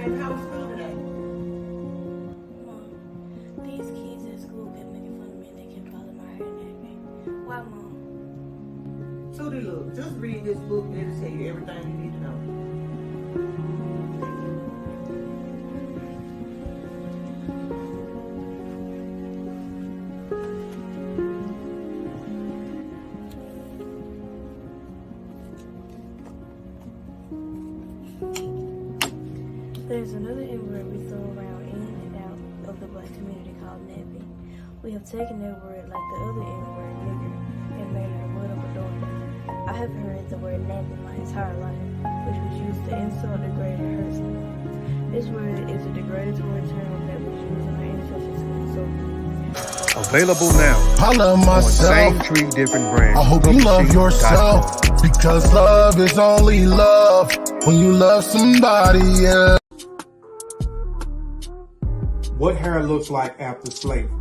baby, how was school today? Mom, these kids at school kept making fun of me and they kept calling my hair nappy. Why, Mom? Tootie, look, just read this book and it'll tell you everything you need to know. There's another N-word we throw around in and out of the black community called nappy. We have taken that word like the other N-word, nigger, and made it a word of adornment. I have heard the word nappy my entire life, which was used to insult, degrade, and hurt someone. This word is a derogatory term that was used in our ancestors to insult people. Available now. I love myself. Same tree, different branch. I hope you love yourself, because love is only love when you love somebody else. What hair looks like after slavery.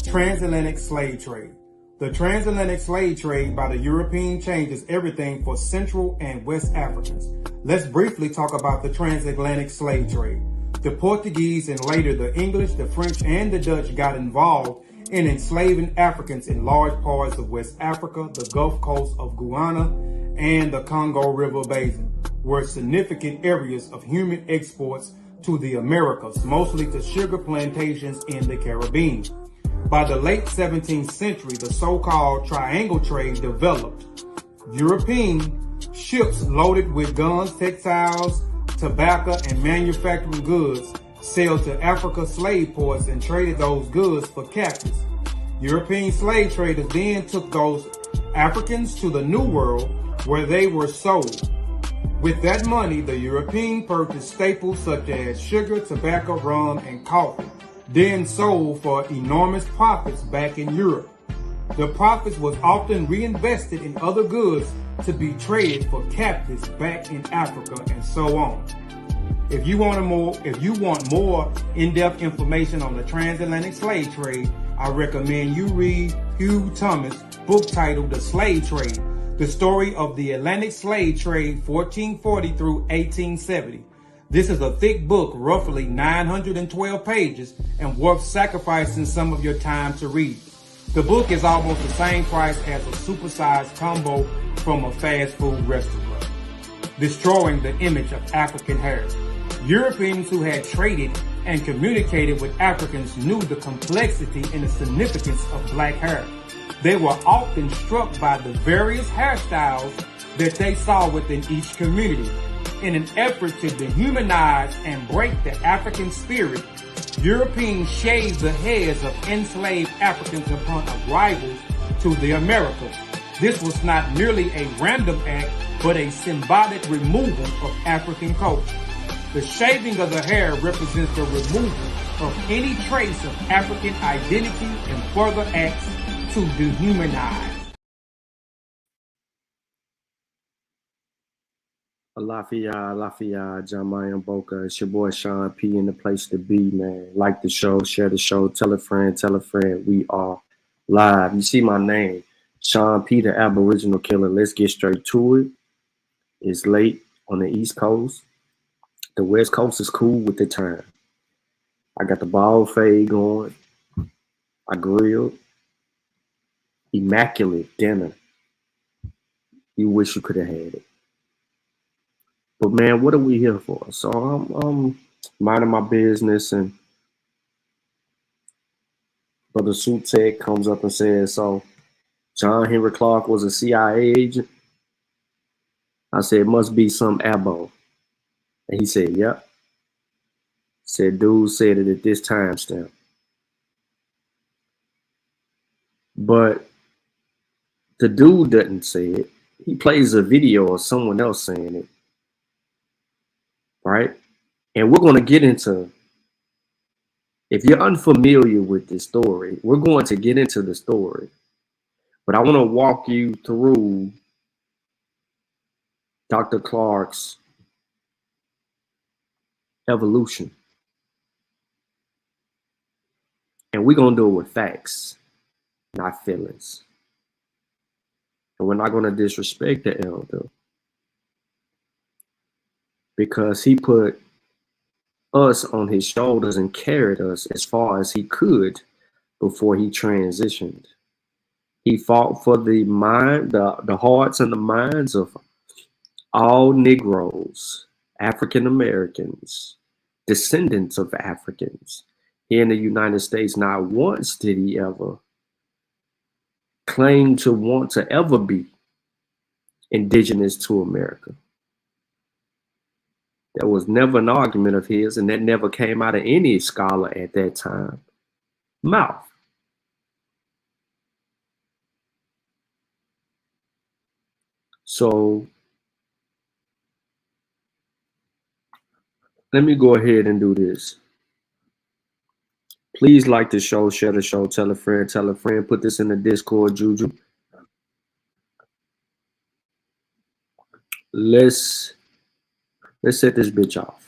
Transatlantic slave trade. The transatlantic slave trade by the European changes everything for Central and West Africans. Let's briefly talk about the transatlantic slave trade. The Portuguese and later the English, the French, and the Dutch got involved in enslaving Africans in large parts of West Africa, the Gulf Coast of Guyana, and the Congo River Basin, were significant areas of human exports to the Americas, mostly to sugar plantations in the Caribbean. By the late 17th century, the so-called triangle trade developed. European ships loaded with guns, textiles, tobacco, and manufacturing goods sailed to Africa slave ports and traded those goods for captives. European slave traders then took those Africans to the New World, where they were sold. With that money, the European purchased staples such as sugar, tobacco, rum, and coffee, then sold for enormous profits back in Europe. The profits was often reinvested in other goods to be traded for captives back in Africa, and so on. If you want more in-depth information on the transatlantic slave trade, I recommend you read Hugh Thomas' book titled The Slave Trade: The Story of the Atlantic Slave Trade 1440 through 1870. This is a thick book, roughly 912 pages, and worth sacrificing some of your time to read. The book is almost the same price as a supersized combo from a fast food restaurant, destroying the image of African hair. Europeans who had traded and communicated with Africans knew the complexity and the significance of black hair. They were often struck by the various hairstyles that they saw within each community. In an effort to dehumanize and break the African spirit, Europeans shaved the heads of enslaved Africans upon arrival to the Americas. This was not merely a random act, but a symbolic removal of African culture. The shaving of the hair represents the removal of any trace of African identity and further acts to dehumanize. Lafayette, Jamayan Boca. It's your boy Shawn P in the place to be, man. Like the show, share the show, tell a friend. We are live. You see my name, Shawn P, the Aboriginal Killer. Let's get straight to it. It's late on the East Coast. The West Coast is cool with the time. I got the bald fade going. I grilled. Immaculate dinner. You wish you could have had it. But man, what are we here for? So I'm minding my business, and Brother Suit Tech comes up and says, so John Henry Clarke was a CIA agent? I said, it must be some abo. And he said, yep. Said, dude said it at this timestamp. But the dude doesn't say it. He plays a video of someone else saying it. Right? And we're going to get into, if you're unfamiliar with this story, we're going to get into the story. But I want to walk you through Dr. Clarke's evolution. And we're going to do it with facts, not feelings. And we're not going to disrespect the elder, because he put us on his shoulders and carried us as far as he could before he transitioned. He fought for the hearts and the minds of all Negroes, African Americans, descendants of Africans here in the United States. Not once did he ever claim to want to ever be indigenous to America. That was never an argument of his, and that never came out of any scholar at that time mouth. So let me go ahead and do this. Please like the show, share the show, tell a friend, put this in the Discord, Juju. Let's set this bitch off.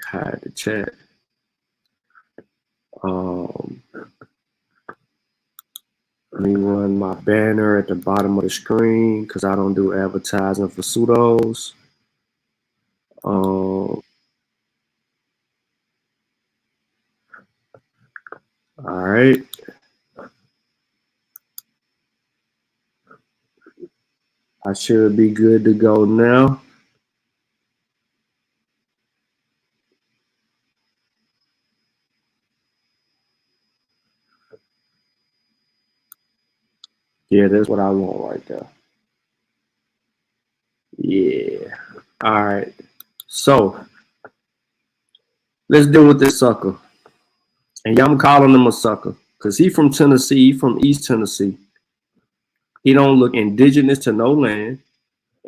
Hide the chat. Let me run my banner at the bottom of the screen because I don't do advertising for pseudos. All right. I should be good to go now. Yeah, that's what I want right there. Yeah. All right. So let's deal with this sucker. And I'm calling him a sucker because he from Tennessee, from East Tennessee. He don't look indigenous to no land.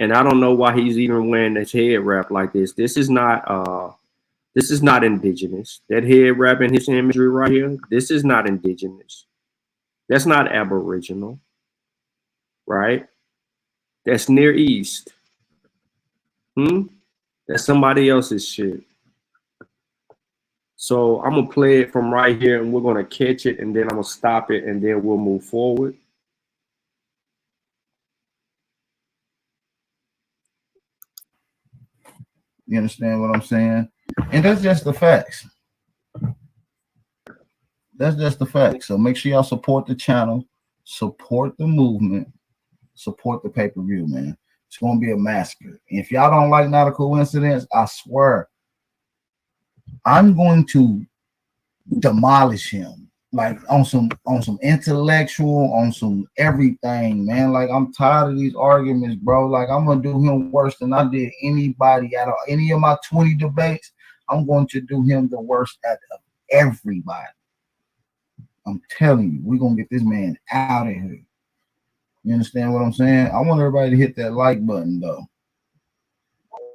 And I don't know why he's even wearing this head wrap like this. This is not indigenous. That head wrap in his imagery right here, this is not indigenous. That's not Aboriginal. Right? That's Near East. That's somebody else's shit. So I'm gonna play it from right here and we're gonna catch it and then I'm gonna stop it and then we'll move forward. You understand what I'm saying? And that's just the facts. That's just the facts. So make sure y'all support the channel, support the movement, support the pay-per-view, man. It's gonna be a massacre. And if y'all don't like Not a Coincidence, I swear I'm going to demolish him, like on some intellectual, on some everything, man. Like I'm tired of these arguments, bro. Like I'm gonna do him worse than I did anybody out of any of my 20 debates. I'm going to do him the worst out of everybody. I'm telling you, we're gonna get this man out of here. You understand what I'm saying? I want everybody to hit that like button though.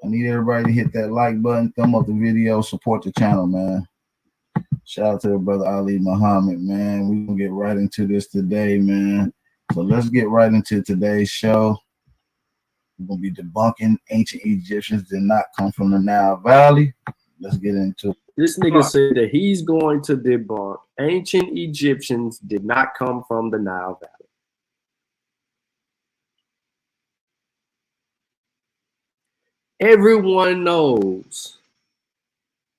I need everybody to hit that like button, thumb up the video, support the channel, man. Shout out to the brother Ali Muhammad, man. We're gonna get right into this today, man. So let's get right into today's show. We're gonna be debunking ancient Egyptians did not come from the Nile Valley. Let's get into it. This nigga said that he's going to debunk ancient Egyptians did not come from the Nile Valley. Everyone knows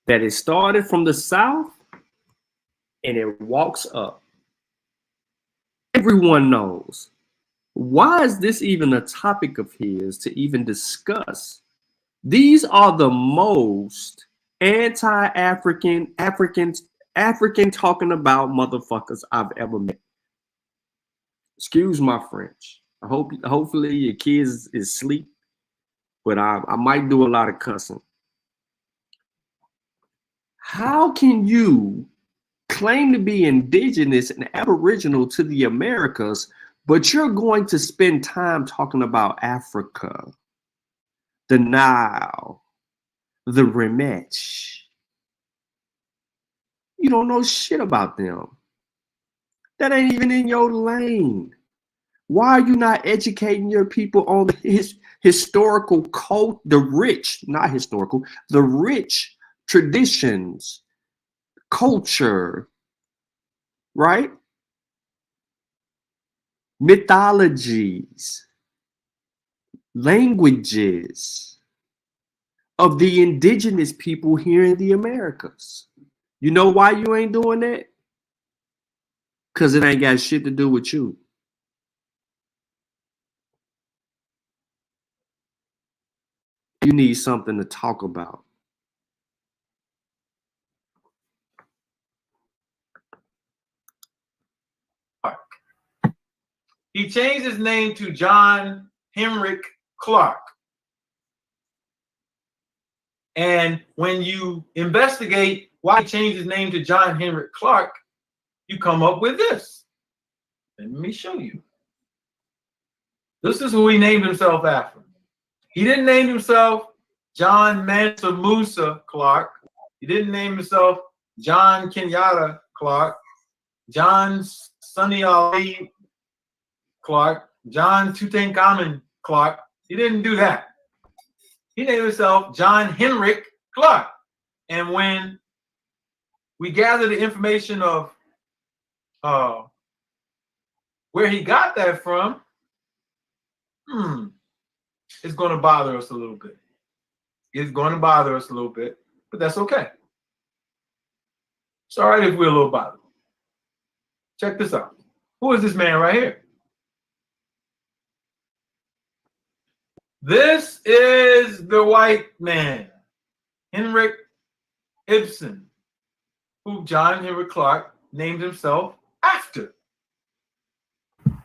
that it started from the south and it walks up. Everyone knows. Why is this even a topic of his to even discuss? These are the most anti-African, African talking about motherfuckers I've ever met. Excuse my French. Hopefully your kids is asleep, but I might do a lot of cussing. How can you claim to be indigenous and Aboriginal to the Americas, but you're going to spend time talking about Africa, the Nile, the Remetch? You don't know shit about them. That ain't even in your lane. Why are you not educating your people on his historical cult, the rich traditions, culture, right? Mythologies, languages. of the indigenous people here in the Americas. You know why you ain't doing that? Because it ain't got shit to do with you. You need something to talk about. He changed his name to John Henrik Clarke. And when you investigate why he changed his name to John Henrik Clarke, you come up with this. Let me show you. This is who he named himself after. He didn't name himself John Mansa Musa Clarke. He didn't name himself John Kenyatta Clarke, John Sunny Ali Clarke, John Tutankhamun Clarke. He didn't do that. He named himself John Henrik Clarke. And when we gather the information of where he got that from, it's going to bother us a little bit. It's going to bother us a little bit, but that's okay. It's all right if we're a little bothered. Check this out. Who is this man right here? This is the white man, Henrik Ibsen, who John Henrik Clarke named himself after.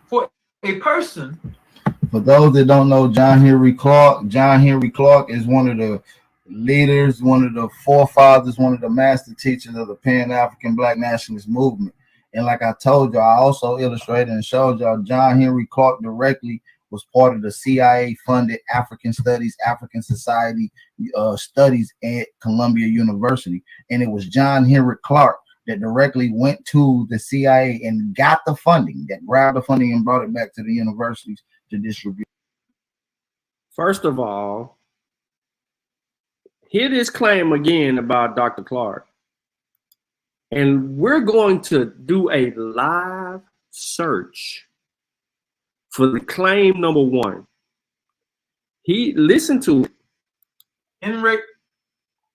For a person. For those that don't know John Henrik Clarke is one of the leaders, one of the forefathers, one of the master teachers of the Pan-African Black nationalist movement. And like I told you, I also illustrated and showed y'all John Henrik Clarke directly was part of the CIA-funded African Studies, African Society studies at Columbia University. And it was John Henrik Clarke that directly went to the CIA and got the funding, that grabbed the funding and brought it back to the universities to distribute. First of all, hear this claim again about Dr. Clarke. And we're going to do a live search for the claim number one. Listen to it. Henrik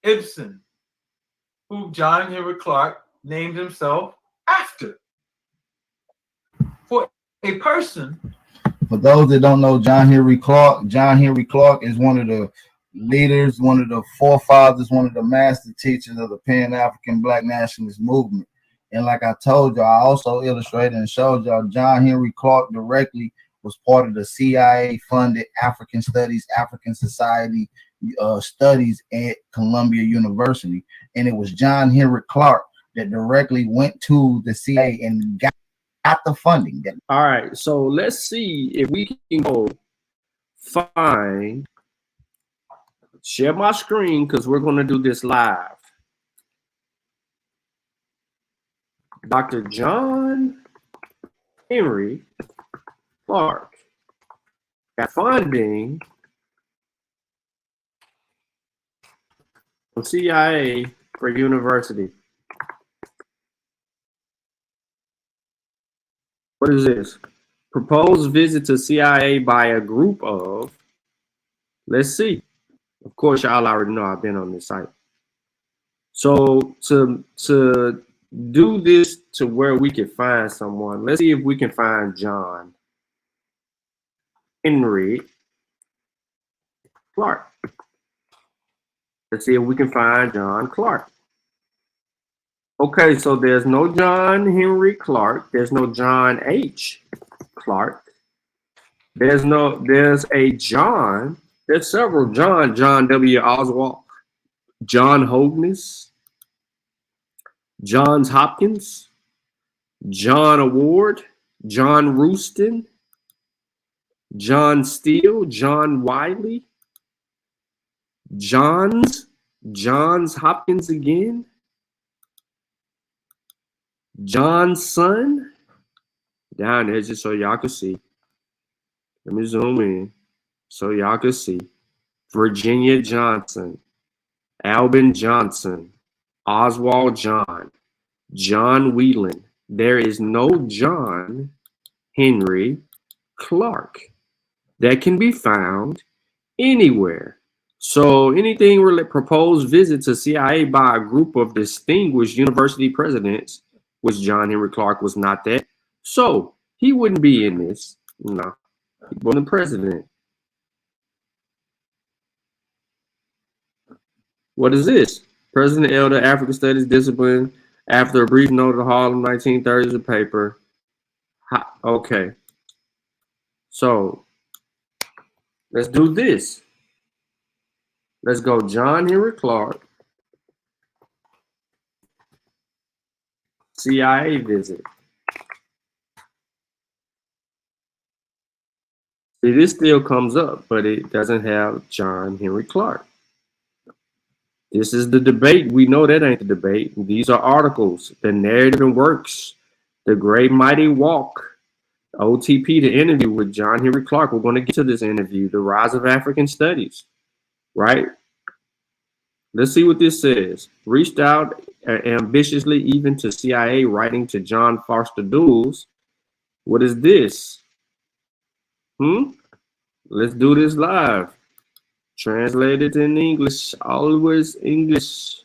Ibsen, who John Henrik Clarke named himself after. For a person. For those that don't know John Henrik Clarke is one of the leaders, one of the forefathers, one of the master teachers of the Pan-African Black nationalist movement. And like I told you, I also illustrated and showed y'all John Henrik Clarke directly was part of the CIA-funded African Studies, African Society studies at Columbia University. And it was John Henrik Clarke that directly went to the CIA and got the funding. All right, so let's see if we can go find, share my screen because we're going to do this live. Dr. John Henrik Clarke got funding from CIA for university. What is this? Proposed visit to CIA by a group of, let's see. Of course, y'all already know I've been on this site. So to do this to where we can find someone, let's see if we can find John Henrik Clarke. Let's see if we can find John Clarke. Okay, so there's no John Henrik Clarke. There's no John H. Clarke. There's a John. There's several John W. Oswald, John Hogness, Johns Hopkins, John Award, John Rooston, John Steele, John Wiley, Johns Hopkins again, John's son, down there just so y'all can see. Let me zoom in so y'all can see. Virginia Johnson, Albin Johnson, Oswald John, John Whelan. There is no John Henrik Clarke that can be found anywhere. So anything really proposed visit to CIA by a group of distinguished university presidents, which John Henrik Clarke was not that. So he wouldn't be in this. No, he wasn't president. What is this? President Elder African Studies Discipline after a brief note of the Harlem 1930s paper. Okay. So let's do this. Let's go John Henrik Clarke. CIA visit. See, this still comes up, but it doesn't have John Henrik Clarke. This is the debate. We know that ain't the debate. These are articles. The narrative and works. The Great Mighty Walk. OTP, the interview with John Henrik Clarke. We're going to get to this interview. The Rise of African Studies. Right? Let's see what this says. Reached out ambitiously even to CIA, writing to John Foster Dulles. What is this? Let's do this live. Translated in English, always English.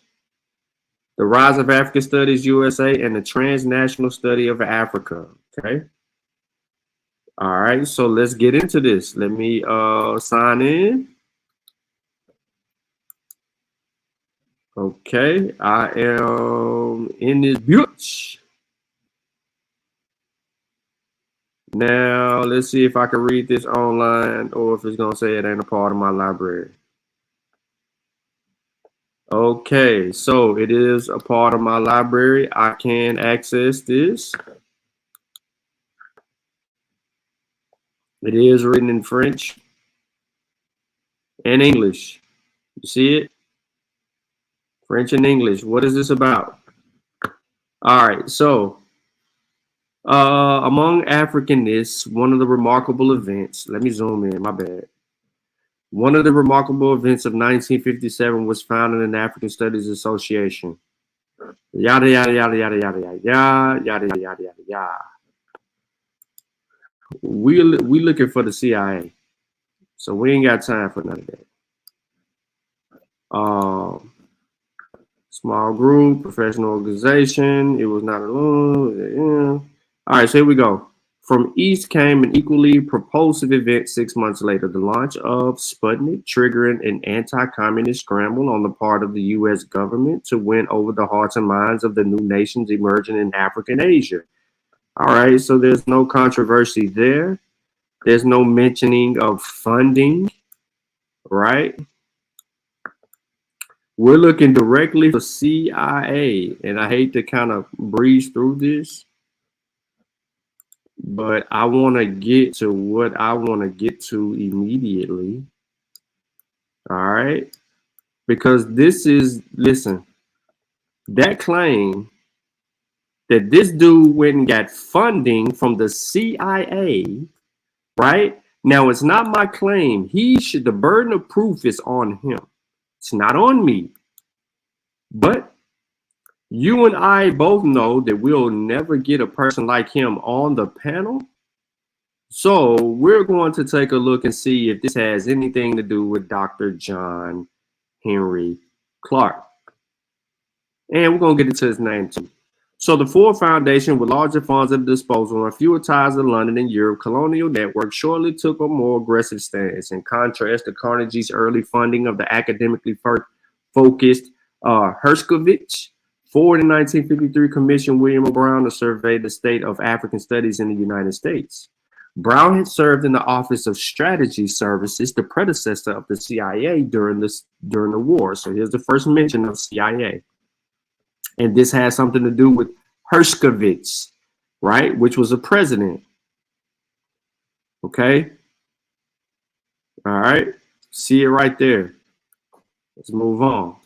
The Rise of African Studies USA and the Transnational Study of Africa. Okay. All right, so let's get into this. Let me sign in. Okay, I am in this bitch. Now, let's see if I can read this online or if it's going to say it ain't a part of my library. Okay, so it is a part of my library. I can access this. It is written in French and English. You see it? French and English. What is this about? All right, so among Africanists, one of the remarkable events, let me zoom in, my bad. One of the remarkable events of 1957 was founded an African Studies Association. Yada, yada, yada, yada, yada, yada, yada, yada, yada, yada, yada. We looking for the CIA. So we ain't got time for none of that. Small group, professional organization. It was not alone. All right, so here we go. From East came an equally propulsive event 6 months later, the launch of Sputnik, triggering an anti-communist scramble on the part of the U.S. government to win over the hearts and minds of the new nations emerging in Africa and Asia. All right, so there's no controversy there. There's no mentioning of funding, right? We're looking directly for CIA, and I hate to kind of breeze through this, but I want to get to what I want to get to immediately. All right, because this is, listen, that claim that this dude went and got funding from the CIA, right? Now, it's not my claim. The burden of proof is on him. It's not on me. But you and I both know that we'll never get a person like him on the panel. So we're going to take a look and see if this has anything to do with Dr. John Henrik Clarke. And we're going to get into his name too. So the Ford Foundation, with larger funds at disposal and fewer ties to London and Europe, colonial network shortly took a more aggressive stance. In contrast to Carnegie's early funding of the academically focused Herskovich, Ford in 1953 commissioned William O. Brown to survey the state of African studies in the United States. Brown had served in the Office of Strategy Services, the predecessor of the CIA during the war. So here's the first mention of CIA. And this has something to do with Herskovich, right? Which was a president. Okay. All right. See it right there. Let's move on.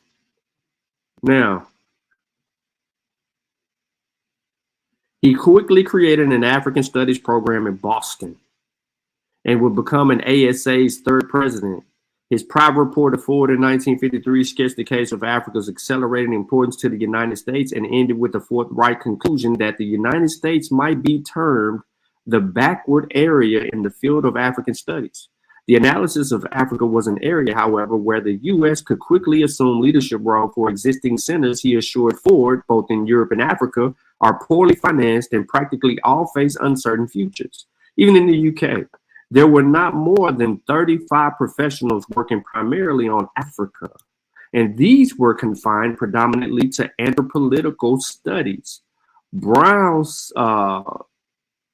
Now, he quickly created an African Studies program in Boston and would become an ASA's third president. His private report of Ford in 1953 sketched the case of Africa's accelerating importance to the United States and ended with the forthright conclusion that the United States might be termed the backward area in the field of African studies. The analysis of Africa was an area, however, where the U.S. could quickly assume leadership role for existing centers. He assured Ford, both in Europe and Africa, are poorly financed and practically all face uncertain futures. Even in the UK, there were not more than 35 professionals working primarily on Africa, and these were confined predominantly to anthropological studies. Brown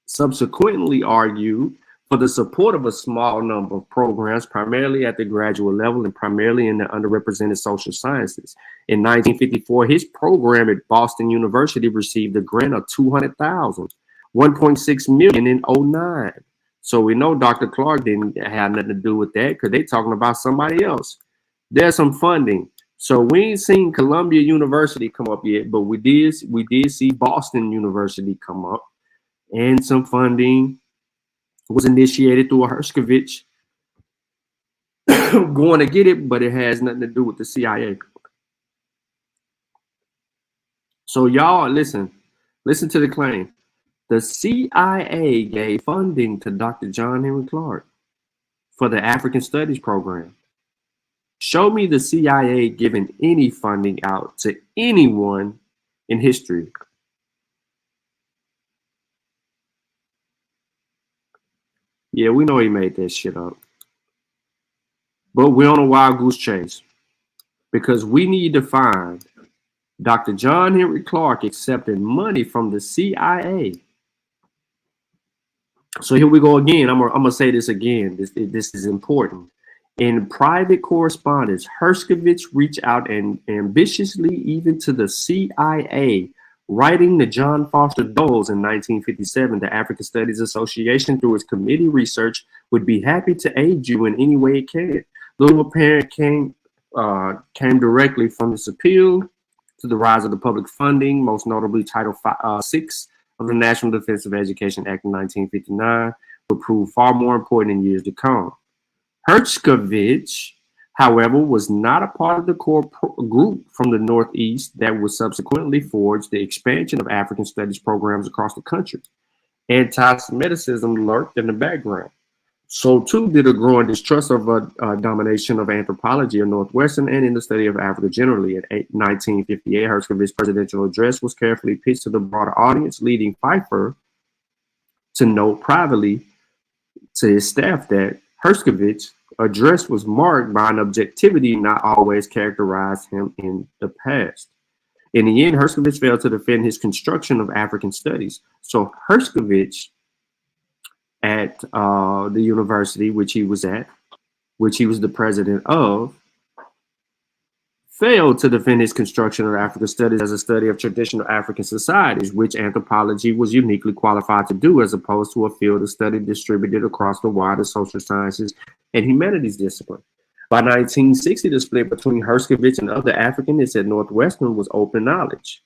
subsequently argued for the support of a small number of programs, primarily at the graduate level and primarily in the underrepresented social sciences. In 1954, his program at Boston University received a grant of $200,000, $1.6 million in 2009. So we know Dr. Clarke didn't have nothing to do with that because they're talking about somebody else. There's some funding. So we ain't seen Columbia University come up yet, but we did see Boston University come up, and some funding was initiated through a Herskovich going to get it, but it has nothing to do with the CIA. So y'all listen to the claim. The CIA gave funding to Dr. John Henry Clarke for the African Studies program. Show me the CIA giving any funding out to anyone in history. Yeah, we know he made that shit up. But we're on a wild goose chase because we need to find Dr. John Henry Clarke accepting money from the CIA. So here we go again. I'm gonna say this again. This is important. In private correspondence, Herskovich reached out and ambitiously even to the CIA, writing to John Foster Dulles in 1957, the African Studies Association, through its committee research, would be happy to aid you in any way it can. Little apparent came directly from this appeal to the rise of the public funding, most notably Title VI of the National Defensive Education Act of 1959, would prove far more important in years to come. Herskovich, however, was not a part of the core group from the Northeast that would subsequently forge the expansion of African studies programs across the country. Anti-Semitism lurked in the background. So too did a growing distrust of domination of anthropology in Northwestern and in the study of Africa generally. In 1958, Herskovich's presidential address was carefully pitched to the broader audience, leading Pfeiffer to note privately to his staff that Herskovich's address was marked by an objectivity not always characterized him in the past. In the end, Herskovich failed to defend his construction of African studies. So Herskovich at the university which he was the president of, failed to defend his construction of African studies as a study of traditional African societies, which anthropology was uniquely qualified to do, as opposed to a field of study distributed across the wider social sciences and humanities discipline. By 1960, the split between Herskovich and other Africanists at Northwestern was open knowledge.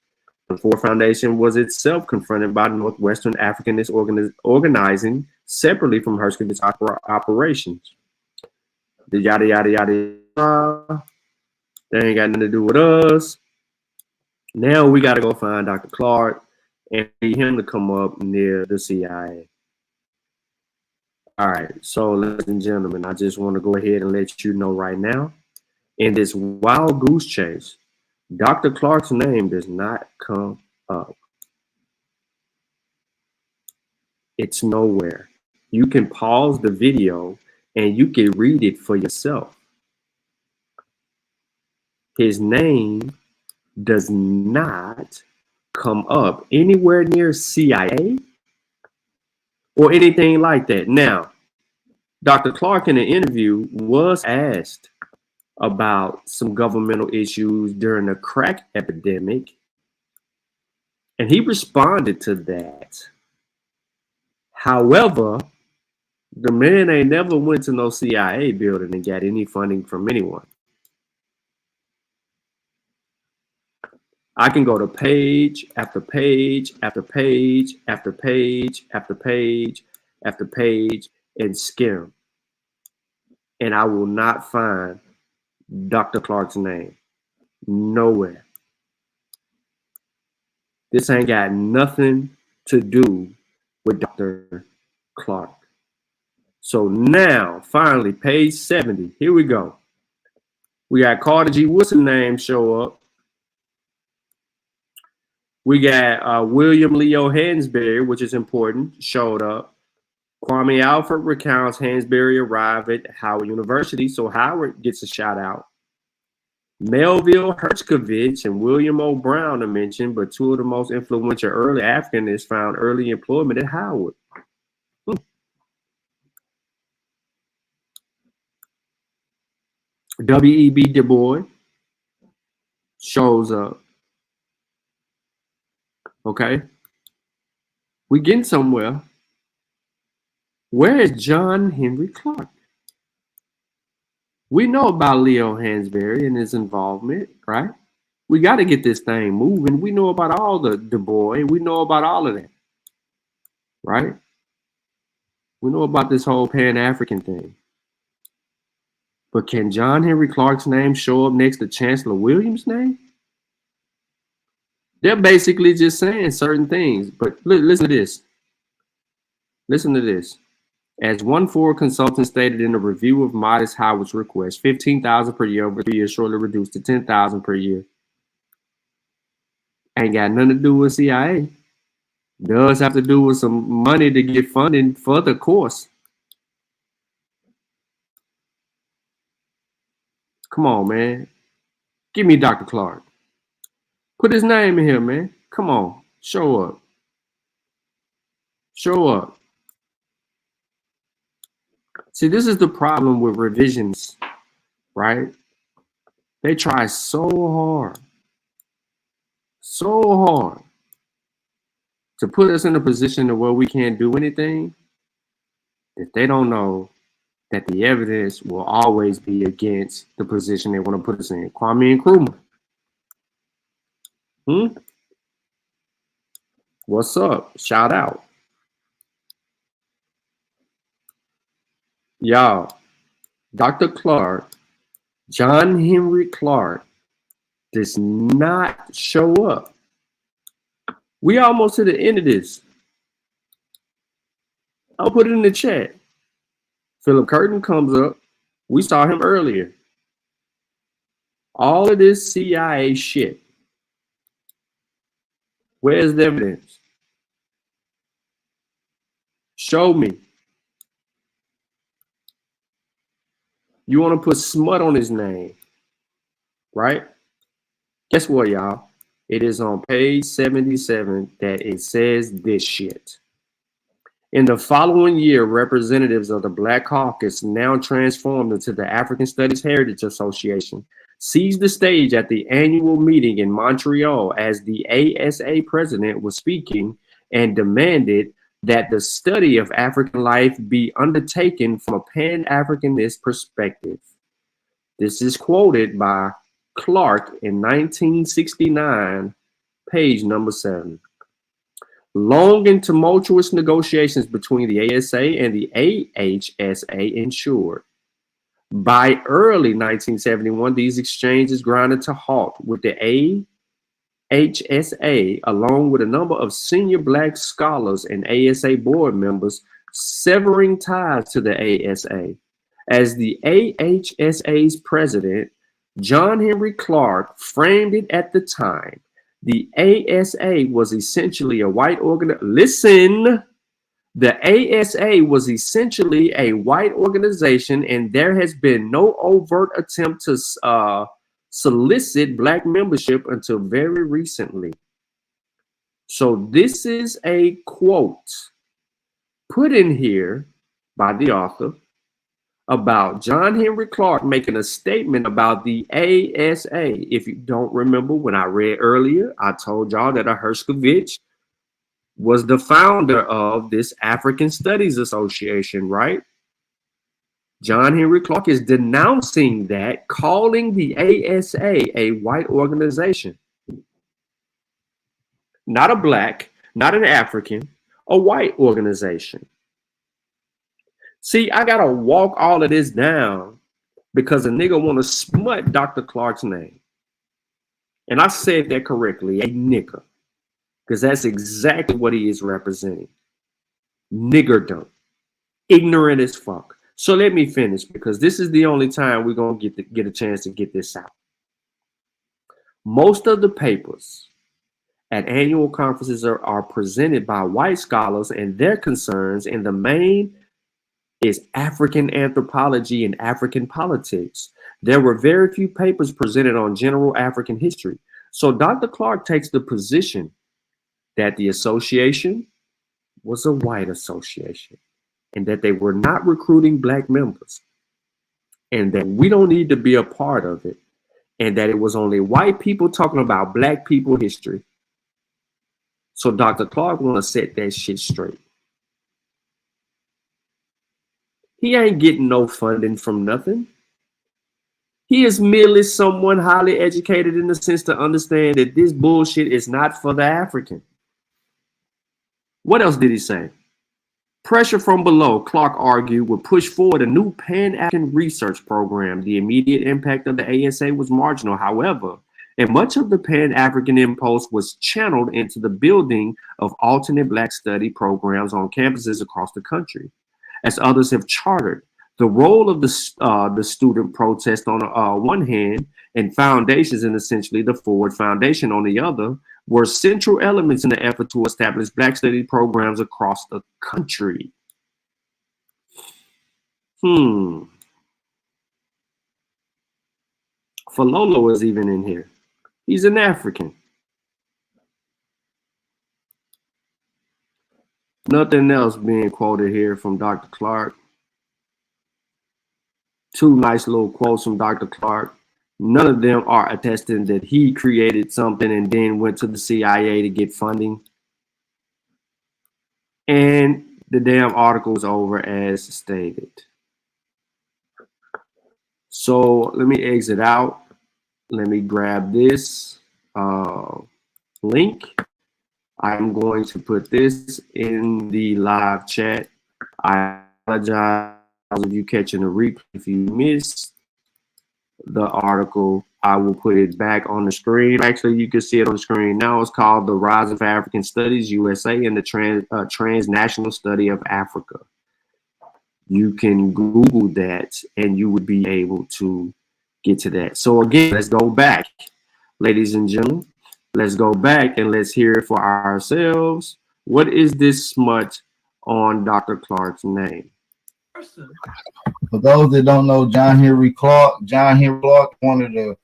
The Ford Foundation was itself confronted by Northwestern Africanists organizing separately from Herskovich's operations. The yada, yada, yada. They ain't got nothing to do with us. Now we got to go find Dr. Clarke and need him to come up near the CIA. All right, so ladies and gentlemen, I just want to go ahead and let you know right now, in this wild goose chase, Dr. Clarke's name does not come up. It's nowhere. You can pause the video and you can read it for yourself. His name does not come up anywhere near CIA or anything like that. Now, Dr. Clarke in the interview was asked about some governmental issues during the crack epidemic, and he responded to that. However, the man ain't never went to no CIA building and got any funding from anyone. I can go to page after page after page after page after page after page and skim, and I will not find Dr. Clarke's name nowhere. This ain't got nothing to do with Dr. Clarke. So now, finally, page 70. Here we go. We got Carter G. Woodson name show up. We got William Leo Hansberry, which is important, showed up. Kwame Alford recounts Hansberry arrived at Howard University, so Howard gets a shout out. Melville Hershkovich and William O. Brown are mentioned, but two of the most influential early Africanists found early employment at Howard. W.E.B. Du Bois shows up. Okay. We getting somewhere. Where is John Henry Clarke? We know about Leo Hansberry and his involvement, right? We got to get this thing moving. We know about all the Du Bois. We know about all of that, right? We know about this whole Pan-African thing. But can John Henry Clarke's name show up next to Chancellor Williams' name? They're basically just saying certain things. But listen to this. Listen to this. As one Ford consultant stated in a review of Modest Howard's request, $15,000 per year over 3 years, shortly reduced to $10,000 per year. Ain't got nothing to do with CIA. Does have to do with some money to get funding for the course. Come on, man. Give me Dr. Clarke. Put his name in here, man. Come on. Show up. Show up. See, this is the problem with revisions, right? They try so hard to put us in a position where we can't do anything, that they don't know that the evidence will always be against the position they want to put us in. Kwame Nkrumah. What's up? Shout out. Y'all, Dr. Clarke, John Henry Clarke, does not show up. We almost to the end of this. I'll put it in the chat. Philip Curtin comes up. We saw him earlier. All of this CIA shit. Where's the evidence? Show me. You want to put smut on his name, right? Guess what, y'all? It is on page 77 that it says this shit. In the following year, representatives of the Black Caucus, now transformed into the African Studies Heritage Association, seized the stage at the annual meeting in Montreal as the ASA president was speaking and demanded that the study of African life be undertaken from a Pan-Africanist perspective. This is quoted by Clarke in 1969, page number 7. Long and tumultuous negotiations between the ASA and the AHSA ensured. By early 1971, these exchanges grinded to halt, with the AHSA, along with a number of senior Black scholars and ASA board members, severing ties to the ASA. As the AHSA's president, John Henry Clarke framed it at the time. The ASA was essentially a white organization. Listen, the ASA was essentially a white organization, and there has been no overt attempt to solicit Black membership until very recently. So this is a quote put in here by the author about John Henry Clarke making a statement about the ASA. If you don't remember, when I read earlier, I told y'all that Hershkovich was the founder of this African Studies Association, right? John Henry Clarke is denouncing that, calling the ASA a white organization. Not a Black, not an African, a white organization. See, I gotta walk all of this down because a nigga want to smut Dr. Clarke's name. And I said that correctly, a nigga. Because that's exactly what he is representing. Niggerdom. Ignorant as fuck. So let me finish, because this is the only time we're gonna get a chance to get this out. Most of the papers at annual conferences are presented by white scholars, and their concerns in the main is African anthropology and African politics. There were very few papers presented on general African history. So Dr. Clarke takes the position that the association was a white association and that they were not recruiting black members, and that we don't need to be a part of it, and that it was only white people talking about black people history. So Dr. Clarke want to set that shit straight. He ain't getting no funding from nothing. He is merely someone highly educated in the sense to understand that this bullshit is not for the African. What else did he say? Pressure from below, Clarke argued, would push forward a new Pan-African research program. The immediate impact of the ASA was marginal, however, and much of the Pan-African impulse was channeled into the building of alternate black study programs on campuses across the country. As others have chartered, the role of the student protest on one hand and foundations, and essentially the Ford Foundation on the other, were central elements in the effort to establish black study programs across the country. Falolo is even in here. He's an African. Nothing else being quoted here from Dr. Clarke. Two nice little quotes from Dr. Clarke. None of them are attesting that he created something and then went to the CIA to get funding. And the damn article is over as stated. So let me exit out. Let me grab this link. I'm going to put this in the live chat. I apologize if you catching a replay. If you missed the article, I will put it back on the screen. Actually, you can see it on the screen now. It's called The Rise of African Studies, USA, and the Transnational Study of Africa. You can Google that and you would be able to get to that. So again, let's go back, ladies and gentlemen. Let's go back and let's hear it for ourselves. What is this smut on Dr. Clarke's name? For those that don't know, John Henrik Clarke, one of the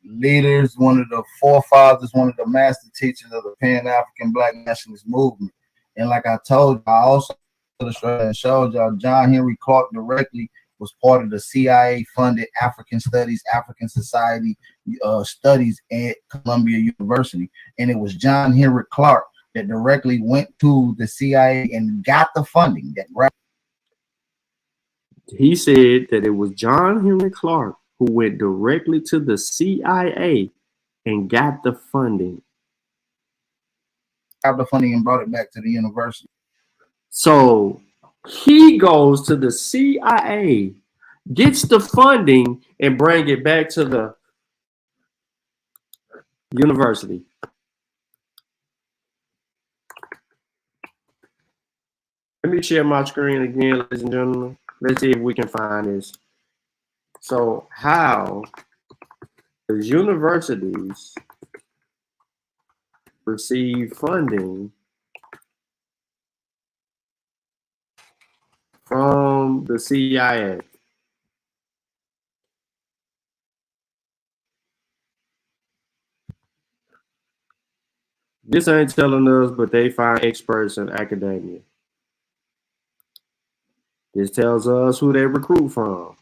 leaders, one of the forefathers, one of the master teachers of the Pan-African Black Nationalist movement. And like I told you, I also illustrated and showed y'all John Henrik Clarke directly was part of the CIA-funded African Studies, African Society studies at Columbia University. And it was John Henrik Clarke that directly went to the CIA and got the funding. He said that it was John Henrik Clarke who went directly to the CIA and got the funding. Got the funding and brought it back to the university. So he goes to the CIA, gets the funding, and bring it back to the university. Let me share my screen again, ladies and gentlemen. Let's see if we can find this. So how does universities receive funding from the CIA? This ain't telling us, but they find experts in academia. This tells us who they recruit from.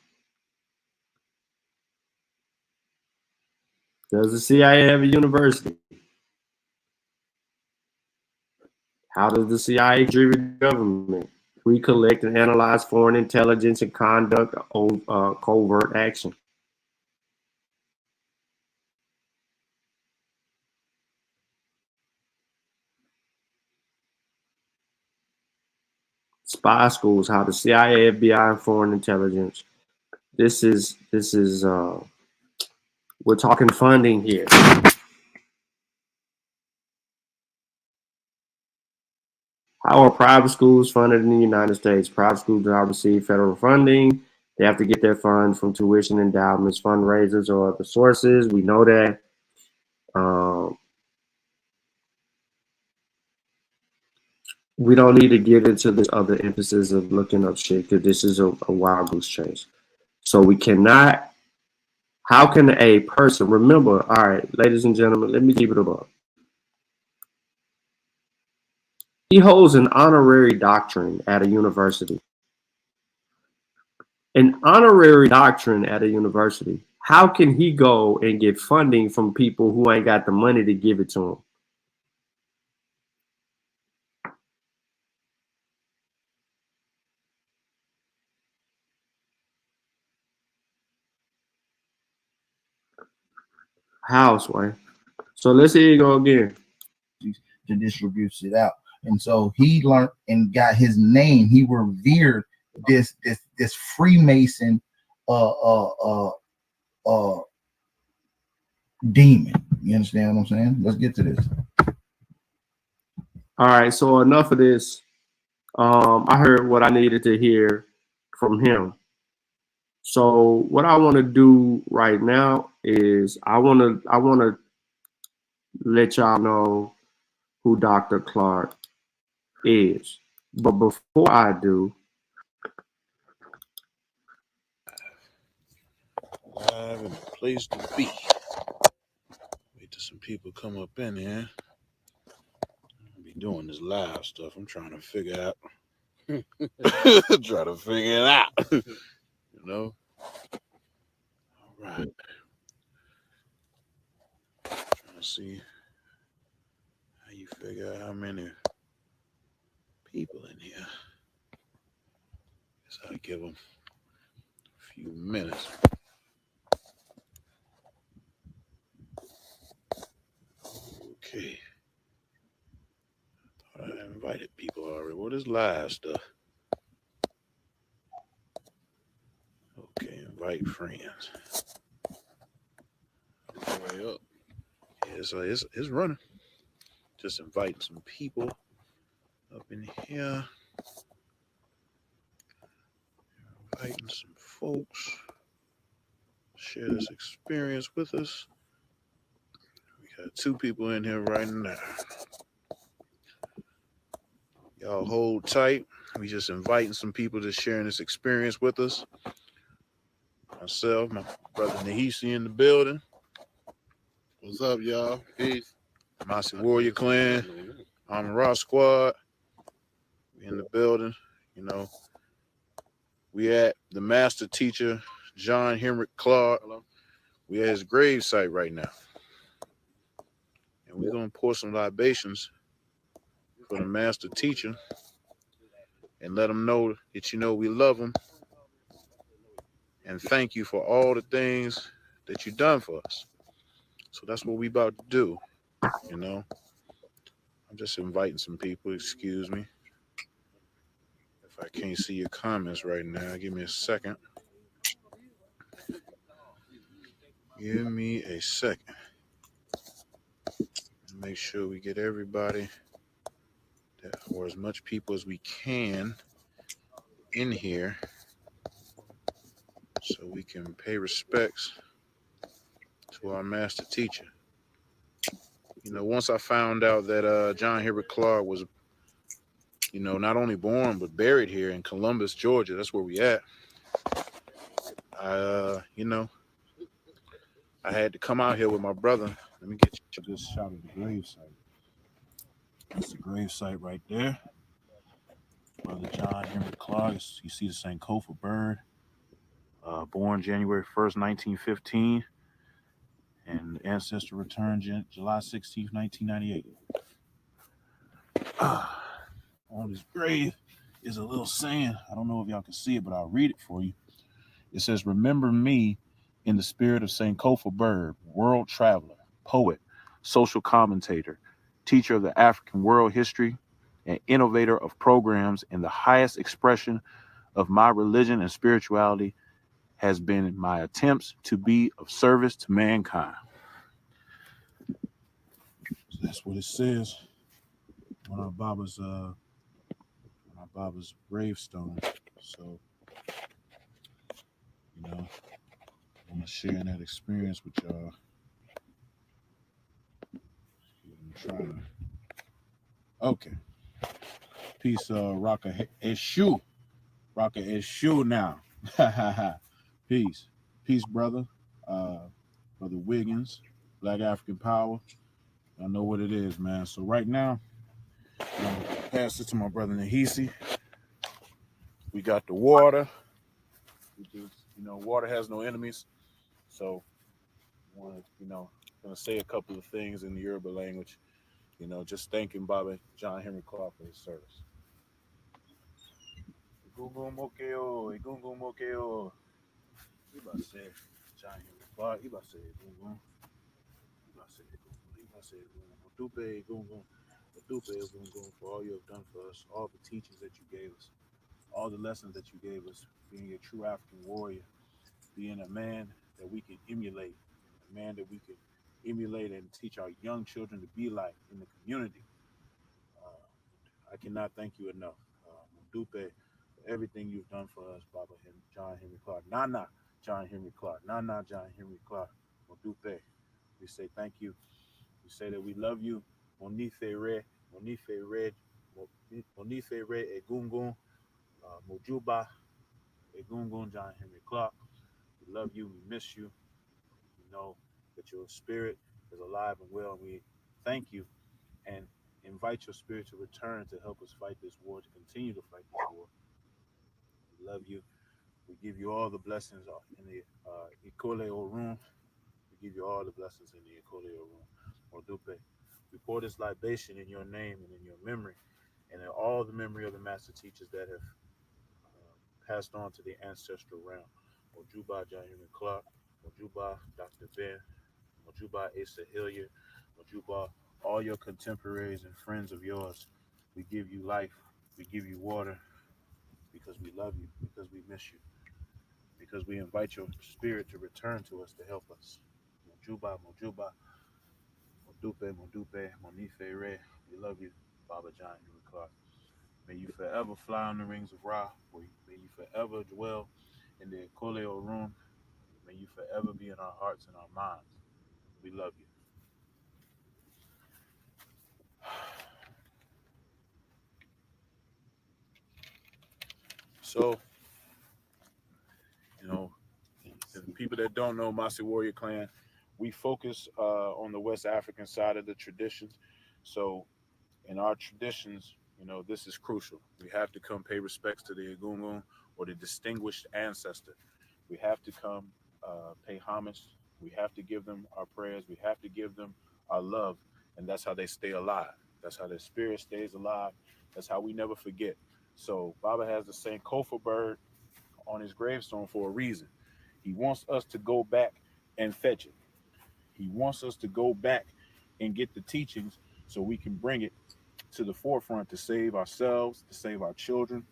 Does the CIA have a university? How does the CIA contribute to government? We collect and analyze foreign intelligence and conduct covert action. Spy schools, how the CIA, FBI, and foreign intelligence. This is we're talking funding here. How are private schools funded in the United States? Private schools do not receive federal funding. They have to get their funds from tuition endowments, fundraisers, or other sources. We know that. We don't need to get into the other emphasis of looking up shit because this is a wild goose chase. So we cannot. How can a person remember? All right, ladies and gentlemen, let me keep it above. He holds an honorary doctorate at a university. An honorary doctorate at a university. How can he go and get funding from people who ain't got the money to give it to him? Houseway. So let's see it go again. To distribute it out. And so he learned and got his name. He revered this Freemason demon. You understand what I'm saying? Let's get to this. All right, so enough of this. I heard what I needed to hear from him. So what I want to do right now is I want to let y'all know who Dr. Clarke is. But before I do, live and a place to be. Wait till some people come up in here. I'll be doing this live stuff. I'm trying to figure out. Trying to figure it out. You know? All right. Trying to see how you figure out how many people in here. Guess I'll give them a few minutes. Okay. I invited people already. What is live stuff? Okay, invite friends. All the way up. Yeah, so it's running. Just inviting some people up in here. Inviting some folks. Share this experience with us. We got 2 people in here right now. Y'all hold tight. We just inviting some people to sharing this experience with us. Myself, my brother Nehisi in the building. What's up, y'all? Peace. Massey Warrior Clan. I'm Raw Squad. We in the building. You know, we at the master teacher, John Henrik Clarke. We at his gravesite right now. And we're going to pour some libations for the master teacher and let him know that, you know, we love him. And thank you for all the things that you've done for us. So that's what we about to do, you know. I'm just inviting some people, excuse me. If I can't see your comments right now, give me a second. Give me a second. Make sure we get everybody, or as much people as we can, in here so we can pay respects to our master teacher. You know, once I found out that John Henrik Clarke was, you know, not only born but buried here in Columbus, Georgia, that's where we at. You know, I had to come out here with my brother. Let me get you this shot of the gravesite. That's the gravesite right there. Brother John Henrik Clarke. You see the Sankofa bird. Born January 1st, 1915. And ancestor returned July 16th, 1998. On his grave is a little saying. I don't know if y'all can see it, but I'll read it for you. It says, "Remember me in the spirit of Sankofa Bird, world traveler, poet, social commentator, teacher of the African world history, and innovator of programs in the highest expression of my religion and spirituality has been my attempts to be of service to mankind." That's what it says. One of Baba's Baba's gravestone. So, you know, I'm sharing that experience with y'all. I'm trying. Okay. Peace, Raka Eshu. Raka Eshu now. Peace. Peace, brother. Brother Wiggins, Black African Power. I know what it is, man. So right now, I'm gonna pass it to my brother Nehisi. We got the water. Which is, water has no enemies. So I want to, gonna say a couple of things in the Yoruba language. Just thanking Baba John Henry Clarke for his service. Egungun mokeo, egungun mokeo. He about to say John Henry Clarke. He about to say egungun. He about to say egungun. He about to say egungun. Modupe egungun. Modupe egungun for all you have done for us, all the teachings that you gave us, all the lessons that you gave us, being a true African warrior, being a man that we can emulate, a man that we can emulate and teach our young children to be like in the community. I cannot thank you enough, Dupe, for everything you've done for us, Baba John Henry Clarke. Nana John Henry Clarke. Nana John Henry Clarke. Dupe, we say thank you. We say that we love you. Monife Re, Egungun, Mojuba, Egungun, John Henry Clarke. We love you. We miss you. We know that your spirit is alive and well. And we thank you and invite your spirit to return to help us fight this war, to continue to fight this war. We love you. We give you all the blessings in the Ikole Orun. We give you all the blessings in the Ikole Orun. Mordupe. We pour this libation in your name and in your memory and in all the memory of the master teachers that have passed on to the ancestral realm. Mojuba John Henry Clarke, Mojuba Dr. Ben, Mojuba Asa Hilliard, Mojuba, all your contemporaries and friends of yours. We give you life, we give you water, because we love you, because we miss you, because we invite your spirit to return to us to help us. Mojuba, Mojuba, Modupe, Modupe, Monife Re, we love you, Baba John Henry Clarke. May you forever fly on the rings of Ra. May you forever dwell in the Ekole Orun. May you forever be in our hearts and our minds. We love you. So, the people that don't know Masi Warrior Clan, we focus on the West African side of the traditions. So, in our traditions, this is crucial. We have to come pay respects to the Egungun or the distinguished ancestor. We have to come pay homage. We have to give them our prayers. We have to give them our love. And that's how they stay alive. That's how their spirit stays alive. That's how we never forget. So Baba has the same Kofa bird on his gravestone for a reason. He wants us to go back and fetch it. He wants us to go back and get the teachings so we can bring it to the forefront to save ourselves, to save our children,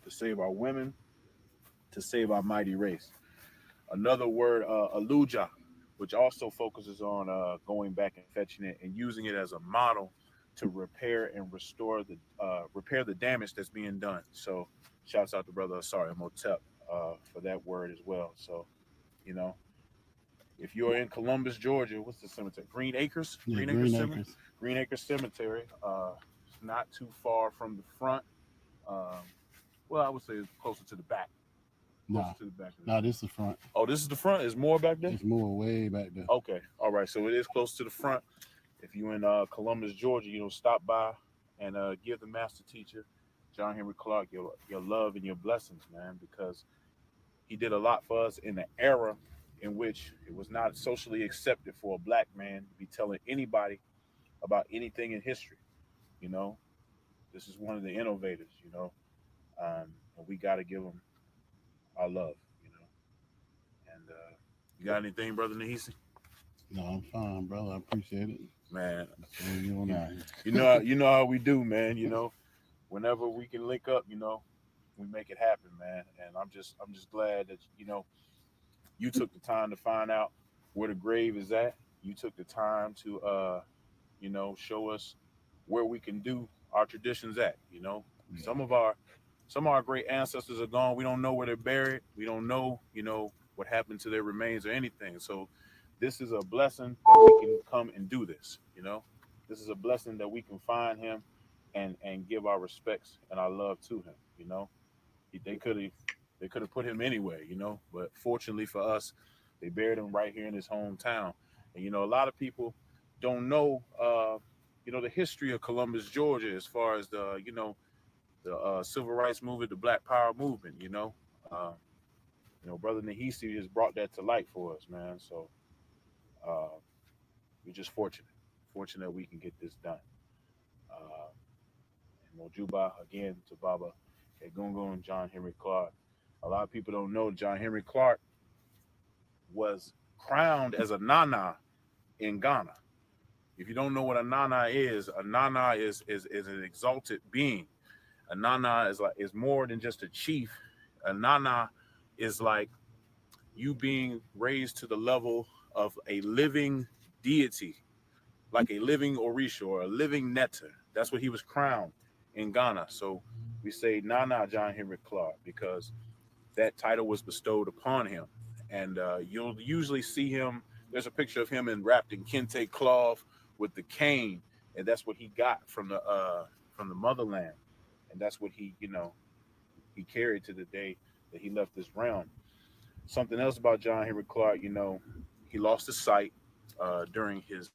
to save our women, to save our mighty race. Another word, aluja, which also focuses on going back and fetching it and using it as a model to repair and restore the damage that's being done. So shouts out to brother Asari Motep for that word as well. So, if you're in Columbus, Georgia, what's the cemetery? Green Acres? Yeah, Green Acres Cemetery? Green Acres Cemetery. It's not too far from the front. Well, I would say it's closer to the back. To the back. No, this is the front. Oh, this is the front? It's more back there? It's more way back there. Okay. All right. So it is close to the front. If you're in Columbus, Georgia, stop by and give the master teacher, John Henry Clarke, your love and your blessings, man, because he did a lot for us in the era in which it was not socially accepted for a black man to be telling anybody about anything in history. This is one of the innovators, and we got to give him our love, And you got anything, brother Nehisi? No, I'm fine, brother. I appreciate it, man. You know how we do, man. Whenever we can link up, we make it happen, man. And I'm just glad that you took the time to find out where the grave is at. You took the time to show us where we can do our traditions at. Some of our some of our great ancestors are gone. We don't know where they're buried. We don't know, what happened to their remains or anything. So this is a blessing that we can come and do this. This is a blessing that we can find him and give our respects and our love to him. They could have put him anywhere, but fortunately for us, they buried him right here in his hometown. And a lot of people don't know the history of Columbus, Georgia, as far as the civil rights movement, the Black Power movement. Brother Nehisi has brought that to light for us, man. So we're just fortunate we can get this done. And Mojuba again to Baba Egungun and John Henrik Clarke. A lot of people don't know John Henrik Clarke was crowned as a Nana in Ghana. If you don't know what a Nana is an exalted being. A Nana is more than just a chief. A Nana is like you being raised to the level of a living deity, like a living Orisha or a living Netta. That's what he was crowned in Ghana. So we say Nana John Henrik Clarke because that title was bestowed upon him. And you'll usually see him. There's a picture of him wrapped in kente cloth with the cane, and that's what he got from the motherland, and that's what he carried to the day that he left this realm. Something else about John Henrik Clarke, he lost his sight during his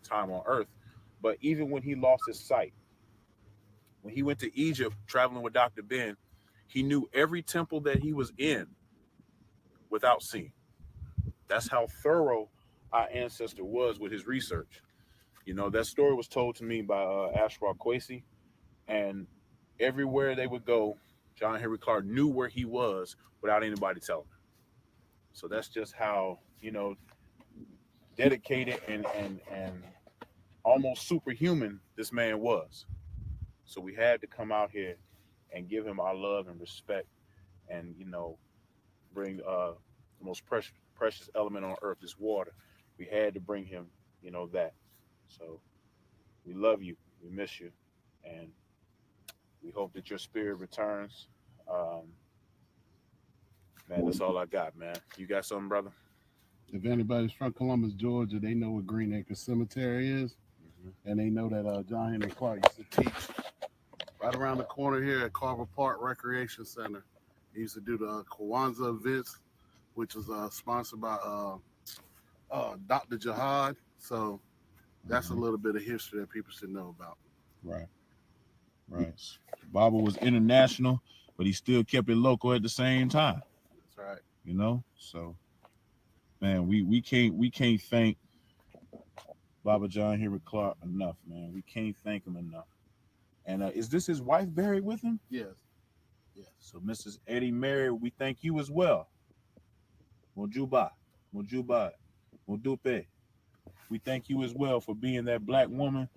time on Earth, but even when he lost his sight, when he went to Egypt traveling with Dr. Ben, he knew every temple that he was in without seeing. That's how thorough our ancestor was with his research. That story was told to me by Ashra Kwesi, and everywhere they would go, John Henrik Clarke knew where he was without anybody telling him. So that's just how, dedicated and almost superhuman this man was. So we had to come out here and give him our love and respect and, bring the most precious element on earth, this water. We had to bring him, that. So we love you. We miss you. And we hope that your spirit returns. Man, that's all I got, man. You got something, brother? If anybody's from Columbus, Georgia, they know what Green Acre Cemetery is. Mm-hmm. And they know that John Henrik Clarke used to teach right around the corner here at Carver Park Recreation Center. He used to do the Kwanzaa events, which was sponsored by Dr. Jihad. So that's a little bit of history that people should know about. Right. Baba was international, but he still kept it local at the same time. That's right. So man, we can't thank Baba John Henrik Clarke enough, man. We can't thank him enough. And is this his wife buried with him? Yes. So Mrs. Eddie Mary, we thank you as well. Mojuba, Modupe. We thank you as well for being that black woman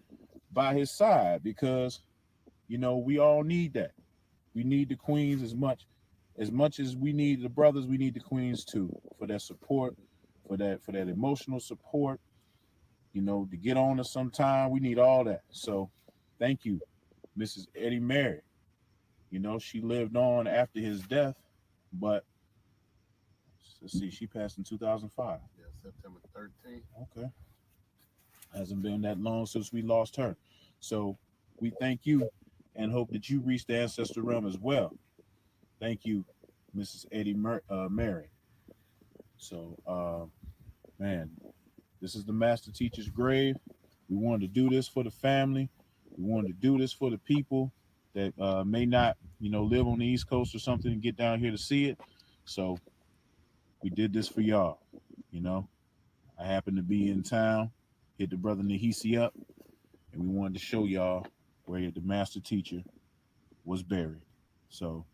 by his side because, we all need that. We need the queens as much as we need the brothers, we need the queens too for that support, for that emotional support, to get on us sometime. We need all that. So thank you, Mrs. Eddie Mary. She lived on after his death, but let's see, she passed in 2005. Yeah, September 13th. Okay. Hasn't been that long since we lost her. So we thank you and hope that you reach the ancestor realm as well. Thank you, Mrs. Eddie Mary. So, man, this is the master teacher's grave. We wanted to do this for the family. We wanted to do this for the people that may not, live on the East Coast or something and get down here to see it. So we did this for y'all. I happened to be in town, hit the brother Nehisi up, and we wanted to show y'all where the master teacher was buried. So,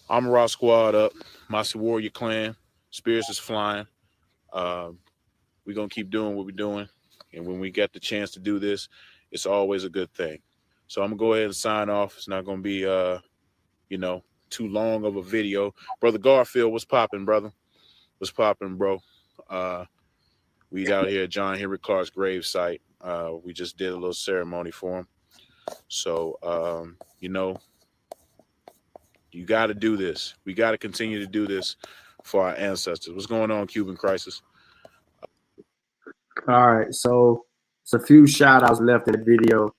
Amara squad up, Masi Warrior clan, spirits is flying. We're going to keep doing what we're doing. And when we get the chance to do this, it's always a good thing. So I'm going to go ahead and sign off. It's not going to be, too long of a video. Brother Garfield, what's popping, brother? What's popping, bro? We out here at John Henrik Clarke's gravesite. We just did a little ceremony for him. So, you know, you got to do this. We got to continue to do this for our ancestors. What's going on, Cuban Crisis? All right, so it's a few shout outs left in the video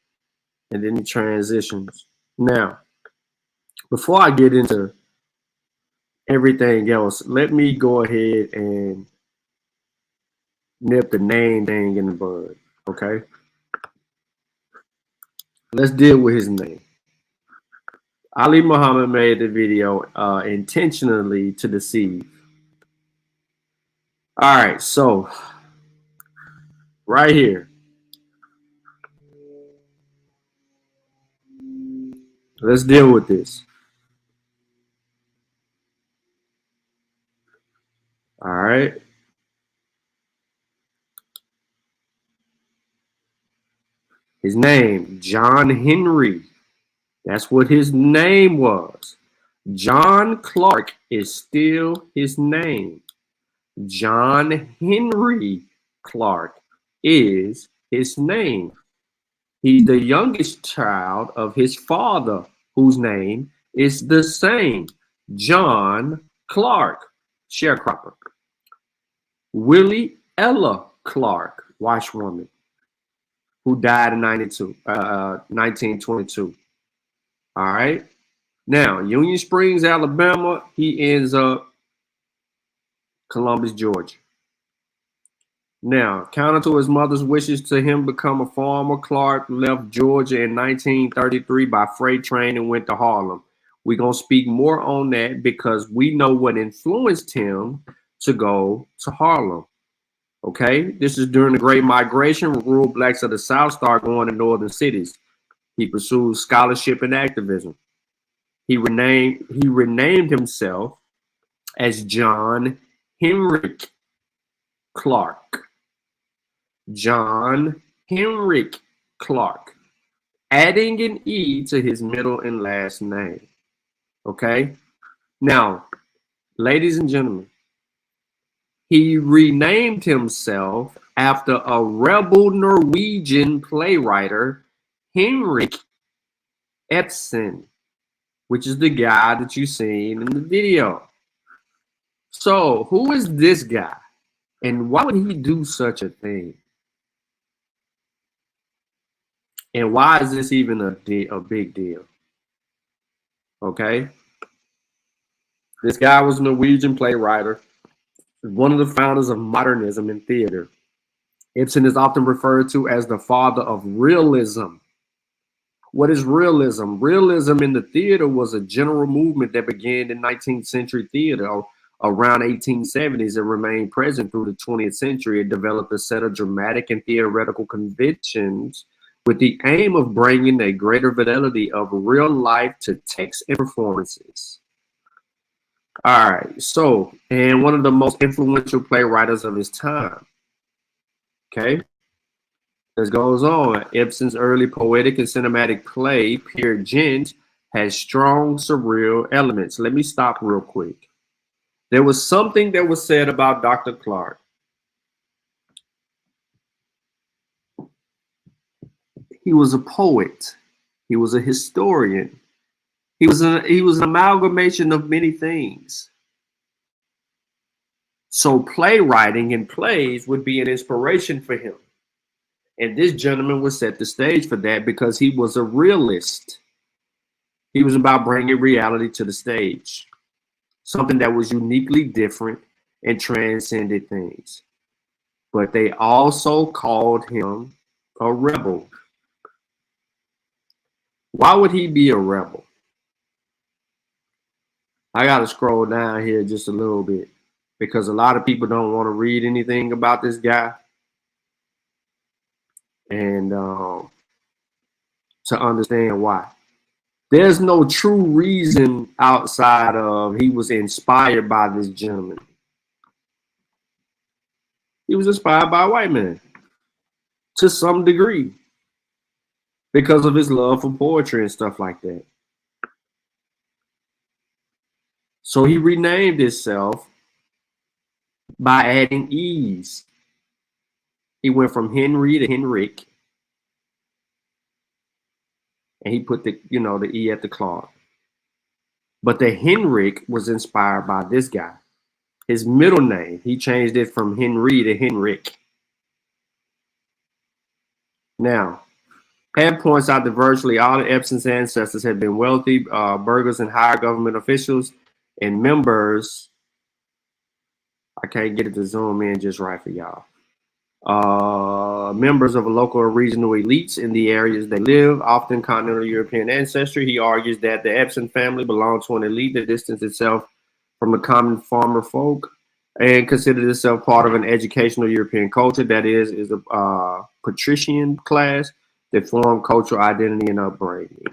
and then the transitions. Now, before I get into everything else, let me go ahead and nip the name thing in the bud, okay? Let's deal with his name. Ali Muhammad made the video intentionally to deceive. All right, so right here, let's deal with this. All right. His name, John Henry. That's what his name was. John Clarke is still his name. John Henry Clarke is his name. He's the youngest child of his father, whose name is the same, John Clarke, sharecropper. Willie Ella Clarke, washwoman, who died in 1922. All right. Now, Union Springs, Alabama, he ends up Columbus, Georgia. Now, counter to his mother's wishes to him become a farmer, Clarke left Georgia in 1933 by freight train and went to Harlem. We're going to speak more on that because we know what influenced him to go to Harlem. Okay, this is during the Great Migration when rural blacks of the South start going to northern cities. He pursued scholarship and activism. He renamed himself as John Henrik Clarke. John Henrik Clarke, adding an E to his middle and last name. Okay? Now, ladies and gentlemen, he renamed himself after a rebel Norwegian playwright, Henrik Ibsen, which is the guy that you seen in the video. So, who is this guy? And why would he do such a thing? And why is this even a big deal? Okay? This guy was a Norwegian playwright, one of the founders of modernism in theater. Ibsen is often referred to as the father of realism. What is realism? Realism in the theater was a general movement that began in 19th century theater around 1870s and remained present through the 20th century. It developed a set of dramatic and theoretical conventions with the aim of bringing a greater fidelity of real life to text and performances. All right, so, and one of the most influential playwrights of his time. Okay, this goes on. Ibsen's early poetic and cinematic play, Peer Gynt, has strong surreal elements. Let me stop real quick. There was something that was said about Dr. Clarke. He was a poet. He was a historian. He was an amalgamation of many things. So playwriting and plays would be an inspiration for him. And this gentleman would set the stage for that because he was a realist. He was about bringing reality to the stage, something that was uniquely different and transcended things. But they also called him a rebel. Why would he be a rebel? I got to scroll down here just a little bit because a lot of people don't want to read anything about this guy. And to understand why. There's no true reason outside of he was inspired by this gentleman. He was inspired by a white man to some degree because of his love for poetry and stuff like that. So he renamed himself by adding E's. He went from Henry to Henrik. and he put the the E at the Clarke. But the Henrik was inspired by this guy. His middle name, he changed it from Henry to Henrik. Now, Pam points out that virtually all of Epson's ancestors had been wealthy burghers and higher government officials and members. I can't get it to zoom in just right for y'all. Members of a local or regional elites in the areas they live, often continental European ancestry. He argues that the Epson family belonged to an elite that distanced itself from the common farmer folk and considered itself part of an educational European culture, that is a patrician class that formed cultural identity and upbringing.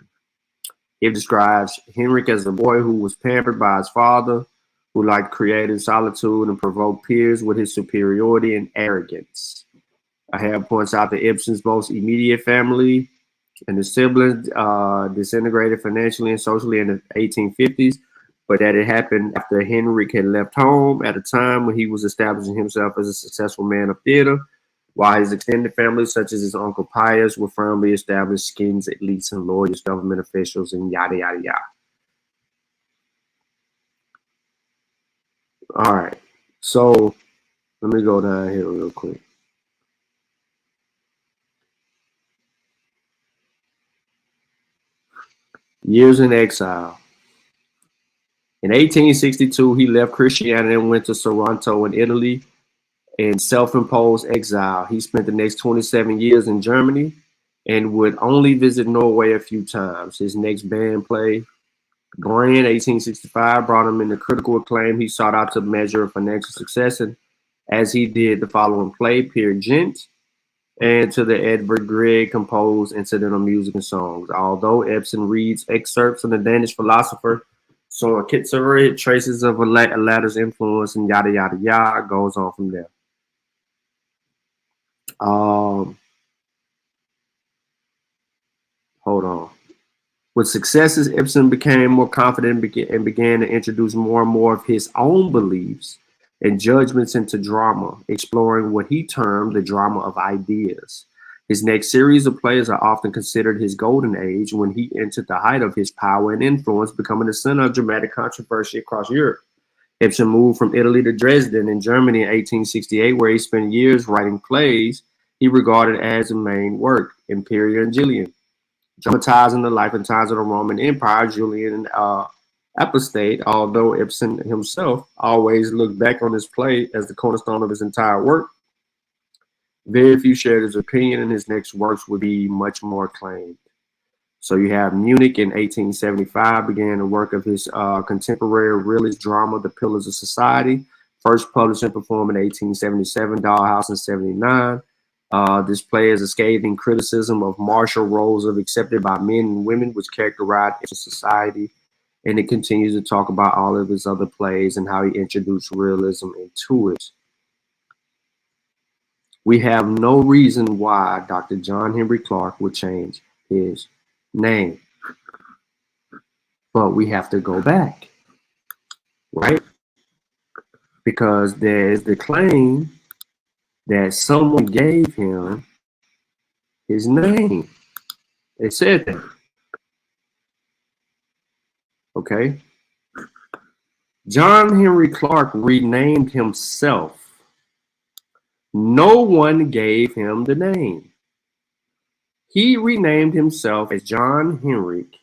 It describes Henrik as a boy who was pampered by his father, who liked creative solitude and provoked peers with his superiority and arrogance. Ahab points out that Ibsen's most immediate family and the siblings disintegrated financially and socially in the 1850s, but that it happened after Henrik had left home at a time when he was establishing himself as a successful man of theater, while his extended family, such as his uncle Pius, were firmly established skins, elites, and lawyers, government officials, and yada, yada, yada. All right, so let me go down here real quick. Years in exile. In 1862, he left Christianity and went to Sorrento in Italy in self-imposed exile. He spent the next 27 years in Germany and would only visit Norway a few times. His next band play, Grand, 1865, brought him into critical acclaim. He sought out to measure financial success, and as he did the following play, Peer Gynt, and to the Edvard Grieg composed incidental music and songs. Although Ibsen reads excerpts from the Danish philosopher Søren Kierkegaard, traces of a latter's influence, and yada, yada, yada, goes on from there. Hold on. With successes, Ibsen became more confident and began to introduce more and more of his own beliefs and judgments into drama, exploring what he termed the drama of ideas. His next series of plays are often considered his golden age, when he entered the height of his power and influence, becoming the center of dramatic controversy across Europe. Ibsen moved from Italy to Dresden in Germany in 1868, where he spent years writing plays he regarded as a main work, Imperia and Julian, dramatizing the life and times of the Roman Empire, Julian and Apostate. Although Ibsen himself always looked back on this play as the cornerstone of his entire work, very few shared his opinion, and his next works would be much more acclaimed. So you have Munich in 1875, began the work of his contemporary realist drama, The Pillars of Society, first published and performed in 1877, Dollhouse in 79. This play is a scathing criticism of martial roles of accepted by men and women, which characterize society, and it continues to talk about all of his other plays and how he introduced realism into it. We have no reason why Dr. John Henry Clarke would change his name, but we have to go back, right? Because there's the claim that someone gave him his name. It said that. Okay. John Henry Clarke renamed himself. No one gave him the name. He renamed himself as John Henrik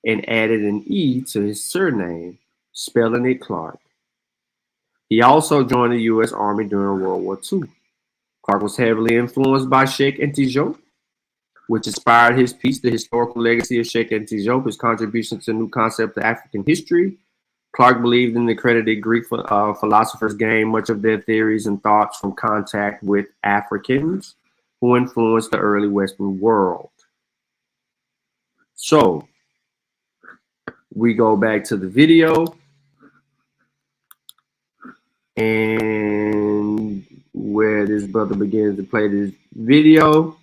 and added an E to his surname, spelling it Clarke. He also joined the U.S. Army during World War II. Clarke was heavily influenced by Cheikh Anta Diop, which inspired his piece, The Historical Legacy of Cheikh Anta Diop, his contribution to the new concept of African history. Clarke believed in the accredited Greek philosophers gained much of their theories and thoughts from contact with Africans who influenced the early Western world. So we go back to the video, and where this brother begins to play this video.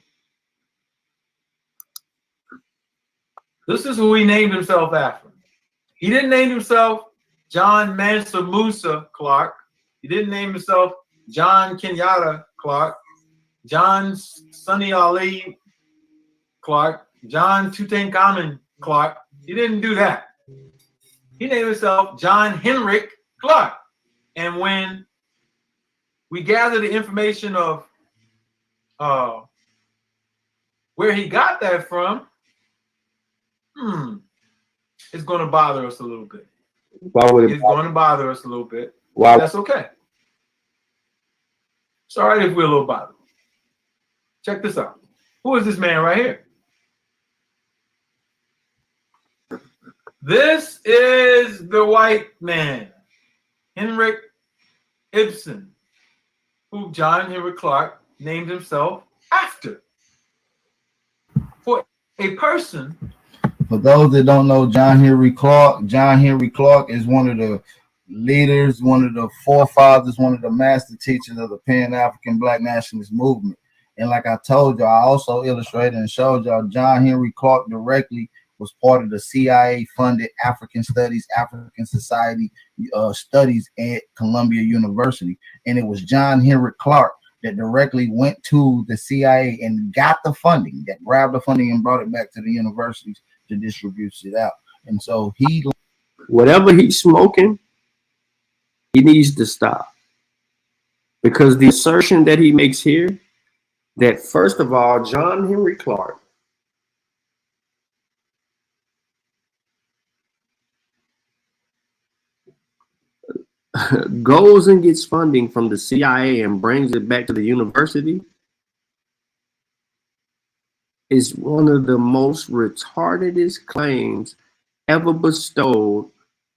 This is who he named himself after. He didn't name himself John Mansa Musa Clarke. He didn't name himself John Kenyatta Clarke, John Sunny Ali Clarke. John Tutankhamun Clarke. He didn't do that. He named himself John Henrik Clarke. And when we gather the information of where he got that from, it's going to bother us a little bit. Why would it? It's going to bother us a little bit. Why? That's okay. It's all right if we're a little bothered. Check this out. Who is this man right here? This is the white man, Henrik Ibsen, who John Henrik Clarke named himself after. For a person. For those that don't know John Henrik Clarke is one of the leaders, one of the forefathers, one of the master teachers of the Pan-African Black Nationalist movement. And like I told y'all, I also illustrated and showed y'all John Henrik Clarke directly was part of the CIA-funded African Studies, African Society studies at Columbia University. And it was John Henrik Clarke that directly went to the CIA and got the funding, that grabbed the funding and brought it back to the universities to distribute it out. And so whatever he's smoking, he needs to stop. Because the assertion that he makes here, that first of all, John Henrik Clarke goes and gets funding from the CIA and brings it back to the university is one of the most retardedest claims ever bestowed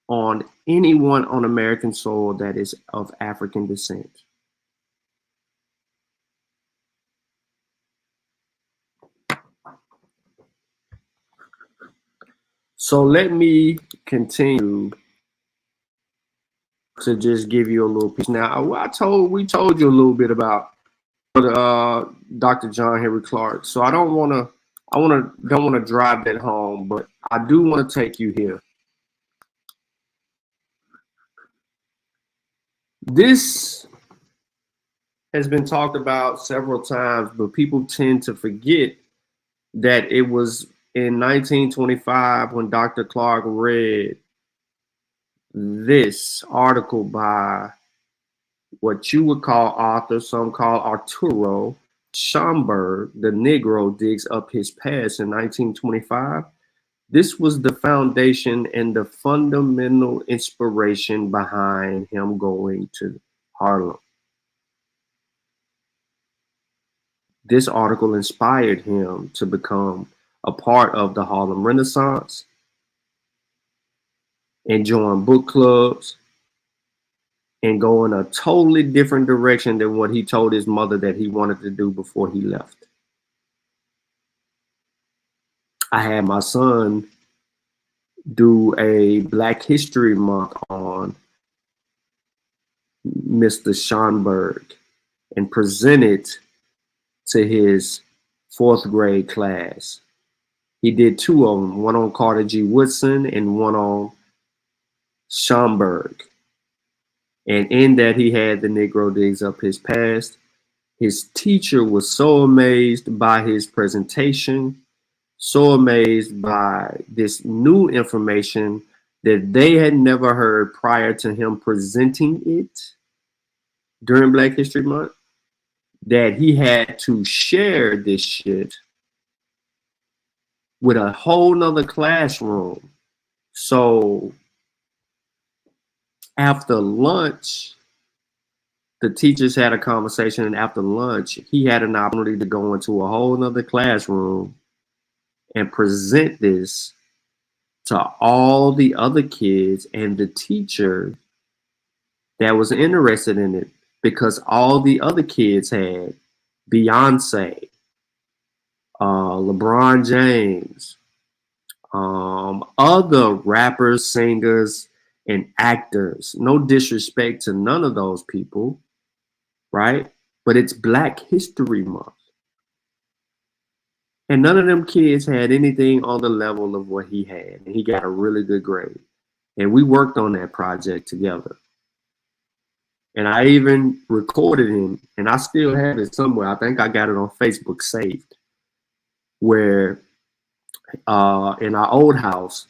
on anyone on American soil that is of African descent. So let me continue to just give you a little piece. Now, we told you a little bit about Dr. John Henrik Clarke. So I don't want to drive that home, but I do want to take you here. This has been talked about several times, but people tend to forget that it was in 1925 when Dr. Clarke read this article by what you would call author, some call Arturo Schomburg, The Negro Digs Up His Past in 1925. This was the foundation and the fundamental inspiration behind him going to Harlem. This article inspired him to become a part of the Harlem Renaissance and join book clubs and go in a totally different direction than what he told his mother that he wanted to do before he left. I had my son do a Black History Month on Mr. Schomburg and present it to his 4th grade class. He did 2 of them, one on Carter G. Woodson and one on Schomburg. And in that he had The Negro Digs Up His Past. His teacher was so amazed by his presentation, so amazed by this new information that they had never heard prior to him presenting it during Black History Month, that he had to share this shit with a whole nother classroom. So after lunch, the teachers had a conversation, and after lunch, he had an opportunity to go into a whole nother classroom and present this to all the other kids and the teacher that was interested in it, because all the other kids had Beyonce, LeBron James, other rappers, singers, and actors. No disrespect to none of those people, right? But it's Black History Month. And none of them kids had anything on the level of what he had. And he got a really good grade. And we worked on that project together. And I even recorded him, and I still have it somewhere. I think I got it on Facebook saved, where in our old house.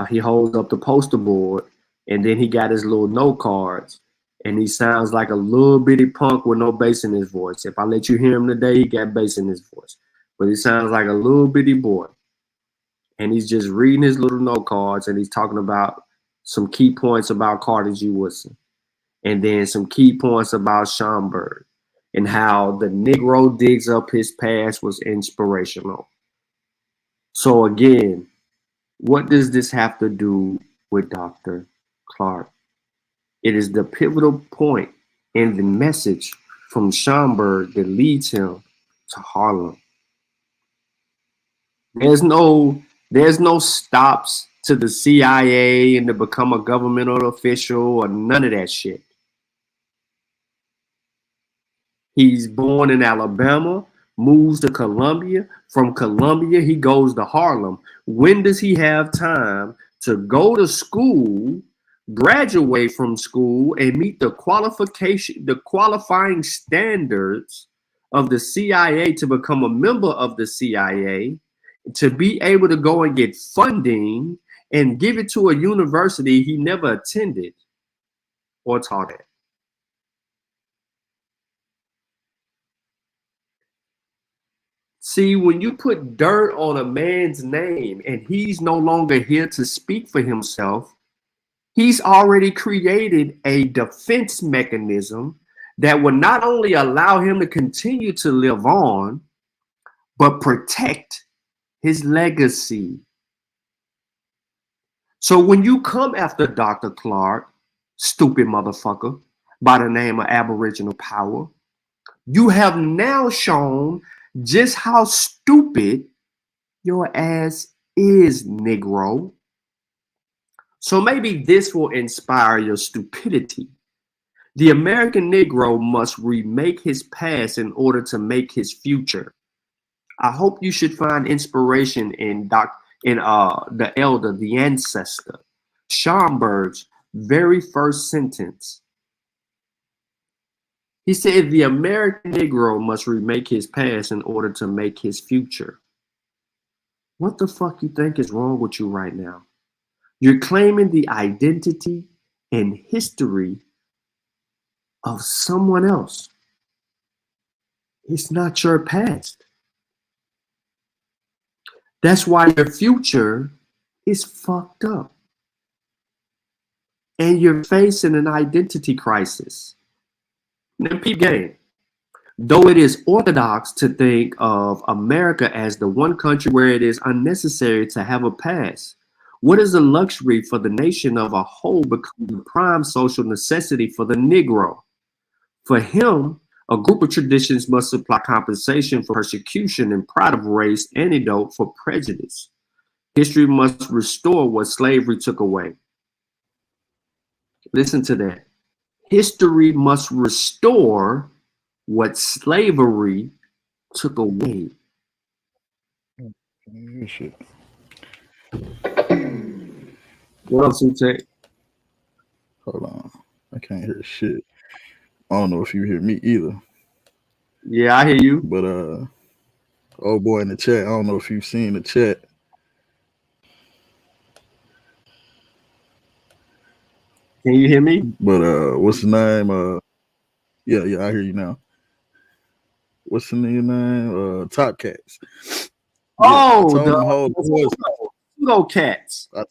He holds up the poster board, and then he got his little note cards, and he sounds like a little bitty punk with no bass in his voice. If I let you hear him today, he got bass in his voice, but he sounds like a little bitty boy. And he's just reading his little note cards, and he's talking about some key points about Carter G. Woodson, and then some key points about Schomburg, and how the Negro digs up his past was inspirational. So again, what does this have to do with Dr. Clarke? It is the pivotal point in the message from Schomburg that leads him to Harlem. There's no stops to the CIA and to become a governmental official or none of that shit. He's born in Alabama, moves to Columbia. From Columbia, he goes to Harlem. When does he have time to go to school, graduate from school, and meet the qualifying standards of the CIA to become a member of the CIA, to be able to go and get funding and give it to a university he never attended or taught at? See, when you put dirt on a man's name and he's no longer here to speak for himself, he's already created a defense mechanism that will not only allow him to continue to live on, but protect his legacy. So when you come after Dr. Clarke, stupid motherfucker, by the name of Aboriginal power, you have now shown just how stupid your ass is, Negro. So maybe this will inspire your stupidity. The American Negro must remake his past in order to make his future. I hope you should find inspiration in the elder, the ancestor, Schomburg's very first sentence. He said the American Negro must remake his past in order to make his future. What the fuck you think is wrong with you right now? You're claiming the identity and history of someone else. It's not your past. That's why your future is fucked up. And you're facing an identity crisis. Now, peep game. Though it is orthodox to think of America as the one country where it is unnecessary to have a past, what is a luxury for the nation of a whole becomes a prime social necessity for the Negro. For him, a group of traditions must supply compensation for persecution and pride of race, antidote for prejudice. History must restore what slavery took away. Listen to that. History must restore what slavery took away. Shit. What else you take? Hold on. I can't hear shit. I don't know if you hear me either. Yeah, I hear you. But oh boy in the chat, I don't know if you've seen the chat. Can you hear me? But what's the name? Yeah, I hear you now. What's the name? Top Cats. Oh, yeah, the pseudo cats. I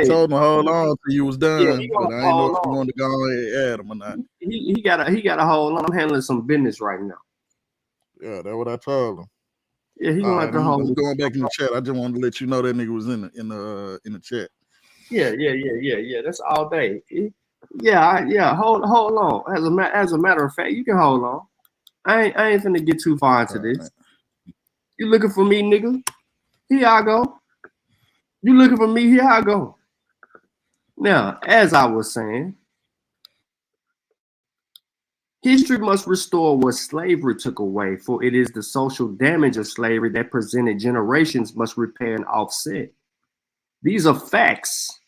told him hold on till you was done, but I didn't know if you wanted to go ahead and add him or not. He got a hold on. I'm handling some business right now. Yeah, that's what I told him. Yeah, he gonna have to hold. I'm going back in the chat. I just wanted to let you know that nigga was in the chat. Yeah. That's all day. Yeah. Hold on. As a matter of fact, you can hold on. I ain't finna get too far into this. Right. You looking for me, nigga? Here I go. You looking for me? Here I go. Now, as I was saying, history must restore what slavery took away, for it is the social damage of slavery that presented generations must repair and offset. These are facts.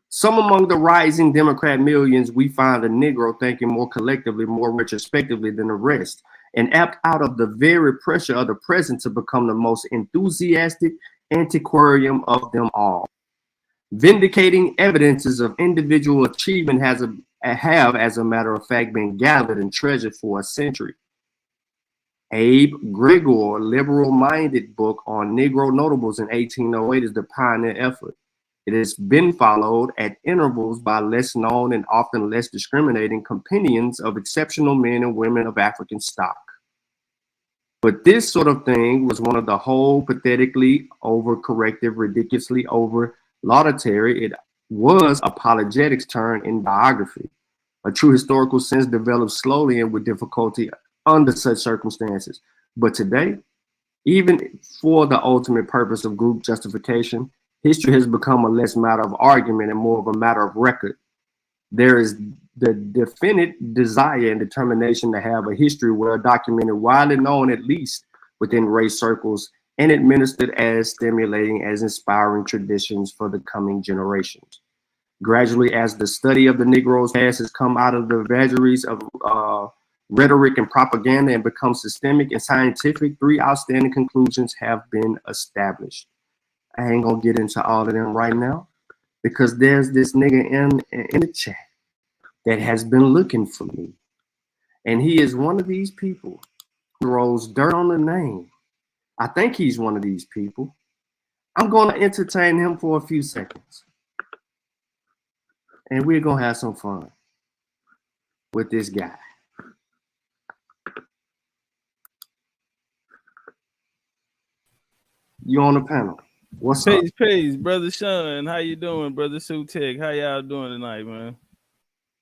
Some among the rising Democrat millions, we find the Negro thinking more collectively, more retrospectively than the rest, and apt out of the very pressure of the present to become the most enthusiastic antiquarian of them all. Vindicating evidences of individual achievement have, as a matter of fact, been gathered and treasured for a century. Abe Gregor, liberal-minded book on Negro notables in 1808 is the pioneer effort. It has been followed at intervals by less known and often less discriminating compendiums of exceptional men and women of African stock. But this sort of thing was one of the whole pathetically overcorrective, ridiculously over-laudatory. It was apologetics turned in biography. A true historical sense developed slowly and with difficulty under such circumstances. But today, even for the ultimate purpose of group justification, history has become a less matter of argument and more of a matter of record. There is the definite desire and determination to have a history well documented, widely known at least within race circles, and administered as stimulating, as inspiring traditions for the coming generations. Gradually, as the study of the Negro's past has come out of the vagaries of rhetoric and propaganda and become systemic and scientific, three outstanding conclusions have been established. I ain't gonna get into all of them right now because there's this nigga in the chat that has been looking for me. And he is one of these people who throws dirt on the name. I think he's one of these people. I'm going to entertain him for a few seconds. And we're going to have some fun with this guy. You on the panel. What's up? Peace, brother Shawn. How you doing, brother Sutek? How y'all doing tonight, man?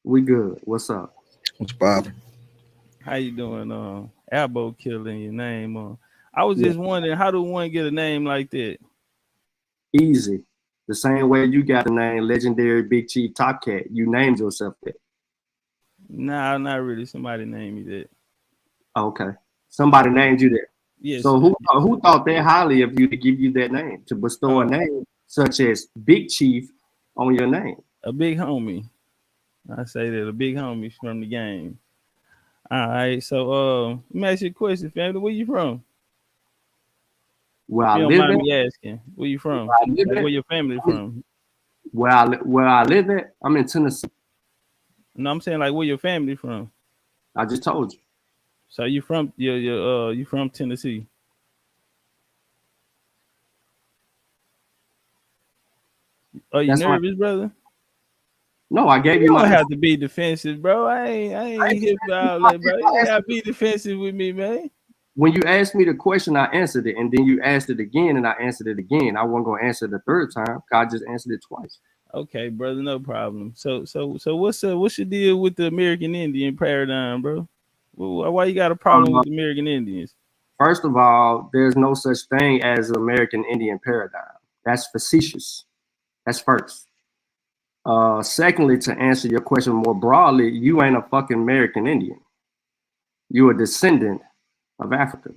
We good. What's up? What's Bob? How you doing? Elbow killing your name. I was just wondering, how do one get a name like that? Easy. The same way you got the name Legendary Big Chief Top Cat. You named yourself that. Nah, not really. Somebody named me that. Okay. Somebody named you that. Yes. So who thought that highly of you to give you that name, to bestow a name such as Big Chief on your name? A big homie. I say that, a big homie from the game. All right. So let me ask you a question, family. Where you from? Where I you live don't mind at? me asking. Where you from? Where your family from? Where I live at? I'm in Tennessee. No, I'm saying like where your family from? I just told you. So you from you from Tennessee? Are you nervous, brother? No, I gave you don't my. Have to be defensive, bro. I ain't here for all that, bro. You don't have to be defensive with me, man. When you asked me the question, I answered it, and then you asked it again, and I answered it again. I wasn't gonna answer it the third time. I just answered it twice. Okay, brother, no problem. So what's your deal with the American Indian paradigm, bro? Why you got a problem with American Indians? First of all, there's no such thing as an American Indian paradigm. That's facetious. That's first. Secondly, to answer your question more broadly, you ain't a fucking American Indian. You're a descendant of Africa.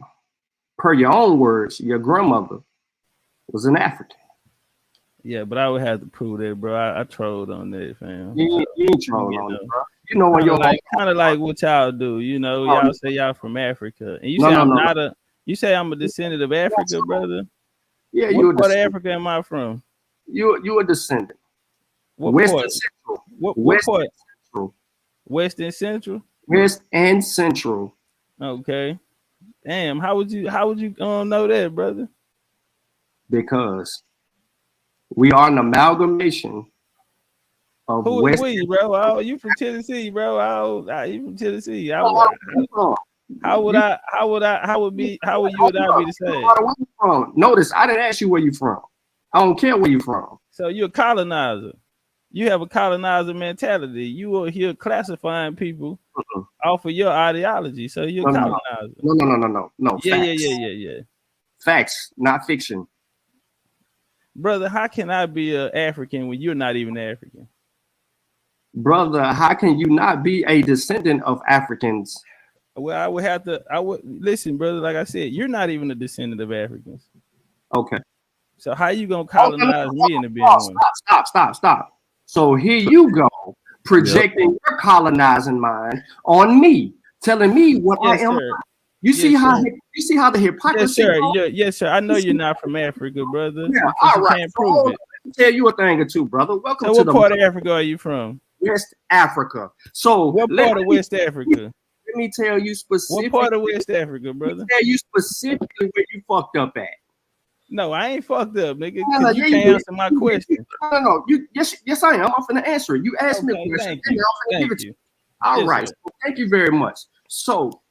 Per your own words, your grandmother was an African. Yeah, but I would have to prove that, bro. I trolled on that, fam. You ain't trolling on it, bro. You know when you're kind of like what y'all do, you know. Y'all say y'all from Africa, and you say You say I'm a descendant of Africa, brother. Yeah, what part of Africa am I from? You a descendant. What West part? and Central. What West part? And Central. West and Central. West and Central. Okay. Damn. How would you know that, brother? Because we are an amalgamation of West. Who are you, bro? Oh, you from Tennessee, bro? You from Tennessee? How would you and I be the same? Where you from? Notice I didn't ask you where you from. I don't care where you from. So you're a colonizer. You have a colonizer mentality. You are here classifying people off of your ideology. So you're a colonizer. No. Yeah. Facts, not fiction. Brother, how can I be an African when you're not even African? Brother, how can you not be a descendant of Africans? Well, I would listen, brother. Like I said, you're not even a descendant of Africans. Okay. So how you gonna colonize me into being one? Stop. So here you go, projecting your colonizing mind on me, telling me what I am. You see Yes, how sir. you see how the Yes, hypocrisy sir. goes? Yes, sir. I know you're not from Africa, brother. Yeah, Because all you right. can't So prove it. let me tell you a thing or two, brother. Welcome So to what the part of Africa are you from? West Africa. So What part of West Africa? let me tell you What specifically. part of West Africa, brother? Tell you specifically where you fucked up at. No, I ain't fucked up, nigga. No, Because you yeah, can't did. answer my question. No. Yes, I am. I'm finna answer it. You asked me a Okay, question. thank you. I'm finna give Thank it to you. All Yes, right. sir. So thank you very much. So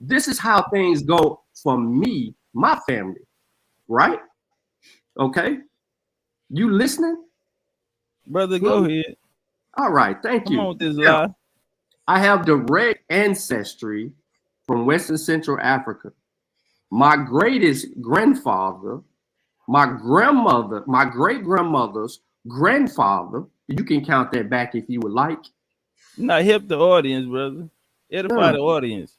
this is how things go for me, my family, right? Okay. You listening? Brother, go ahead. All right. Thank Come you. on with this Now, lie. I have direct ancestry from Western Central Africa. My greatest grandfather, my grandmother, my great grandmother's grandfather, you can count that back if you would like. Not help the audience, brother. Edify Yeah. the audience.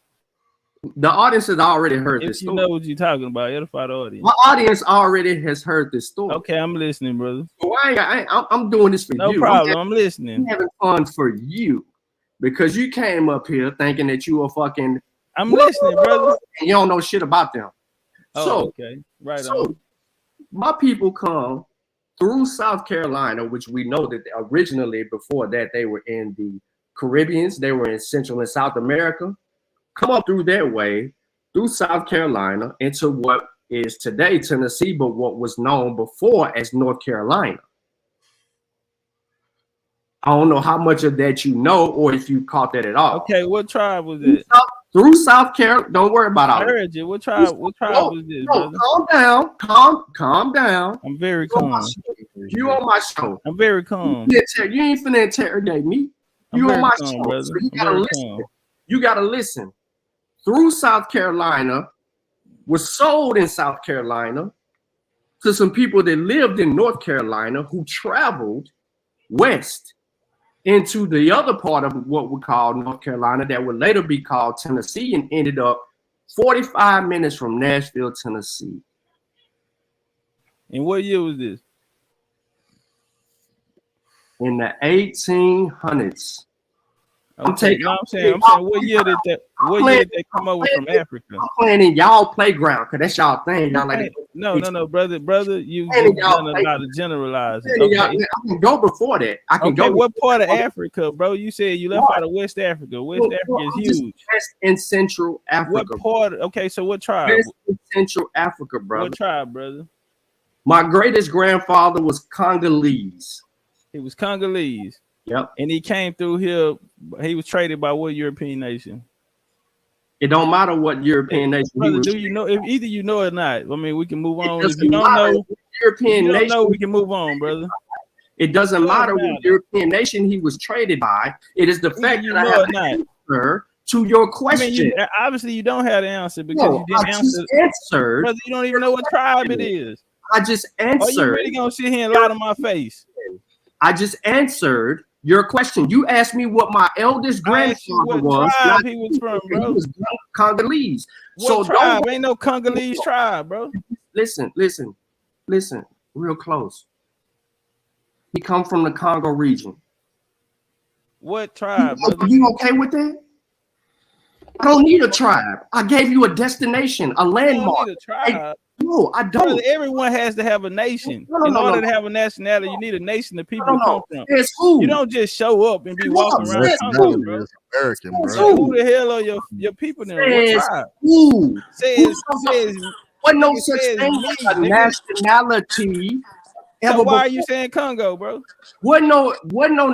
The audience has already heard this If you story. know what you're talking about, edify the audience. My audience already has heard this story. Okay, I'm listening, brother. So I'm doing this for No you. problem. I'm listening. I'm having fun for you because you came up here thinking that you were fucking. I'm listening, brother. And you don't know shit about them. Oh, So, okay. Right so on. my people come through South Carolina, which we know that originally before that they were in the Caribbeans, they were in Central and South America. Come up through that way, through South Carolina, into what is today Tennessee, but what was known before as North Carolina. I don't know how much of that you know, or if you caught that at all. Okay, what tribe was it? Through South Carolina, don't worry about all I that. heard you. What tribe? What tribe was this, brother? Calm down. Calm down. I'm very calm. You on my show. I'm very calm. You ain't finna interrogate me. You on my show. brother. So you gotta listen. You gotta listen. Through South Carolina, was sold in South Carolina to some people that lived in North Carolina who traveled west into the other part of what we call North Carolina that would later be called Tennessee and ended up 45 minutes from Nashville, Tennessee. And what year was this? In the 1800s. Okay, I'm saying what year did they come over from Africa? I'm playing in y'all playground because that's y'all thing. Y'all like no, brother, you've done a lot of generalizing. Okay. I can go before that. I can go. What part of Africa, bro? You said you left out of West Africa. West Africa is huge. West and Central Africa. What part? Okay, so what tribe? West and Central Africa, brother. What tribe, brother? My greatest grandfather was Congolese. He was Congolese. Yep. And he came through here. He was traded by what European nation? It don't matter what European nation. Brother, do you know? If either you know or not, I mean, we can move on. If you don't know, European nation, know, we can move on, brother. It doesn't matter what European nation he was traded by. It is the fact that I have an answer to your question. I mean, obviously, you don't have the answer because you didn't answer. Answered. Brother, you don't even know what tribe it is. I just answered. Are you really gonna sit here and lie to my face? I just answered your question. You asked me what my eldest grandfather was. Tribe he was from, bro. He was Congolese. What tribe? Ain't no Congolese tribe, bro. Listen, real close. He come from the Congo region. What tribe? Are you okay with that? I don't need a tribe. I gave you a destination, a landmark. You don't need a tribe. No, I don't. Brother, everyone has to have a nation. In order to have a nationality, you need a nation that people come from. You don't just show up and be walking around Congo, bro. American, bro. So who the hell are your people then? What tribe? Says what no such thing as a nationality. So why are you saying Congo, bro? What no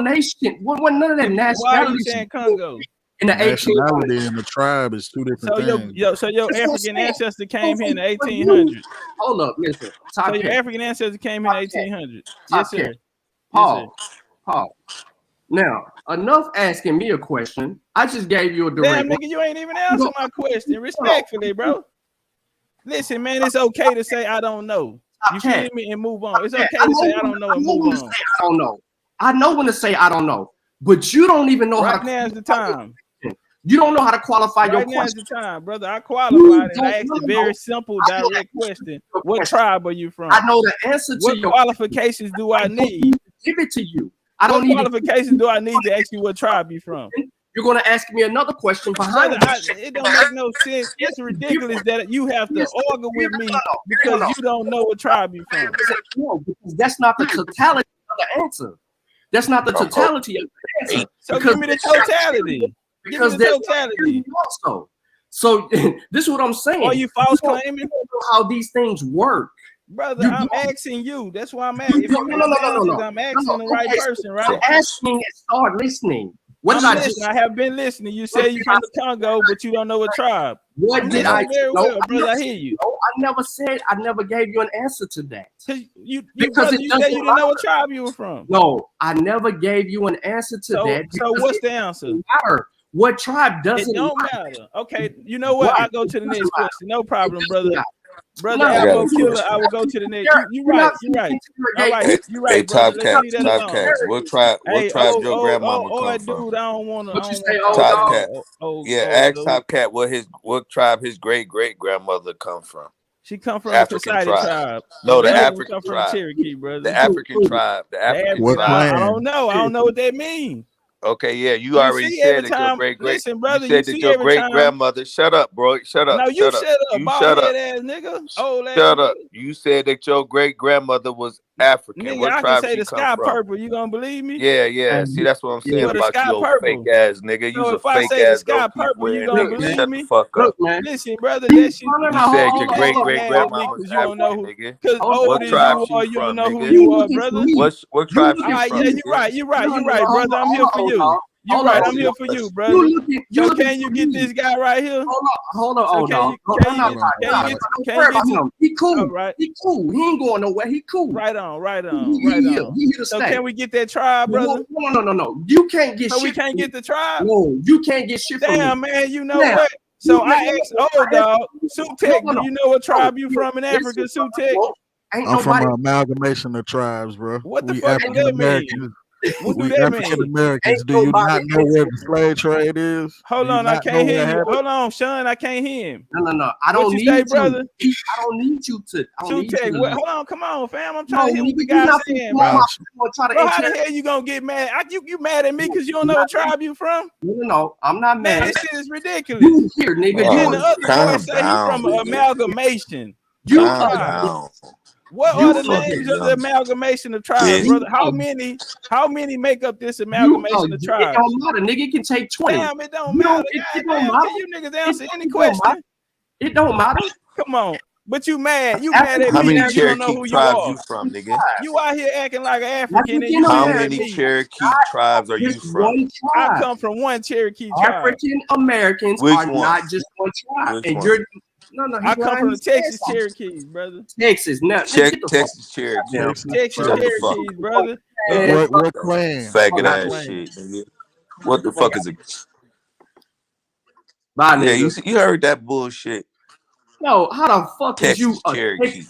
nation? What none of that nationality? Why are you saying Congo? In the nationality and the tribe is two different things. So your African ancestor came here in the 1800s. Hold up, listen. So your African ancestor came here in the 1800s. Yes, sir. Paul. Now, enough asking me a question. I just gave you a direct. Damn, nigga, you ain't even answered my question. Respectfully, bro. Listen, man, it's okay to say I don't know. You feel me? And move on. It's okay to say I don't know and move on. I don't know. I know when to say I don't know, but you don't even know how. Right now is the time. You don't know how to qualify your question. Right now is the time, brother. I qualified and I asked a very simple, direct question. What tribe are you from? I know the answer to what qualifications do I need? Give it to you. I don't need qualifications do I need to ask you what tribe you from? you're going to ask me another question behind it don't make no sense. It's ridiculous that you have to argue with me because you don't know what tribe you're from. No, because that's not the totality of the answer. That's not the totality of the answer. So give me the totality. Give me the totality. Also, so this is what I'm saying. Are you false claiming? You don't know how these things work. Brother, I'm asking you. That's why I'm asking. No. I'm asking the right person, right? So ask me and start listening. What did I just? I have been listening. You say you're from the Congo, but you don't know what tribe. What did I? Very well, brother. I hear you. No, I never said. I never gave you an answer to that. You because you said you didn't know what tribe you were from. No, I never gave you an answer to that. So what's the answer? Matter. What tribe doesn't? It don't matter. Okay, you know what? I go to the next question. No problem, brother. Brother, I will go to the next. You're right. All right. You're right. Hey, Top Cats. What tribe your grandmama come from? Dude, I don't want to. Top Cat. Ask Top Cat what tribe his great grandmother come from. She come from African the tribe. No, the African tribe. Cherokee, brother. The African tribe. The African tribe. I don't know. I don't know what that means. Okay, yeah, you already said that your great listen, brother, you said that your great grandmother. Shut up, bro. Shut up. No, you shut up. You shut up. Ass nigga. Old ass shut up. Nigga. You said that your great grandmother was African. Nigga, what I tribe can say she the come sky from? Purple. You gonna believe me? Yeah. See, that's what I'm saying about you, old fake ass nigga. So you if a I fake say ass the sky purple, you gonna believe Shut me? the fuck up. Listen, brother, that shit. You said your great grandmama was African, nigga. Because what tribe you are, she you don't from, know nigga? who you are, brother. What tribe she from? Yeah, you're right, brother. I'm here for you. You're right. I'm here for you, brother. So can you get this guy right here? Hold on. He cool. Right. He cool. He ain't going nowhere. He cool. Right on. He here to So stay. can we get that tribe, brother? No. You can't get shit. So we can't get the tribe? No, you can't get shit from me. Damn, man, you know what? So I asked old dog, Sutek, do you know what tribe you from in Africa, Sutek? I'm from an amalgamation of tribes, bro. What the we fuck does that mean? We African Americans. Do you not know where the slave trade is? Hold on, I can't hear you. Hold on, Shawn, I can't hear him. No. I don't need you, brother. I don't need you to. Hold on, come on, fam. I'm trying to hear what the guy's saying, bro. How the hell you gonna get mad? You mad at me because you don't know what tribe you from? No, I'm not mad. Man, this shit is ridiculous. You here, nigga. And the other boy say he's from amalgamation. What are the names of the amalgamation of tribes, brother? How many make up this amalgamation of tribes? It don't matter, nigga. It can take 20. Damn, it don't matter. It don't matter. Can you niggas answer any question? It don't matter. Come on. But you mad. You mad at how me many now you don't know who you tribes are. you from, nigga? You out here acting like an African. And you how many Cherokee tribes are you from? I come from one Cherokee tribe. African Americans are not just one tribe. And you're I come from the Texas Cherokees, brother. Texas, Texas Cherokees. Texas Cherokees, brother. What clan? Faggot ass shit, nigga. What the fuck is it? Bye, yeah, you heard that bullshit. No, how the fuck is you a Cherokee?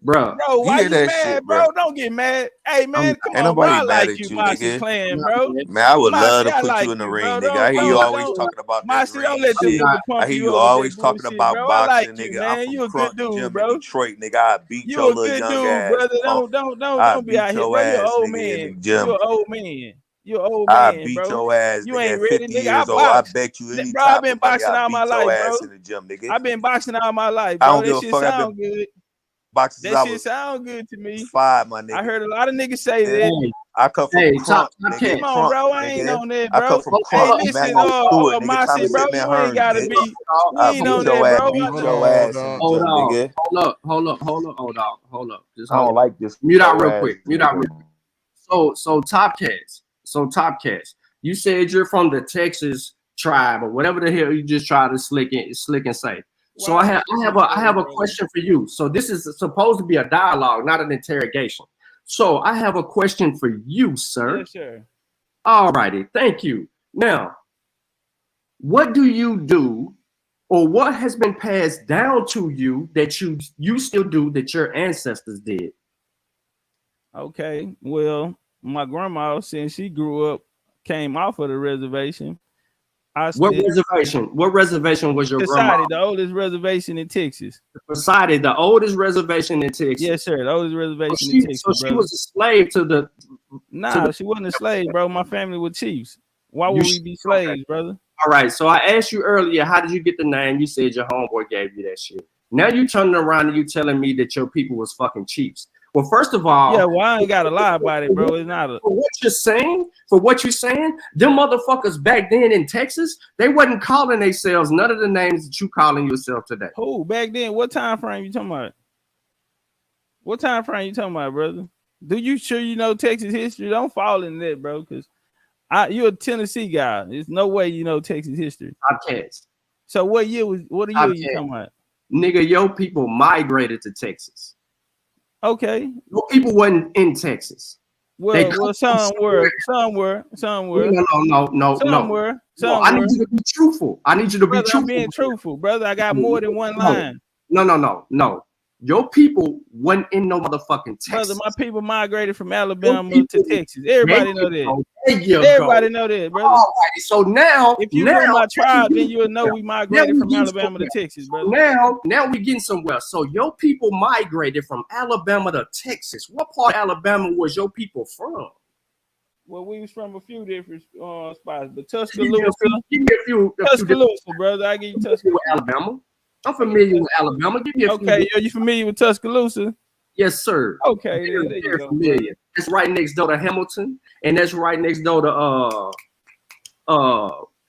Bro, why you mad, shit, bro? Don't get mad. Hey, man, come on, bro. I like you, Mossy Clan, bro. Man, I would love to put you in the ring, nigga. I hear you always talking about that ring shit. I hear you always talking about boxing, nigga. I'm from Crunk Gym in Detroit, nigga. I beat your little young ass. Brother. Don't be out here, bro. You're an old man. You're an old man. You're an old man, I beat bro. your ass. You ain't ready, 50 years old. I bet you any bro, I've been boxing all my life, bro. In the gym, nigga. I've been boxing all my life, bro. That shit sound good. That shit sound good to me. 5, my nigga. I heard a lot of niggas say that. I come from Crunk, come on, bro. I ain't on that, bro. I come from Crunk. Hey, listen, Mossy, bro, you ain't gotta be. We ain't on that, bro. Beat your ass, hold up. I don't like this. Mute out real quick. So Top Cats. You said you're from the Texas tribe or whatever the hell you just try to slick and say. So I have a question for you. So this is supposed to be a dialogue, not an interrogation. So I have a question for you, sir. Yes, sir. All righty, thank you. Now, what do you do, or what has been passed down to you that you still do that your ancestors did? Okay, well, my grandma, since she grew up, came off of the reservation. What reservation was your grandma? The oldest reservation in Texas. Poseidon, the oldest reservation in Texas. Yes, sir. The oldest reservation in Texas. So she was a slave to the. Nah, she wasn't a slave, bro. My family were chiefs. Why would we be slaves, brother? All right. So I asked you earlier, how did you get the name? You said your homeboy gave you that shit. Now you turning around and you telling me that your people was fucking chiefs. Well, first of all, yeah, well, I ain't gotta lie about it, bro. It's not for what you're saying, them motherfuckers back then in Texas, they wasn't calling themselves none of the names that you calling yourself today. Who back then? What time frame you talking about? What time frame you talking about, brother? Do you sure you know Texas history? Don't fall in that, bro, because you're a Tennessee guy. There's no way you know Texas history. I can't. So what year you talking about? Nigga, your people migrated to Texas. Okay. Your people wasn't in Texas. Well, some were. No. Some were. I need you to be truthful. I'm being truthful, brother. I got more than one line. No. Your people wasn't in no motherfucking Texas. Brother, my people migrated from Alabama to Texas. Everybody know that. Everybody know that, brother. All right, so now, if you know my tribe, then you'll know we migrated from Alabama to Texas, brother. Now we getting somewhere. So your people migrated from Alabama to Texas. What part of Alabama was your people from? Well, we was from a few different spots, but Tuscaloosa. Give me a few. Tuscaloosa, brother. I give you Tuscaloosa. Alabama. I'm familiar with Alabama. Give me a few. Okay, are you familiar with Tuscaloosa? Yes, sir. Okay, there you go. Familiar. That's right next door to Hamilton, and that's right next door to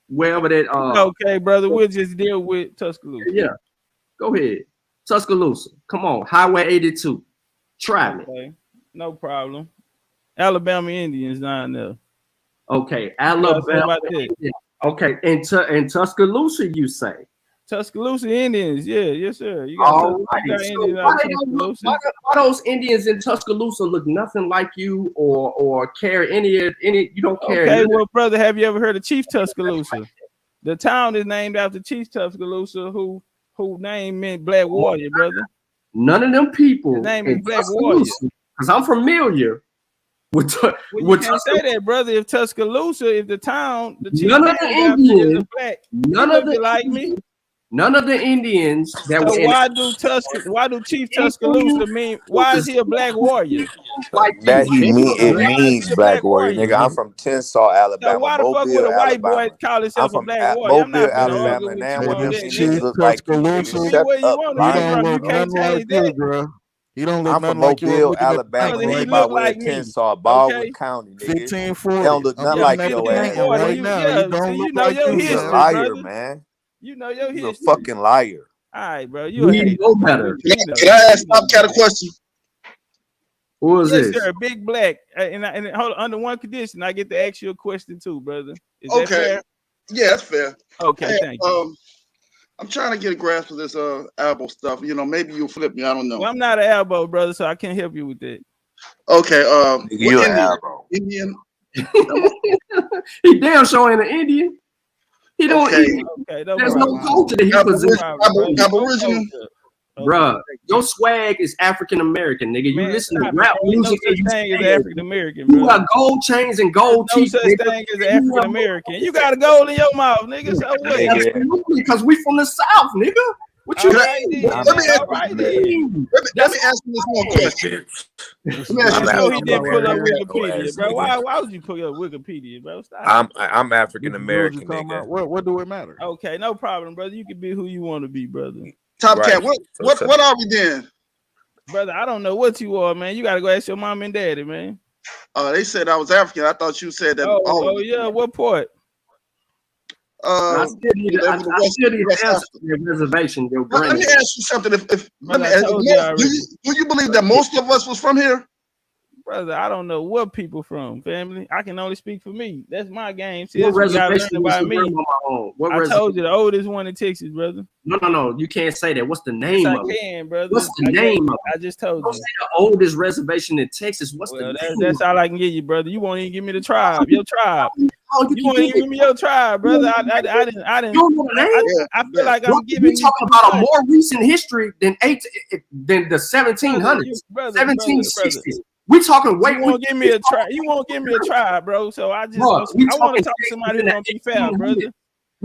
wherever that. Okay, brother, we'll just deal with Tuscaloosa. Yeah, go ahead, Tuscaloosa. Come on, Highway 82. Try me. Okay, no problem. Alabama Indians down there. Okay, Alabama. Okay, in Tuscaloosa, you say. Tuscaloosa Indians, yeah, yes, sir. You got Indians why those Indians in Tuscaloosa look nothing like you or care any you don't care. Okay, well, brother, have you ever heard of Chief Tuscaloosa? The town is named after Chief Tuscaloosa, who name meant Black Warrior, brother. None of them people. His name is Black Warrior. Because I'm familiar with you can't say that, brother. If Tuscaloosa, if the town, the chief none of the Indians, black, none of the like me. None of the Indians that so why do Chief Tuscaloosa mean? Why is he a Black Warrior? That means Black Warrior, nigga. I'm from Tensas, Alabama. So why the fuck would a white boy call himself a Black Warrior? I'm not Alabama. Now what them Indians look like? Where you want to you can't change that. He don't look I'm from like Mobile, Alabama. He Right look by like Tensas, Baldwin County, nigga. 1540. They don't look nothing like your ass. Right now, you don't look like your history, You're a liar, brother. man. You know your history. You're a fucking liar. All right, bro. You know better. Can I ask Top Cat a question? Who is this? Sir, Big Black. And hold on, under one condition, I get to ask you a question too, brother. Is okay. That fair? Yeah, that's fair. Okay, thank you. I'm trying to get a grasp of this elbow stuff. You know, maybe you'll flip me. I don't know. Well, I'm not an elbow, brother, so I can't help you with that. Okay. You're an elbow. Indian. He damn sure ain't an Indian. He don't. Okay. There's no culture that he possesses. Aboriginal. Bruh, your swag is African American, nigga. You listen to rap music. No such thing as African American. You got gold chains and gold teeth. No such thing as African American. You got a gold in your mouth, nigga. So what? Because we from the South, nigga. What you Let me ask you this one question. He didn't pull up Wikipedia, bro. Why would you pull up Wikipedia, bro? Stop. I'm African American, nigga. What do it matter? Okay, no problem, brother. You can be who you want to be, brother. Top Cat, what are we then? Brother, I don't know what you are, man. You gotta go ask your mom and daddy, man. They said I was African. I thought you said that. Oh yeah, what part? I still need to answer the reservation. Let me ask you something. Do you believe that most of us was from here? Brother, I don't know what people from, family. I can only speak for me. That's my game. See, what reservation about me. I told you the oldest one in Texas, brother. No. You can't say that. What's the name of it? I can, brother. What's the name of it? I just told you. Say the oldest reservation in Texas. What's the name? That's all I can give you, brother. You won't even give me the tribe. Your tribe. You won't even give me your tribe, brother. I didn't. You don't know the name? I feel like I'm giving you. Talking about a more recent history than the 1700s, 1760s. We talking way. You won't give me a tribe. You won't give me a tribe, bro. So I want to talk to somebody who's gonna be fair, brother.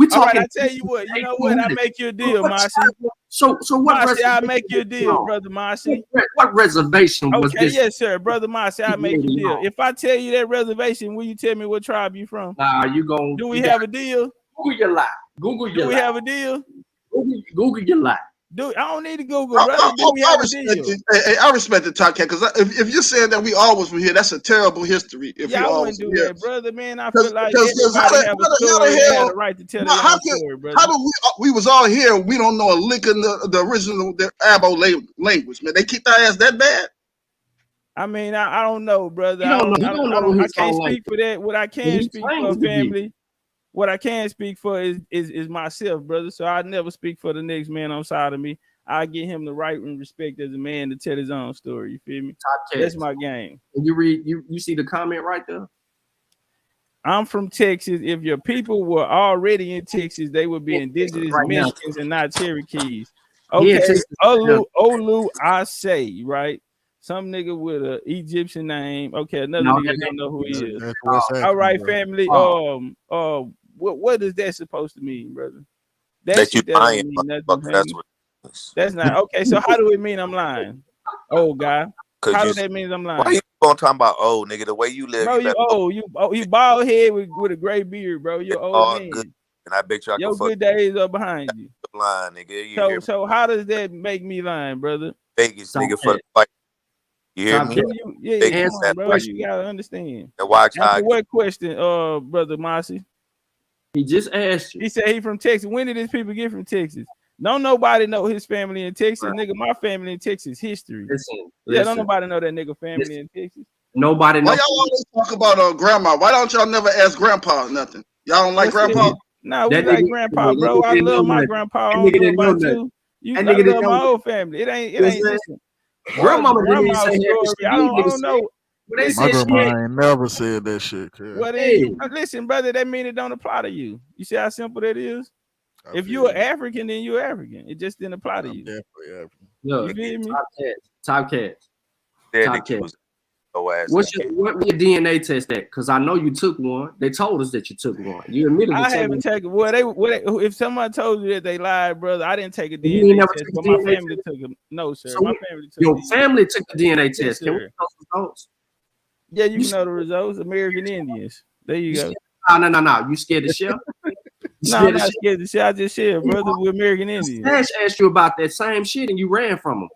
We All right, talking. I tell you what. You know what? I make you a deal, Marcy. So what? Marcy, I make you a deal, brother Marcy. What reservation was Okay, this? yes, sir, brother Marcy. I make you a deal. If I tell you that reservation, will you tell me what tribe you from? You gonna? Do we have a deal? Google your lie. Google your lie. Do we have a deal? Google your lie. I don't need to Google, brother. Do we have a deal? I respect the Top Cat, because if you're saying that we always from here, that's a terrible history. If I wouldn't do that, brother. Man, I feel like everybody have a story. They have a right to tell their own story, brother. How do we was all here? We don't know a lick in the original Abo language, man. They keep their ass that bad. I mean, I don't know, brother. I can't speak for that. What I can speak for, family. What I can speak for is myself, brother. So I never speak for the next man on side of me. I give him the right and respect as a man to tell his own story. You feel me? That's my game. And you see the comment right there? I'm from Texas. If your people were already in Texas, they would be indigenous Mexicans and not Cherokees. Okay, Olu, I say, right? Some nigga with an Egyptian name. Okay, another nigga don't know who he is. All right, family. What is that supposed to mean, brother? That you lying. That's not okay. So how do it mean I'm lying? Oh God. How does that mean I'm lying? Why you gonna talk about old nigga? The way you live, bro, you bald head with a gray beard, bro. You're old man. Good. And I bet you your good days are behind you. Lying, nigga. So how does that make me lying, brother? Vegas, nigga, for the fight. You hear me? Yeah, come on, bro. You gotta understand. And watch how. What question, brother Marcy? He just asked you. He said he from Texas. When did these people get from Texas? Don't nobody know his family in Texas, nigga. My family in Texas history. Listen. Don't nobody know that nigga family in Texas. Nobody knows. Why y'all always talk about grandma? Why don't y'all never ask grandpa nothing? Y'all don't like grandpa? No, we like grandpa, bro. I love my grandpa. I don't know about you. I love my whole family. It ain't just grandmama didn't say story. I don't know. My grandma ain't never said that shit. Well, listen, brother, that mean it don't apply to you. You see how simple that is? If you're African, then you're African. It just didn't apply to you. Definitely African. Look, you feel me? Top cats. What's your DNA test at? Because I know you took one. They told us that you took one. You admitted I haven't taken. Well, if somebody told you that they lied, brother, I didn't take a DNA test, but my family took it. No, sir. My family took your family took the DNA test. Can we know the results? Yeah, you can know the results. American Indians. There you go. No. You scared to share? No, I'm not scared to share. I just shared, brother, with American Indians. Cash asked you about that same shit and you ran from him.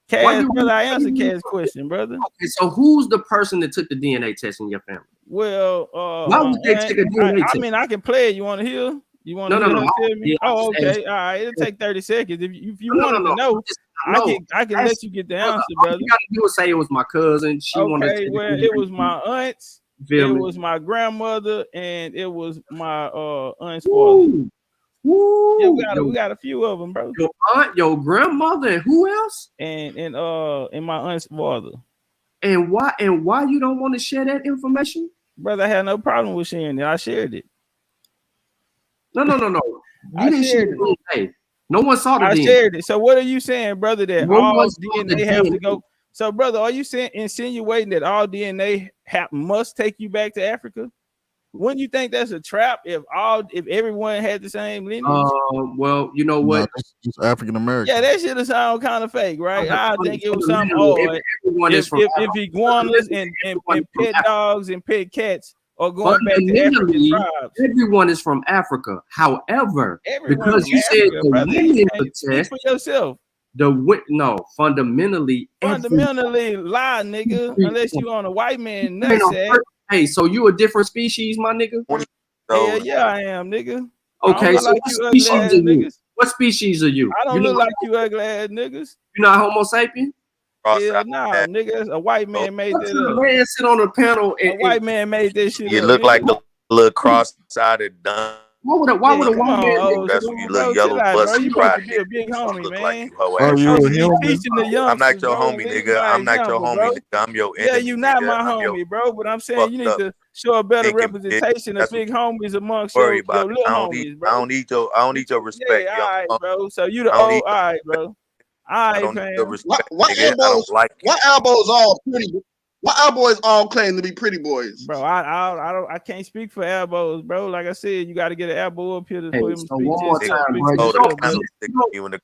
Cash, brother, I answered Cash's question, brother. Okay, so who's the person that took the DNA test in your family? Well, why would they take a DNA test? I mean, I can play it. You want to hear? You want to no. Tell me? Oh, okay. All right. It'll take 30 seconds. If you want to know, I can let you get the answer, brother. All you gotta do is say it was my cousin. She wanted to it was my aunts. It was my grandmother, and it was my aunt's father. Yeah, we got a few of them, bro. Your aunt, your grandmother, and who else? And my aunt's father. And why you don't want to share that information? Brother, I had no problem with sharing it. I shared it. No. You didn't share it. Hey, no one saw the DNA. I shared it. So what are you saying, brother, that all DNA have to go? So, brother, are you insinuating that all DNA must take you back to Africa? Wouldn't you think that's a trap if everyone had the same lineage? Well, you know what? It's African American. Yeah, that shit sound kind of fake, right? I think it was something odd. If iguanas and pet dogs and pet cats are going back to African tribes. Everyone is from Africa. However, because you said the lineage test for yourself. Fundamentally lie, nigga. Unless you on a white man nutsack. Hey, so you a different species, my nigga? Hell yeah, I am, nigga. Okay, so what species are you? Niggas. What species are you? I don't look like you ugly ass niggas. You not Homo sapien? Yeah, nah, nigga. A white man made that up. Man sit on the panel and a white man made this shit. You look like a little cross-sided dumb. Why would a white man? That's when you look yellow, busty, you supposed to be a big homie, man. I'm not your homie, nigga. I'm not your homie, nigga. I'm your enemy. Yeah, you not my homie, bro. But I'm saying you need to show a better representation of big homies amongst your little homies, bro. I don't need your respect. Yeah, all right, bro. So you the old, all right, bro. All right, man. Why elbows all pretty? Why our boys all claim to be pretty boys? Bro, I can't speak for elbows, bro. Like I said, you got to get an elbow up here to put him So one more time, bro.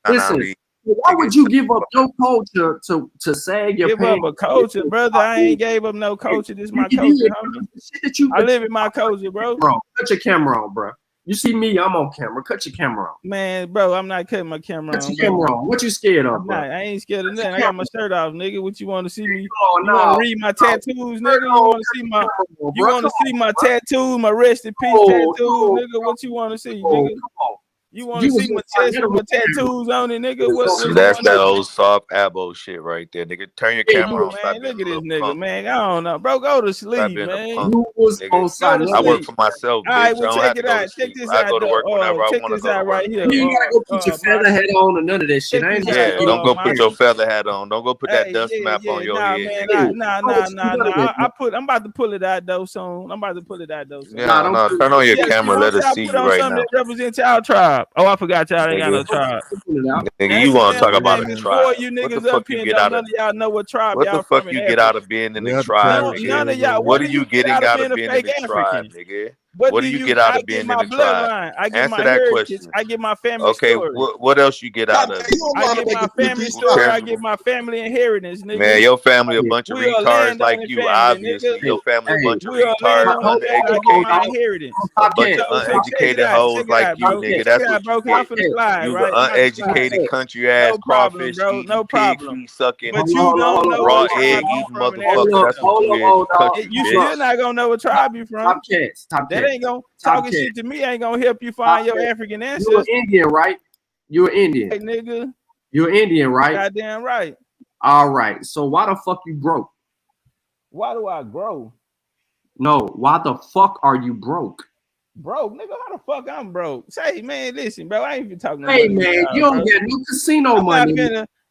Listen, why would you give up your culture to sag your pants? Give up a culture, brother. I ain't gave up no culture. This is my culture, homie. I live in my culture, bro. Cut your camera on, bro. You see me, I'm on camera. Cut your camera on. Man, bro, I'm not cutting my camera on. Cut your camera on. What you scared of, bro? I ain't scared of nothing. I got my shirt off, nigga. What you want to see me? You want to read my tattoos, nigga? You want to see my? You want to see my tattoos, my rest in peace tattoos, nigga? What you want to see, nigga? You want to see my chest with my tattoos on it, nigga? That's that old soft abo shit right there, nigga. Turn your camera on. Man, look at this nigga, man. I don't know, bro. Go to sleep, man. You was on side. I work for myself, bitch. All right, well, check it out. Check this out. I go to work whenever I want to go to work. Right here. You ain't gotta go put your feather hat on or none of that shit. I ain't don't go put your feather hat on. Don't go put that dust map on your head. Nah. I'm about to pull it out though soon. Yeah, no. Turn on your camera. Let us see you right now. That represents our tribe. Oh, I forgot y'all ain't got no tribe. Nigga, you want to talk about a tribe? You niggas up here, none of y'all know what tribe what y'all the fuck from. You get out of being in the tribe, nigga? None of y'all. What are you getting out of being in the tribe, nigga? What do you get out of being in the tribe? Answer that question. I get my family story. Okay, what else you get out of it? I get my family story. I get my family inheritance, nigga. Man, your family a bunch of retards like you. Obviously, your family a bunch of retards, uneducated. A bunch of uneducated hoes like you, nigga. That's what you get. You an uneducated country ass crawfish eating, pig feet sucking, but you don't know raw egg eating motherfucker. That's what you is. You still not gonna know what tribe you from. That ain't gonna talking shit to me. Ain't gonna help you find your African ancestors. You're Indian, right? You're Indian, hey, nigga. You're Indian, right? Goddamn right. All right. So why the fuck you broke? Why do I grow? No. Why the fuck are you broke? Broke, nigga. How the fuck I'm broke? Say, man, listen, bro. I ain't even talking. Hey, man, you don't get no casino money.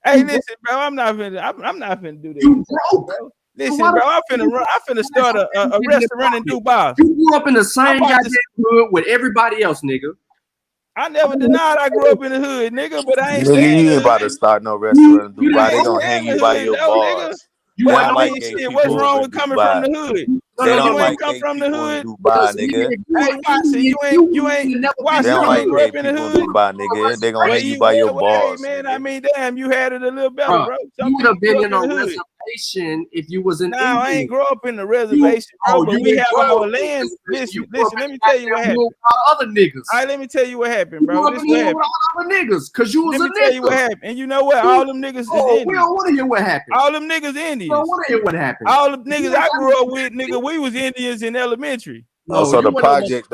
Hey, listen, bro. I'm not finna do this. You broke, bro. Listen, bro, I'm finna start a restaurant in Dubai. You grew up in the same goddamn hood with everybody else, nigga. I never denied I grew up in the hood, nigga, but I ain't saying you ain't about to start no restaurant in Dubai. They gonna hang you by your balls. What's wrong with coming from the hood? They don't you ain't like come from the hood, Dubai, nigga. Hey, Watson, you ain't. Watson, they don't like grew up in the hood. Dubai, nigga. They gonna hang you by your balls. Hey, man, I mean, damn, you had it a little better, bro. You would have been in a reservation if you was in. No, I ain't grow up in the reservation, bro. But we have our land. Listen. Let me tell you what happened. Other niggas. All right, let me tell you what happened, bro. This what happened. Other niggas, cause you was let me tell you what happened. And you know what? All them niggas is Indian. We don't want to hear what happened. All them niggas Indians. We don't want to hear what happened. All the niggas I grew up with, nigga, we was Indians in elementary. Oh, so the project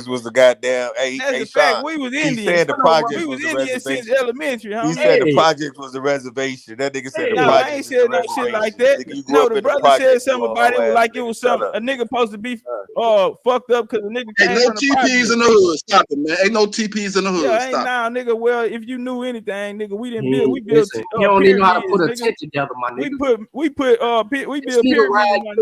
was the goddamn. Hey, Shawn, we was Indians. He said the project we was Indians since elementary. Homie. He said the project was the reservation. That nigga said the project. I ain't said no shit like that. No, the brother said something about it like it was something a nigga supposed to be fucked up because the nigga came from the project. Ain't no TPs in the hood. Stop it, man. Ain't no TPs in the hood. Yeah, ain't now, nigga. Well, if you knew anything, nigga, we didn't build. We built. You don't even know how to put a tent together, my nigga. We built pyramids.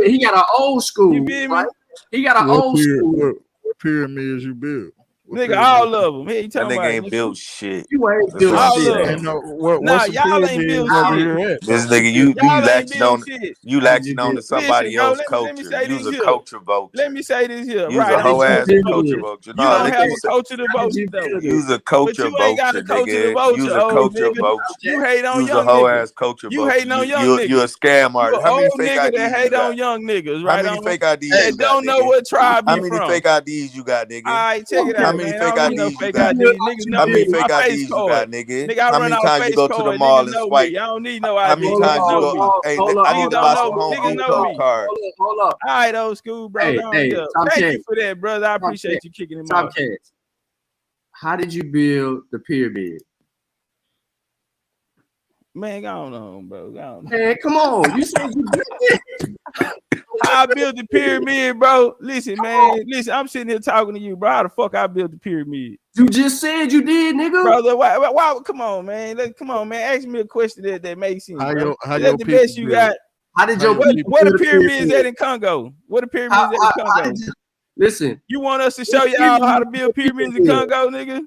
He got an old school. You feel me? He got an old school. What pyramids you built? Nigga, all of them. Hey, you talking that nigga about ain't built shit. You ain't built shit. Nah, y'all ain't built shit. This nigga, you latching on to somebody else's culture. You's a culture vulture. Let me say this here. You's a whole ass culture vulture. You don't have a culture to vulture though. You's a culture vulture, nigga. You's a culture vulture. You hate on young niggas. You's a whole ass culture vulture. You hating on young niggas. You a scam artist. How many fake IDs that hate on young niggas, right? How many fake IDs you got? Don't know what tribe you from. How many fake IDs you got, nigga? All right, check it out. How many fake IDs you got? How many fake IDs you got, nigga? How many times you go to the mall and swipe? I don't need no ID. How many times you go? Hey, I need to buy some Home Depot cards. Hold up. All right, old school, bro. Thank you for that, brother. I appreciate you kicking him off. How did you build the pyramid? Man, go on, bro. Man, come on. You said you built it. I built the pyramid, bro. Listen, man. Listen, I'm sitting here talking to you, bro. How the fuck I built the pyramid? You just said you did, nigga. Brother, why come on, man. Come on, man. Ask me a question that makes sense. That's the best you got. How did your what the pyramids at in Congo? What the pyramids at in Congo? Listen. You want us to show y'all how to build pyramids in Congo, nigga?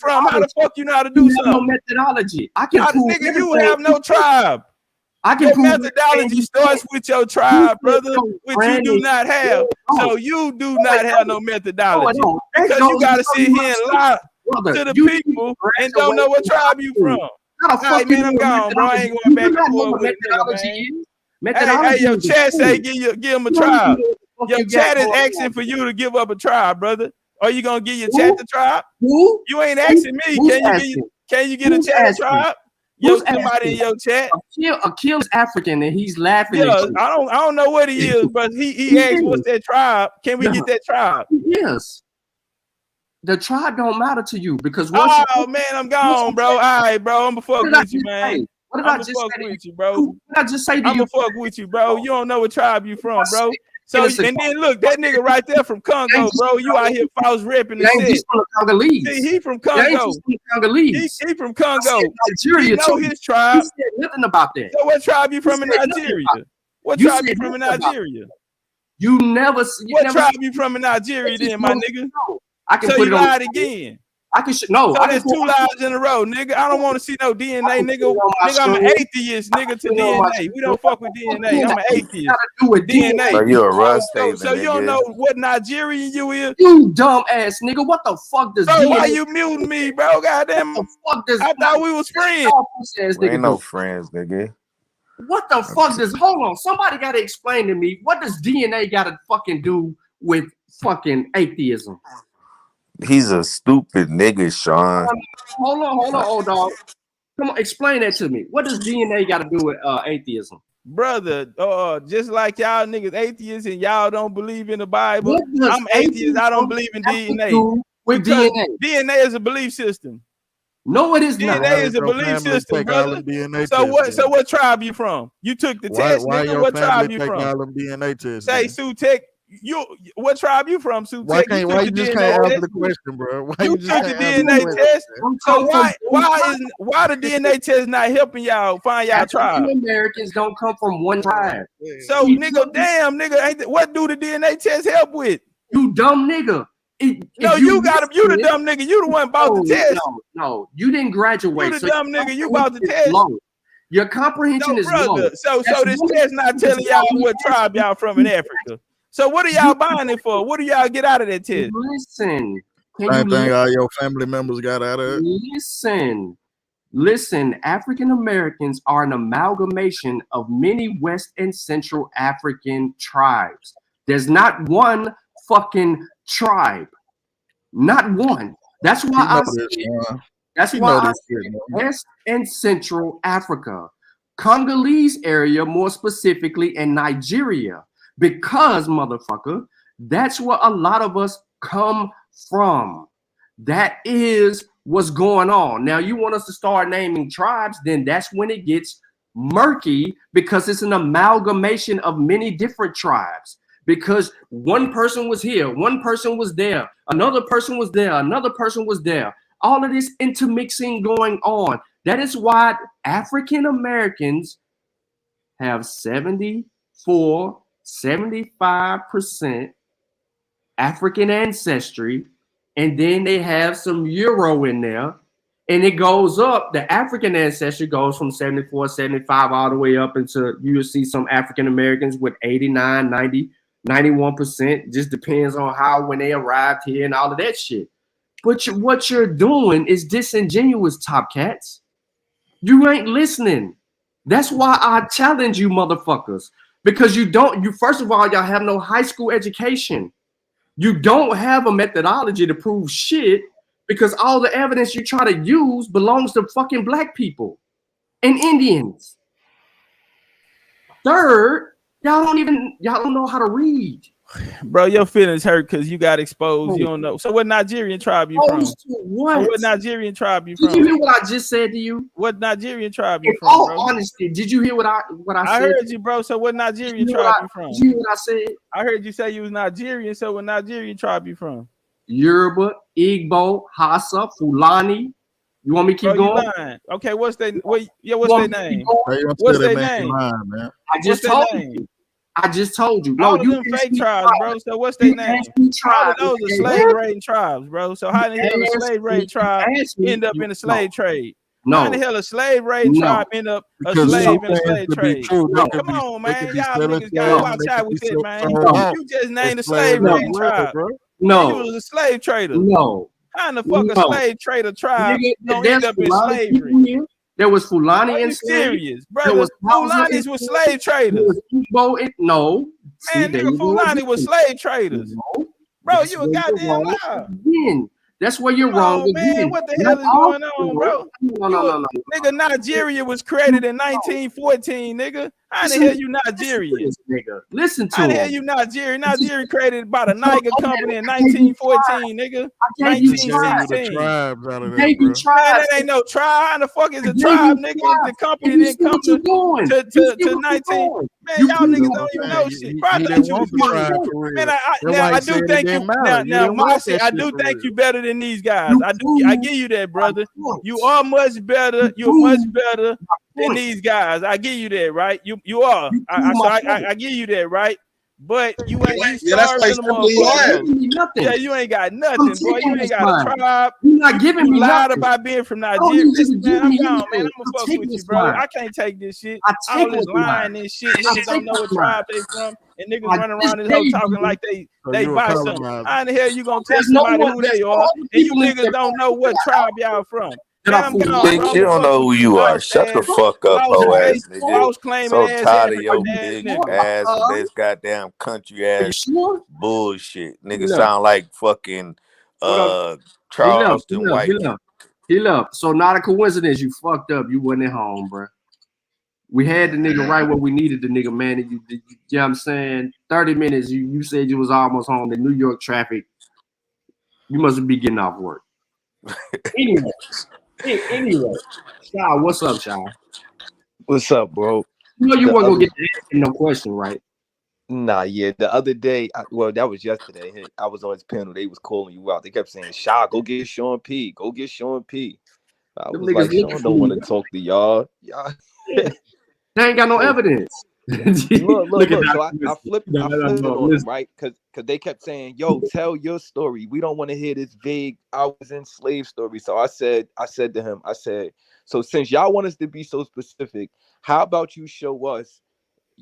from? How the fuck you know how to do something? No methodology. I can prove nigga, you have no tribe. I can your prove methodology starts with your tribe, brother, which you do not have. So you do not have no methodology because you gotta sit here and lie to the people and don't know what tribe you from. All right, man, I'm gone, bro. I ain't going back and forth with it, man. Hey, your chat say give him a tribe. Your chat is asking for you to give up a tribe, brother. Are you gonna give your chat the tribe? You ain't asking me. Can you get a chat a tribe? Yo, somebody in your chat. Akil's African and he's laughing. Yeah, I don't know what he is, but he asked what's that tribe? Can we get that tribe? Yes. The tribe don't matter to you because man, I'm gone, bro. All right, bro. I'm gonna fuck with you, man. What did I just fuck with you, bro? What did I just say to you? I'm gonna fuck with you, bro. You don't know what tribe you from, bro. So and then look, that nigga right there from Congo, bro. You out here false repping the shit. See, he from Congo. He from Congo. Nigeria, he know his tribe. He said nothing about that. So what tribe you from in Nigeria? What tribe you from in Nigeria? You never. What tribe you from in Nigeria then, my nigga? I can so put you it on. lied again. I can no. So I there's can 2 lies in a row, nigga. I don't want to see no DNA, nigga. Nigga, I'm an atheist, nigga, to DNA. We don't fuck with DNA. I'm an atheist. Got to do with DNA. Bro, you a rust statement, So you don't nigga. know what Nigerian you is? You dumb ass nigga. What the fuck does So DNA? why you muting me, bro? Goddamn. What the fuck does I thought we was friends. We ain't no friends, nigga. What the fuck does? Hold on. Somebody got to explain to me. What does DNA got to fucking do with fucking atheism? He's a stupid nigga, Shawn. Hold on, old dog. Come on, explain that to me. What does DNA got to do with atheism? Brother, just like y'all niggas atheists and y'all don't believe in the Bible, I'm atheist. I don't believe in DNA. With because DNA. DNA is a belief system. No, it is not. DNA is a belief system, brother. So what tribe you from? You took the test, Why nigga. your What tribe family you take from? all them DNA tests? Say Sutek. What tribe you from, Sutek? Why you just can't answer the question, bro? Why You you just took the can't answer DNA the test. question? So why the DNA test not helping y'all find y'all tribe? Americans don't come from one tribe. So nigga, damn nigga, what do the DNA test help with? You dumb nigga. You the dumb nigga. You the one bought the test. No, you didn't graduate. You the dumb nigga. You bought the test. Low. Your comprehension is low. So this test not telling y'all what tribe y'all from in Africa. So what are y'all buying it for? What do y'all get out of that test? Listen. Same thing all your family members got out of it. Listen, African Americans are an amalgamation of many West and Central African tribes. There's not one fucking tribe. Not one. That's why I said, that's why I said West and Central Africa. Congolese area, more specifically, and Nigeria. Because, motherfucker, that's where a lot of us come from. That is what's going on. Now, you want us to start naming tribes, then that's when it gets murky, because it's an amalgamation of many different tribes. Because one person was here, one person was there, another person was there, another person was there. All of this intermixing going on. That is why African Americans have 75% African ancestry, and then they have some Euro in there, and it goes up. The African ancestry goes from 74, 75 all the way up into, you'll see some African Americans with 89, 90, 91%. Just depends on how, when they arrived here and all of that shit. But what you're doing is disingenuous, Top Cats. You ain't listening. That's why I challenge you, motherfuckers. Because you first of all, y'all have no high school education. You don't have a methodology to prove shit, because all the evidence you try to use belongs to fucking black people and Indians. Third, y'all don't know how to read. Bro, your feelings hurt because you got exposed. You don't know. So what Nigerian tribe you from? What Nigerian tribe you from? Did you hear what I just said to you? What Nigerian tribe you In from, all bro? honesty, did you hear what I said? I heard you, bro. So what Nigerian tribe you from? Did you hear what I said? I heard you say you was Nigerian. So what Nigerian tribe you from? Yoruba, Igbo, Hausa, Fulani. You want me to keep going? Lying. Okay, what's their name? What's their name? I just told you. I just told you. All No, of you them fake tribes, bro. So what's their name? All of those are slave raiding tribes, bro. So how the hell a slave raiding tribe end up in a slave trade? How the hell a slave raiding tribe end up a slave in a slave trade? Come on, man. Y'all niggas gotta watch out with it, man. You just named a slave raiding tribe. No. You was a slave trader. No. How in the fuck a slave trader tribe don't end up in slavery? There was Fulani and serious, brother. Fulanis were slave traders. No, man, nigga, Fulani was slave traders. Bro, you a goddamn liar. That's where you're wrong, man. What the hell is going on, bro? No. Nigga, Nigeria was created in 1914, nigga. How the hell you Nigerian? Nigga, listen to How the hell you Nigerian? Nigeria created by the Niger Company in 1914, nigga. 1916. That ain't no tribe. How the fuck is a tribe, nigga? The company didn't come to 19. Man, y'all niggas don't even know shit. Bro, I thought you was smart. Man, I do think you. Now, Marcy, I do think you better than these guys. I give you that, brother. You are much better. You're much better than these guys. I give you that, right? You are. I give you that, right? But you ain't Yeah, that's starved like in the simply motherfucker. nothing. Yeah, you ain't got nothing, boy. You ain't got a mine. tribe. You're not giving You me lied nothing. about being from Don't Nigeria. even Listen, give man, I'm me gone, man. anything. I'm gonna I'll fuck take with you, what's bro. mine. I can't take this shit. I take All this what's lying mine. and shit. I Niggas don't take know what what's mine. tribe they from, and niggas I running just around this gave hoe talking you. like So they you a buy something. colonizer. How in the hell you gonna tell There's no somebody one. who There's they no are, other and you people in niggas don't know what tribe y'all from? that Man, are I'm for gone, Bitch, bro. I'm you gonna don't fuck know who with you, you are. lost Shut the ass, fuck up, lost hoe face, ass nigga. lost claiming So ass, tired of your ass big nigga. ass with this goddamn country Are you ass sure? bullshit. Nigga Look, sound like fucking what up? He left. He Charleston left. He white left. people. He left. So not a coincidence. You fucked up. You wasn't at home, bro. We had the nigga right where we needed the nigga, man. And you know what I'm saying? 30 minutes. You said you was almost home. The New York traffic. You must be getting off work. Anyway. Anyway. Shaw, what's up, Shaw? What's up, bro? You know you The weren't other gonna get to answer no question, right? Nah, yeah. The other day, well, that was yesterday. I was on his panel. They was calling you out. They kept saying, "Shaw, go get Sean P. Go get Sean P." I Them was niggas like, looking Sean for don't want you. to talk to y'all. Y'all. They ain't got no So evidence. look. So I Dr. flipped No, it no, on them, listen. right? Because they kept saying, "Yo, tell your story. We don't want to hear this vague I was in slave story." So I said to him, so since y'all want us to be so specific, how about you show us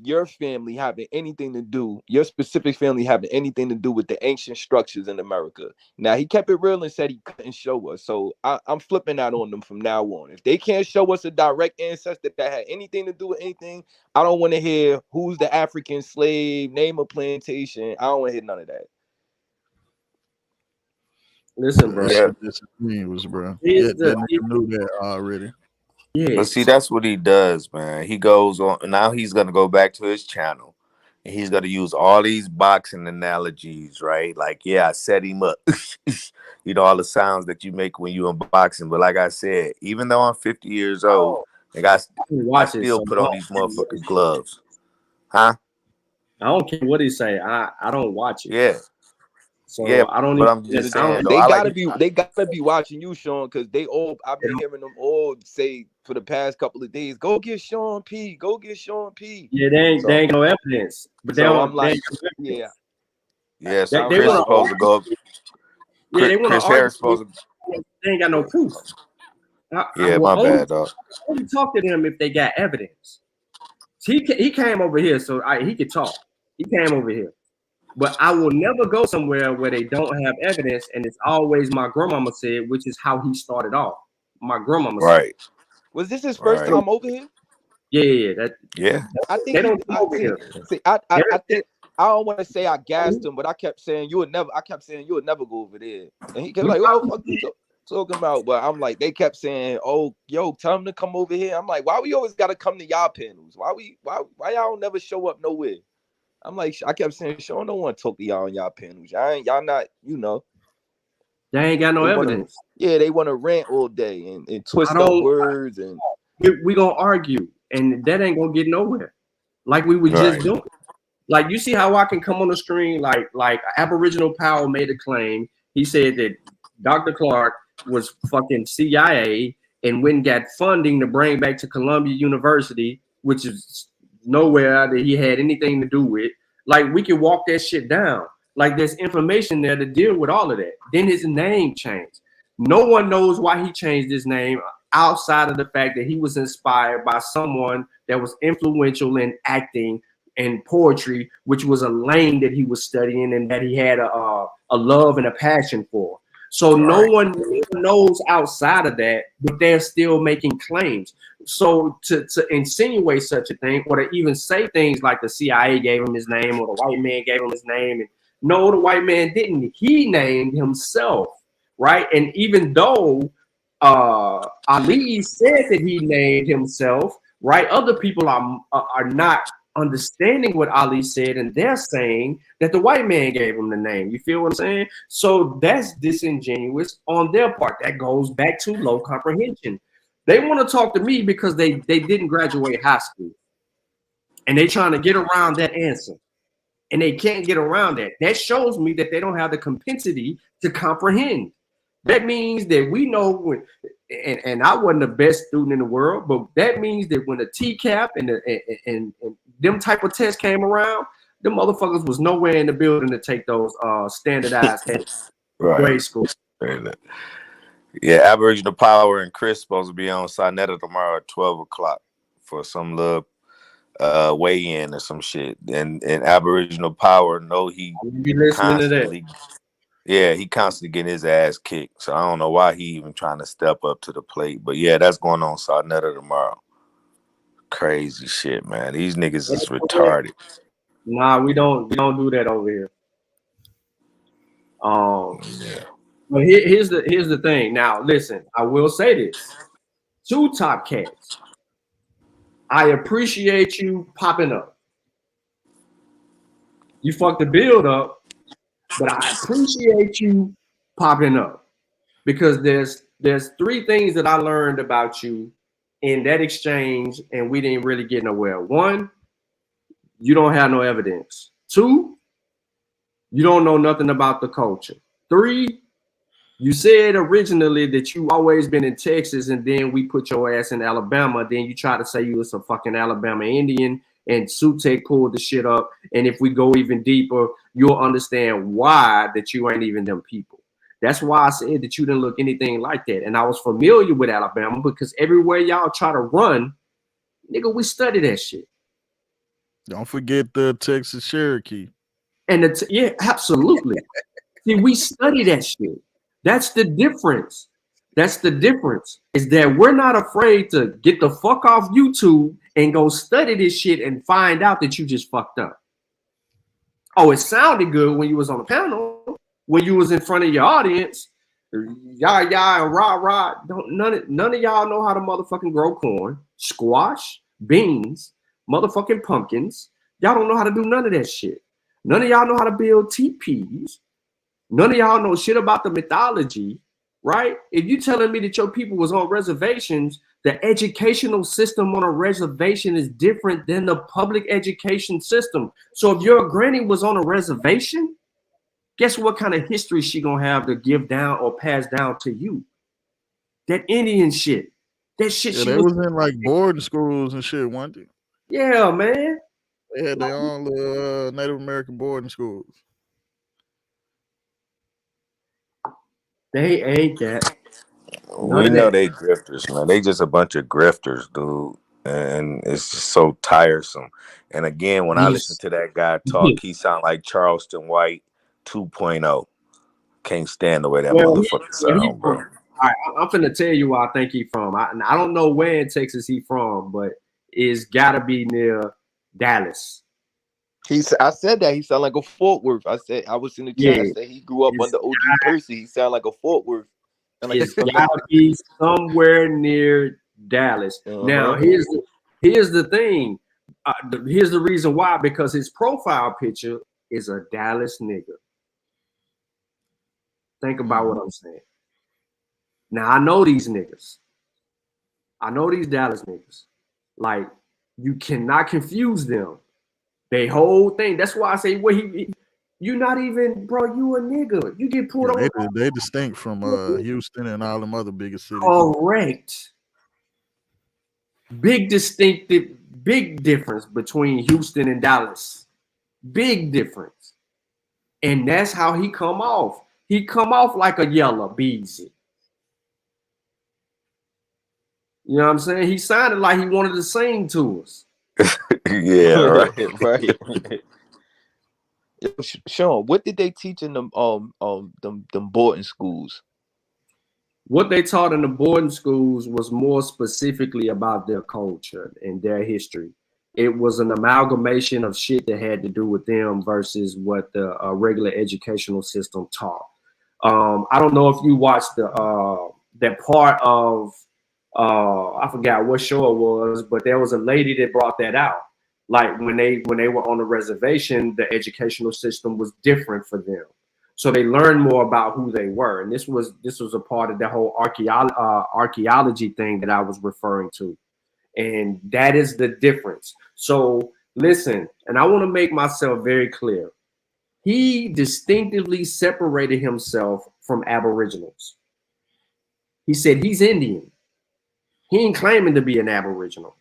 your family having anything to do, your specific family having anything to do with the ancient structures in America? Now he kept it real and said he couldn't show us. So I'm flipping that on them from now on. If they can't show us a direct ancestor that had anything to do with anything, I don't want to hear who's the African slave, name a plantation. I don't want to hear none of that. Listen, bro. Yeah. Disagrees, bro. It's That nigga knew that already. But see, that's what he does, man. He goes on now. He's gonna go back to his channel, and he's gonna use all these boxing analogies, right? Like, yeah, I set him up. You know, all the sounds that you make when you in boxing. But like I said, even though I'm 50 years old, like I still put on these motherfucking gloves, huh? I don't care what he say. I don't watch it. Yeah, So yeah. I don't But even. I'm just saying, though, They I like. gotta be watching you, Sean, because I've been hearing them all say for the past couple of days, go get Sean P, go get Sean P. Yeah, they ain't no evidence. But they So don't. I'm like, yeah. Yeah, so They Chris want supposed to go up. Yeah, they want to Chris argue. Harris supposed to. They ain't got no proof. I Yeah, will my bad, dog. only talk to them if they got evidence. He came over here, so he could talk. He came over here. But I will never go somewhere where they don't have evidence, and it's always my grandmama said, which is how he started off. My grandmama said. Was this his first time over here? Yeah. I think they don't come over here. I think I don't want to say I gassed him, but I kept saying you would never go over there. And he kept like, "Oh, fuck you talking about?" But I'm like, they kept saying, "Oh, yo, tell him to come over here." I'm like, why we always gotta come to y'all panels? Why y'all never show up nowhere? I'm like, I kept saying, Sean don't want to talk to y'all on y'all panels. Y'all not, you know. They ain't got no evidence. They want to rant all day and twist up words and we gonna argue, and that ain't gonna get nowhere. Like we were just doing. Like, you see how I can come on the screen, like Aboriginal Powell made a claim. He said that Dr. Clarke was fucking CIA and went and got funding to bring back to Columbia University, which is nowhere that he had anything to do with. Like, we can walk that shit down. Like, there's information there to deal with all of that. Then his name changed. No one knows why he changed his name outside of the fact that he was inspired by someone that was influential in acting and poetry, which was a lane that he was studying and that he had a love and a passion for. So no one knows outside of that, but they're still making claims. So to insinuate such a thing, or to even say things like the CIA gave him his name or the white man gave him his name, and no, the white man didn't. He named himself, right? And even though Ali said that he named himself, right? Other people are not understanding what Ali said, and they're saying that the white man gave him the name. You feel what I'm saying? So that's disingenuous on their part. That goes back to low comprehension. They want to talk to me because they didn't graduate high school, and they trying to get around that answer, and they can't get around that. That shows me that they don't have the compensity to comprehend. That means that we know when, and I wasn't the best student in the world, but that means that when the TCAP and them type of tests came around, The motherfuckers was nowhere in the building to take those standardized tests. Grade school. Yeah, Aboriginal Power and Chris supposed to be on Sinetta tomorrow at 12 o'clock for some little weigh-in or some shit. And Aboriginal Power he be listening constantly, to that. yeah, he constantly getting his ass kicked. So I don't know why he even trying to step up to the plate. But yeah, that's going on Sinetta tomorrow. Crazy shit, man. These niggas is retarded. Nah, we don't do that over here. Yeah. But here's the thing. Now, listen, I will say this. Two Top Cats. I appreciate you popping up. You fucked the build up, but I appreciate you popping up because there's three things that I learned about you in that exchange, and we didn't really get nowhere. One, you don't have no evidence. Two, you don't know nothing about the culture. Three, you said originally that you always been in Texas, and then we put your ass in Alabama. Then you try to say you was a fucking Alabama Indian, and Sutek pulled the shit up. And if we go even deeper, you'll understand why that you ain't even them people. That's why I said that you didn't look anything like that. And I was familiar with Alabama because everywhere y'all try to run, nigga, we study that shit. Don't forget the Texas Cherokee. And yeah, absolutely. See, we study that shit. That's the difference. That's the difference, is that we're not afraid to get the fuck off YouTube and go study this shit and find out that you just fucked up. Oh, it sounded good when you was on the panel, when you was in front of your audience. Yah and rah. None of y'all know how to motherfucking grow corn, squash, beans, motherfucking pumpkins. Y'all don't know how to do none of that shit. None of y'all know how to build teepees. None of y'all know shit about the mythology, right? If you telling me that your people was on reservations, the educational system on a reservation is different than the public education system. So if your granny was on a reservation, guess what kind of history she gonna have to give down or pass down to you? That Indian shit. That shit. Yeah, they was in like boarding schools and shit, weren't they? Yeah, man. They had their own Native American boarding schools. They ain't that. We know they grifters, man. They just a bunch of grifters, dude. And it's just so tiresome. And again, when I listen to that guy talk, he sound like Charleston White 2.0. Can't stand the way that motherfucker sound, bro. All right, I'm finna tell you where I think he from. I don't know where in Texas he from, but it's gotta be near Dallas. I said that he sound like a Fort Worth. I said I was in the chat. I said he grew up under OG Percy. He sound like a Fort Worth. It's gotta be somewhere near Dallas. Now here's the thing. Here's the reason why, because his profile picture is a Dallas nigga. Think about what I'm saying. Now I know these niggas. I know these Dallas niggas. Like, you cannot confuse them. They whole thing. That's why I say, you not even, bro, you a nigga. You get pulled over. They distinct from Houston and all them other biggest cities. Correct. Big difference between Houston and Dallas. Big difference. And that's how he come off. He come off like a yellow beezy. You know what I'm saying? He sounded like he wanted to sing to us. Yeah, right. Shawn, what did they teach in them boarding schools? What they taught in the boarding schools was more specifically about their culture and their history. It was an amalgamation of shit that had to do with them versus what the regular educational system taught. I don't know if you watched that part of I forgot what show it was, but there was a lady that brought that out. Like when they were on the reservation, the educational system was different for them. So they learned more about who they were. And this was a part of that whole archaeology thing that I was referring to. And that is the difference. So listen, and I want to make myself very clear. He distinctively separated himself from Aboriginals. He said he's Indian. He ain't claiming to be an Aboriginal.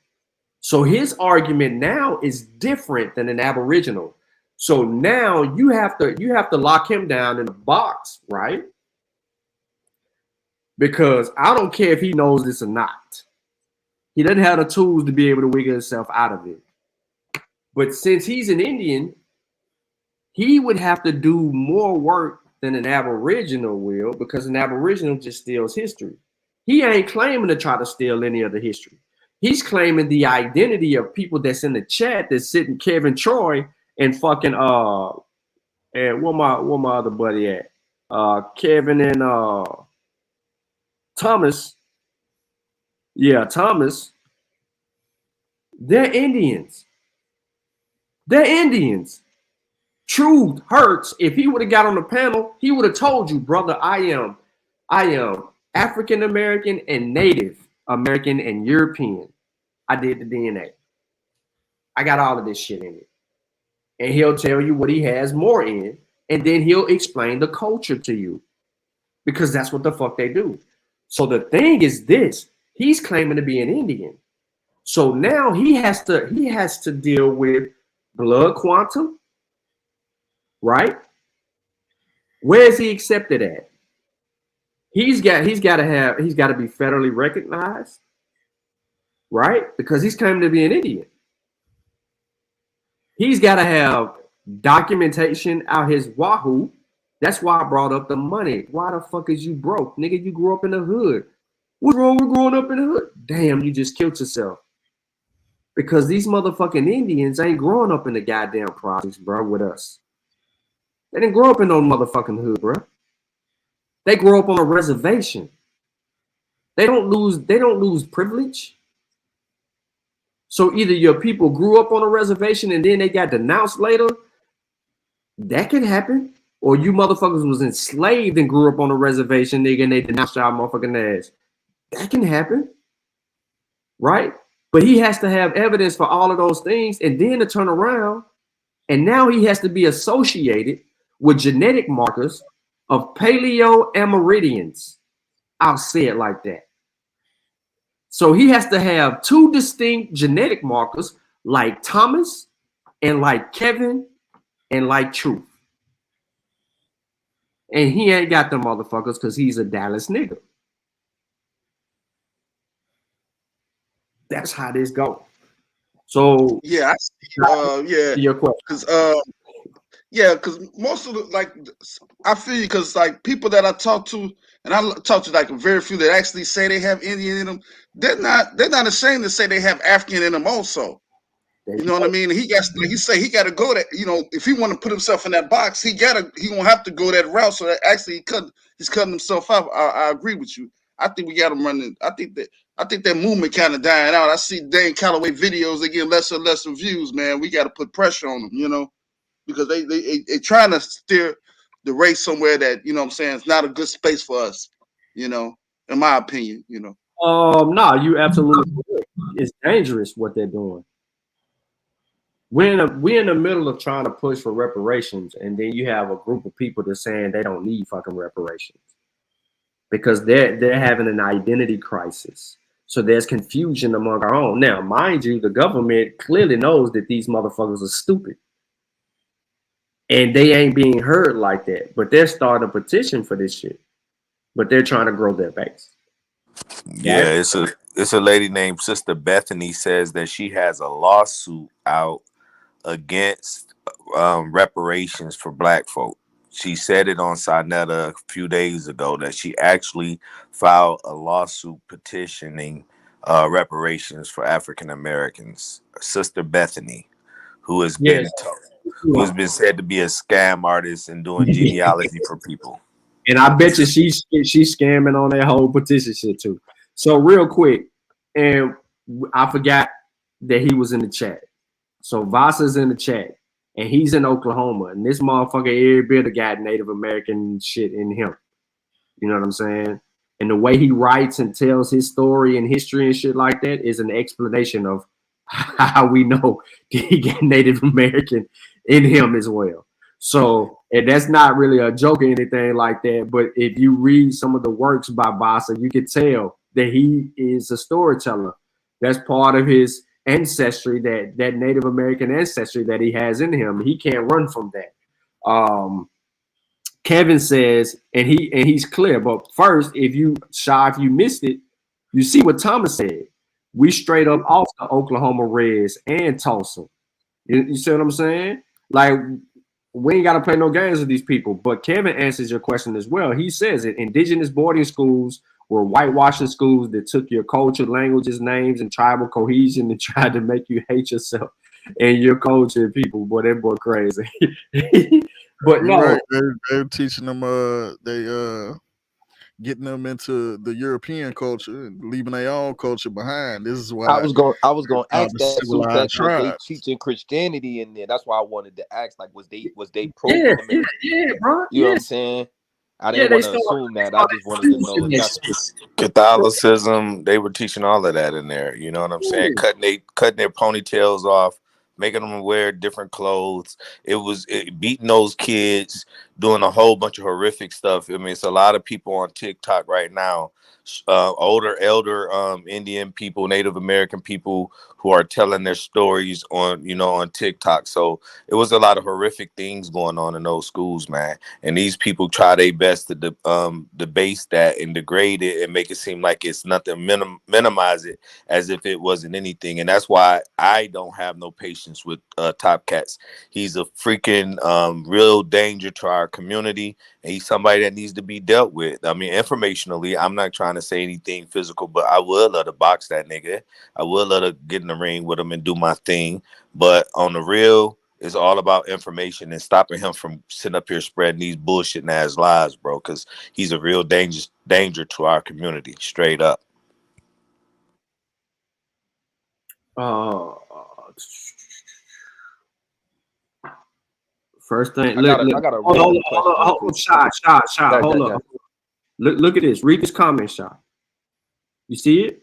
So his argument now is different than an Aboriginal. So now you have to lock him down in a box, right? Because I don't care if he knows this or not. He doesn't have the tools to be able to wiggle himself out of it. But since he's an Indian, he would have to do more work than an Aboriginal will, because an Aboriginal just steals history. He ain't claiming to try to steal any of the history. He's claiming the identity of people that's in the chat that's sitting Kevin Troy and fucking and where my other buddy at? Kevin and Thomas. Yeah, Thomas. They're Indians. They're Indians. Truth hurts. If he would have got on the panel, he would have told you, brother, I am African American and Native American and European. I did the DNA. I got all of this shit in it. And he'll tell you what he has more in, and then he'll explain the culture to you, because that's what the fuck they do. So the thing is this, he's claiming to be an Indian. So now he has to deal with blood quantum, right? Where is he accepted at? He's got to be federally recognized, right? Because he's claiming to be an Indian. He's got to have documentation out his wahoo. That's why I brought up the money. Why the fuck is you broke? Nigga, you grew up in the hood. What's wrong with growing up in the hood? Damn, you just killed yourself. Because these motherfucking Indians ain't growing up in the goddamn projects, bro, with us. They didn't grow up in no motherfucking hood, bro. They grow up on a reservation. They don't lose privilege. So either your people grew up on a reservation and then they got denounced later. That can happen. Or you motherfuckers was enslaved and grew up on a reservation, nigga, and they denounced y'all motherfucking ass. That can happen. Right? But he has to have evidence for all of those things, and then to turn around, and now he has to be associated with genetic markers of Paleo-Amerindians. I'll say it like that. So he has to have two distinct genetic markers, like Thomas and like Kevin and like Truth. And he ain't got them motherfuckers because he's a Dallas nigga. That's how this goes. So yeah, yeah, your question. Because most of the I feel you, because like people that I talk to, and I talk to like very few that actually say they have Indian in them. They're not ashamed to say they have African in them also. You know what I mean? He got, like he say, he got to go that. You know, if he want to put himself in that box, he won't have to go that route. So that actually he's cutting himself out. I agree with you. I think we got him running. I think that movement kind of dying out. I see Dan Calloway videos, they get lesser and lesser views. Man, we got to put pressure on them. You know, because they trying to steer the race somewhere that, you know what I'm saying, it's not a good space for us. You know, in my opinion. You know. No, you absolutely correct. It's dangerous what they're doing. We're in the middle of trying to push for reparations, and then you have a group of people that's saying they don't need fucking reparations because they're having an identity crisis. So there's confusion among our own. Now, mind you, the government clearly knows that these motherfuckers are stupid, and they ain't being heard like that. But they're starting a petition for this shit. But they're trying to grow their base. Yeah, it's a lady named Sister Bethany says that she has a lawsuit out against reparations for Black folk. She said it on Sinetta a few days ago that she actually filed a lawsuit petitioning reparations for African Americans. Sister Bethany, who has been said to be a scam artist and doing genealogy for people. And I bet you she's scamming on that whole petition shit too. So real quick, and I forgot that he was in the chat. So Vasa's in the chat, and he's in Oklahoma, and this motherfucker every bit of got Native American shit in him. You know what I'm saying? And the way he writes and tells his story and history and shit like that is an explanation of how we know he got Native American in him as well. So, and that's not really a joke or anything like that, but if you read some of the works by Vasa, you can tell that he is a storyteller. That's part of his ancestry, that Native American ancestry that he has in him. He can't run from that. Kevin says, and he's clear. But first, if you missed it, you see what Thomas said. We straight up off the Oklahoma Reds and Tulsa. You see what I'm saying? Like, we ain't got to play no games with these people. But Kevin answers your question as well. He says it. Indigenous boarding schools were whitewashing schools that took your culture, languages, names, and tribal cohesion and tried to make you hate yourself and your culture and people. Boy, that boy crazy. But no, right. They're teaching them. Getting them into the European culture and leaving their own culture behind. This is why I was going to ask that. So civilized was they tribes. teaching Christianity in there? That's why I wanted to ask. Like, was they pro? Yeah, bro. You know what I'm saying? I didn't want to assume that. I just wanted to know if that's Catholicism, they were teaching all of that in there. You know what I'm saying? Cutting their ponytails off, making them wear different clothes. It was beating those kids, doing a whole bunch of horrific stuff. I mean, it's a lot of people on TikTok right now, elder Indian people, Native American people who are telling their stories on TikTok. So it was a lot of horrific things going on in those schools, man. And these people try their best to debase that and degrade it and make it seem like it's nothing, minimize it as if it wasn't anything. And that's why I don't have no patience with Top Cats. He's a freaking real danger to our community. And he's somebody that needs to be dealt with. I mean, informationally, I'm not trying to say anything physical, but I would love to box that nigga. I would love to get in the ring with him and do my thing. But on the real, it's all about information and stopping him from sitting up here spreading these bullshitting ass lies, bro, because he's a real danger to our community, straight up. First thing, I got a hold on, Shawn, hold up. Look at this. Read this comment, Shawn. You see it?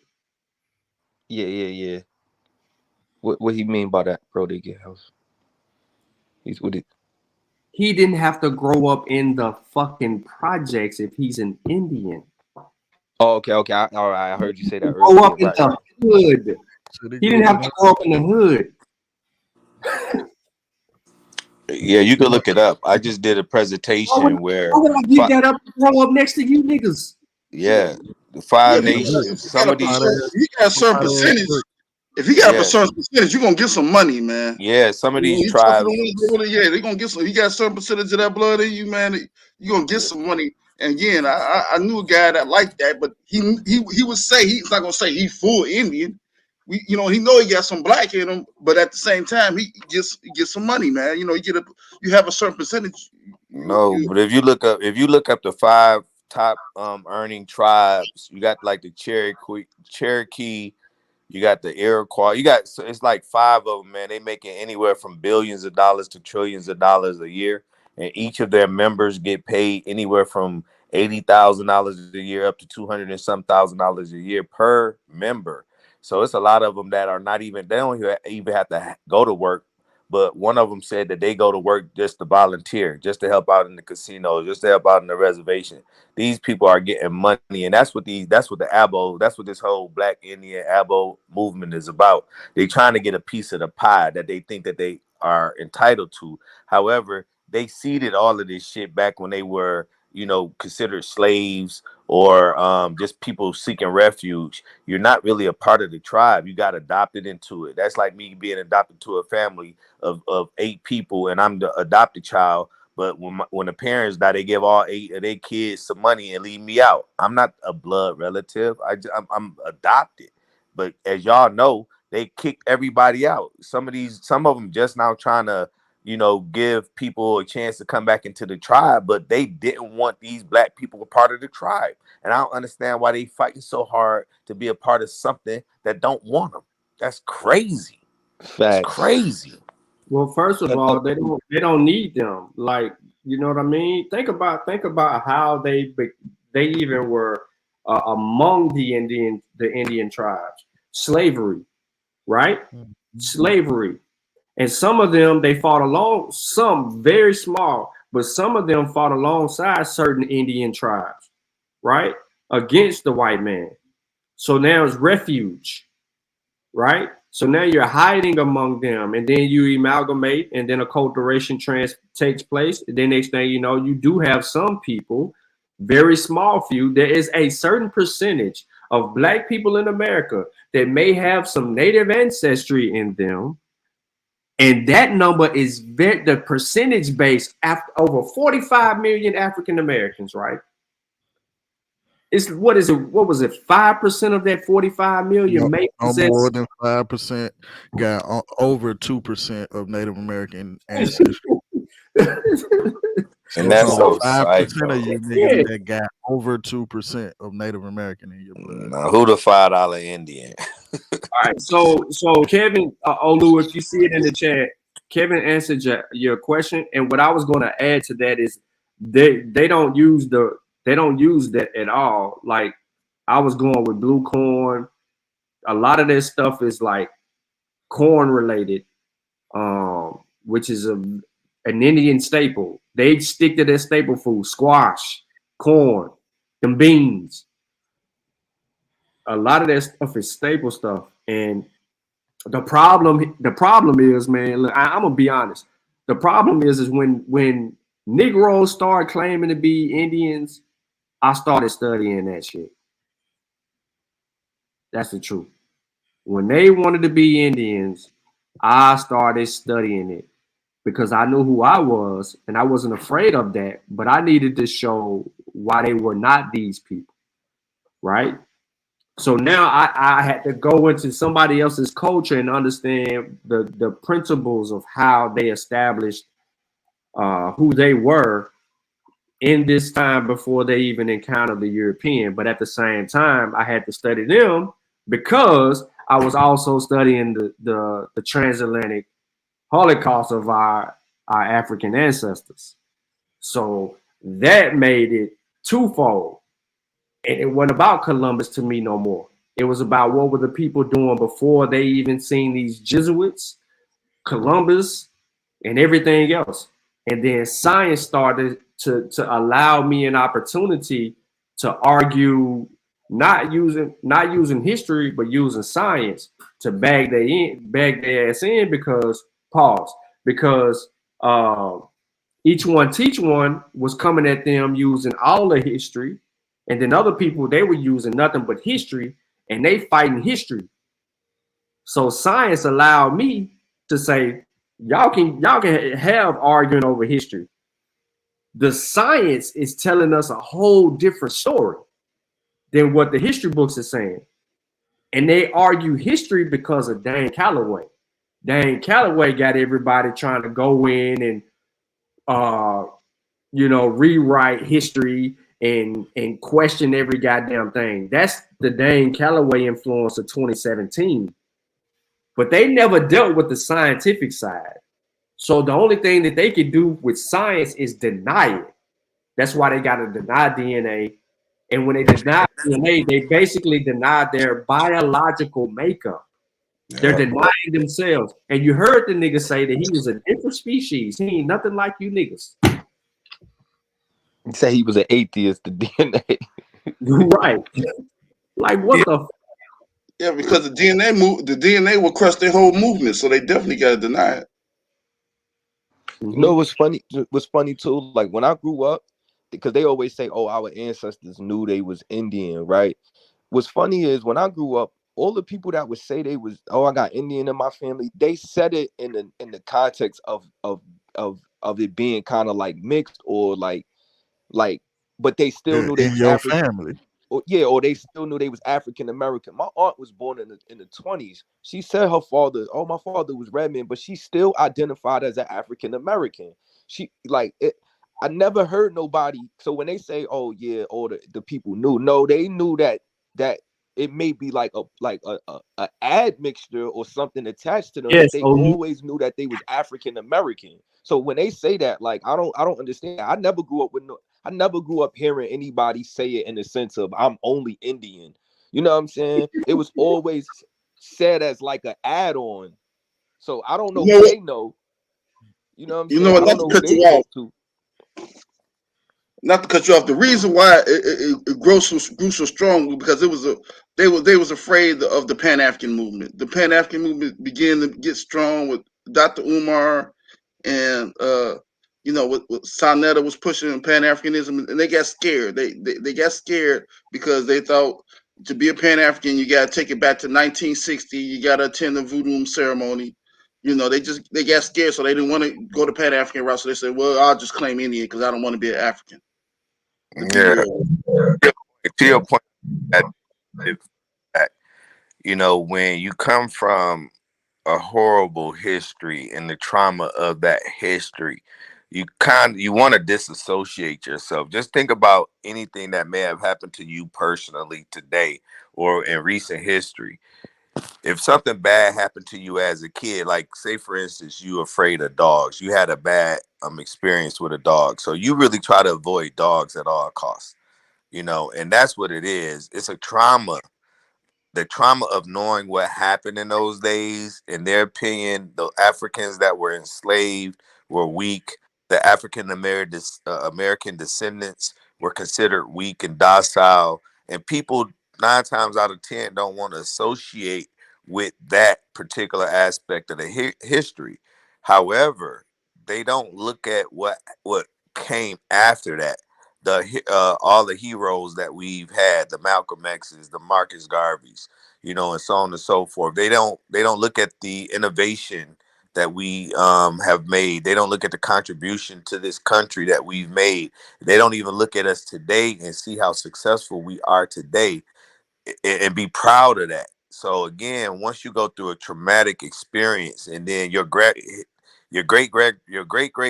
Yeah. What he mean by that, bro? They get house. He's with it. He didn't have to grow up in the fucking projects if he's an Indian. Oh, okay. All right, I heard you say that earlier. Grow up in the hood. He didn't have to grow up in the hood. Yeah, you can look it up. I just did a presentation where Why would I give that up to grow up next to you niggas? Yeah, the 5 nations. Some of these, you got a certain percentage. If you got a certain percentage, you're gonna get some money, man. Yeah, some of these tribes. They're gonna get some. You got a certain percentage of that blood in you, man. You're gonna get some money. And again, I knew a guy that liked that, but he would say he's not gonna say he's full Indian. He know he got some black in him, but at the same time, he gets some money, man. You have a certain percentage. No, but if you look up the 5 top earning tribes, you got like the Cherokee, you got the Iroquois, it's like 5 of them, man. They making anywhere from billions of dollars to trillions of dollars a year, and each of their members get paid anywhere from $80,000 a year up to $200 and some thousand a year per member. So it's a lot of them that are they don't even have to go to work. But one of them said that they go to work just to volunteer, just to help out in the casino, just to help out in the reservation. These people are getting money, and that's what this whole Black Indian Abo movement is about. They're trying to get a piece of the pie that they think that they are entitled to. However, they seeded all of this shit back when they were, considered slaves or just people seeking refuge. You're not really a part of the tribe. You got adopted into it. That's like me being adopted to a family of 8 people, and I'm the adopted child. But when the parents die, they give all 8 of their kids some money and leave me out. I'm not a blood relative. I'm adopted. But as y'all know, they kicked everybody out. Some of them just now trying to give people a chance to come back into the tribe, but they didn't want these Black people a part of the tribe. And I don't understand why they fighting so hard to be a part of something that don't want them. That's crazy. Facts. That's crazy. Well, first of all, they don't need them. Like, you know what I mean? Think about how they even were among the Indian tribes. Slavery, right? Slavery. And some of them, they fought along, some very small, but some of them fought alongside certain Indian tribes, right? Against the white man. So now it's refuge, right? So now you're hiding among them, and then you amalgamate, and then acculturation takes place. And then next thing you know, you do have some people, very small few. There is a certain percentage of Black people in America that may have some Native ancestry in them, and that number is the percentage base after over 45 million African Americans, right? It's what is it? What was it? 5% of that 45 million may possess more than 5%. Got over 2% of Native American ancestry. And that's so 5% of you niggas Yeah. that got over 2% of Native American in your blood. Now, who the $5 Indian? All right, so Kevin Olu, if you see it in the chat, Kevin answered your question, and what I was going to add to that is they don't use that at all. Like I was going with blue corn. A lot of this stuff is like corn related, which is an Indian staple. They stick to their staple food: squash, corn, and beans. A lot of that stuff is staple stuff, and the problem is, man. Look, I'm gonna be honest. The problem is when Negroes start claiming to be Indians, I started studying that shit. That's the truth. When they wanted to be Indians, I started studying it because I knew who I was, and I wasn't afraid of that. But I needed to show why they were not these people, right? So now I had to go into somebody else's culture and understand the principles of how they established who they were in this time before they even encountered the European. But at the same time, I had to study them because I was also studying the transatlantic Holocaust of our African ancestors. So that made it twofold. And it wasn't about Columbus to me no more. It was about what were the people doing before they even seen these Jesuits, Columbus, and everything else. And then science started to allow me an opportunity to argue, not using history, but using science to bag their ass in because each one teach one was coming at them using all the history. And then other people, they were using nothing but history, and they fighting history. So science allowed me to say, y'all can have arguing over history. The science is telling us a whole different story than what the history books are saying. And they argue history because of Dan Calloway. Dan Calloway got everybody trying to go in and rewrite history and question every goddamn thing. That's the Dane Calloway influence of 2017. But they never dealt with the scientific side. So the only thing that they could do with science is deny it. That's why they got to deny DNA. And when they deny DNA, they basically deny their biological makeup. They're denying themselves. And you heard the nigga say that he was a different species. He ain't nothing like you niggas. He said he was an atheist to DNA. Right. Like what the? Yeah, because the DNA will crush their whole movement, so they definitely gotta deny it. You know what's funny? What's funny too? Like when I grew up, because they always say, "Oh, our ancestors knew they was Indian," right? What's funny is when I grew up, all the people that would say they was, "Oh, I got Indian in my family," they said it in the context of it being kind of like mixed or like, but they still knew they was your African. family. Or they still knew they was African American. My aunt was born in the 20s. She said her father, my father was red man, but she still identified as an African American. She like it. I never heard nobody. So when they say, "Oh yeah," all the people knew, no, they knew that it may be like a admixture or something attached to them. Yes, they always knew that they was African American. So when they say that, like I don't understand. I never grew up hearing anybody say it in the sense of I'm only Indian. You know what I'm saying? It was always said as like an add-on. So I don't know who they know. You know what I'm saying? You know what? Not to cut you off. not to cut you off. The reason why it grew so strong because they was afraid of the Pan African movement. The Pan African movement began to get strong with Dr. Umar and what Sonetta was pushing Pan Africanism, and they got scared. They got scared because they thought to be a Pan African you got to take it back to 1960. You got to attend the voodoo ceremony. They got scared, so they didn't want to go to Pan African route. So they said, "Well, I'll just claim Indian because I don't want to be an African." Yeah. To your point, that when you come from a horrible history and the trauma of that history, you want to disassociate yourself. Just think about anything that may have happened to you personally today or in recent history. If something bad happened to you as a kid, like say for instance, you afraid of dogs, you had a bad experience with a dog, so you really try to avoid dogs at all costs, and that's what it is. It's a trauma. The trauma of knowing what happened in those days. In their opinion, the Africans that were enslaved were weak. The African American descendants were considered weak and docile, and people 9 times out of 10 don't want to associate with that particular aspect of the history. However, they don't look at what came after that. All the heroes that we've had, the Malcolm X's, the Marcus Garveys, and so on and so forth. They don't look at the innovation that we have made. They don't look at the contribution to this country that we've made. They don't even look at us today and see how successful we are today and be proud of that. So again, once you go through a traumatic experience, and then your great great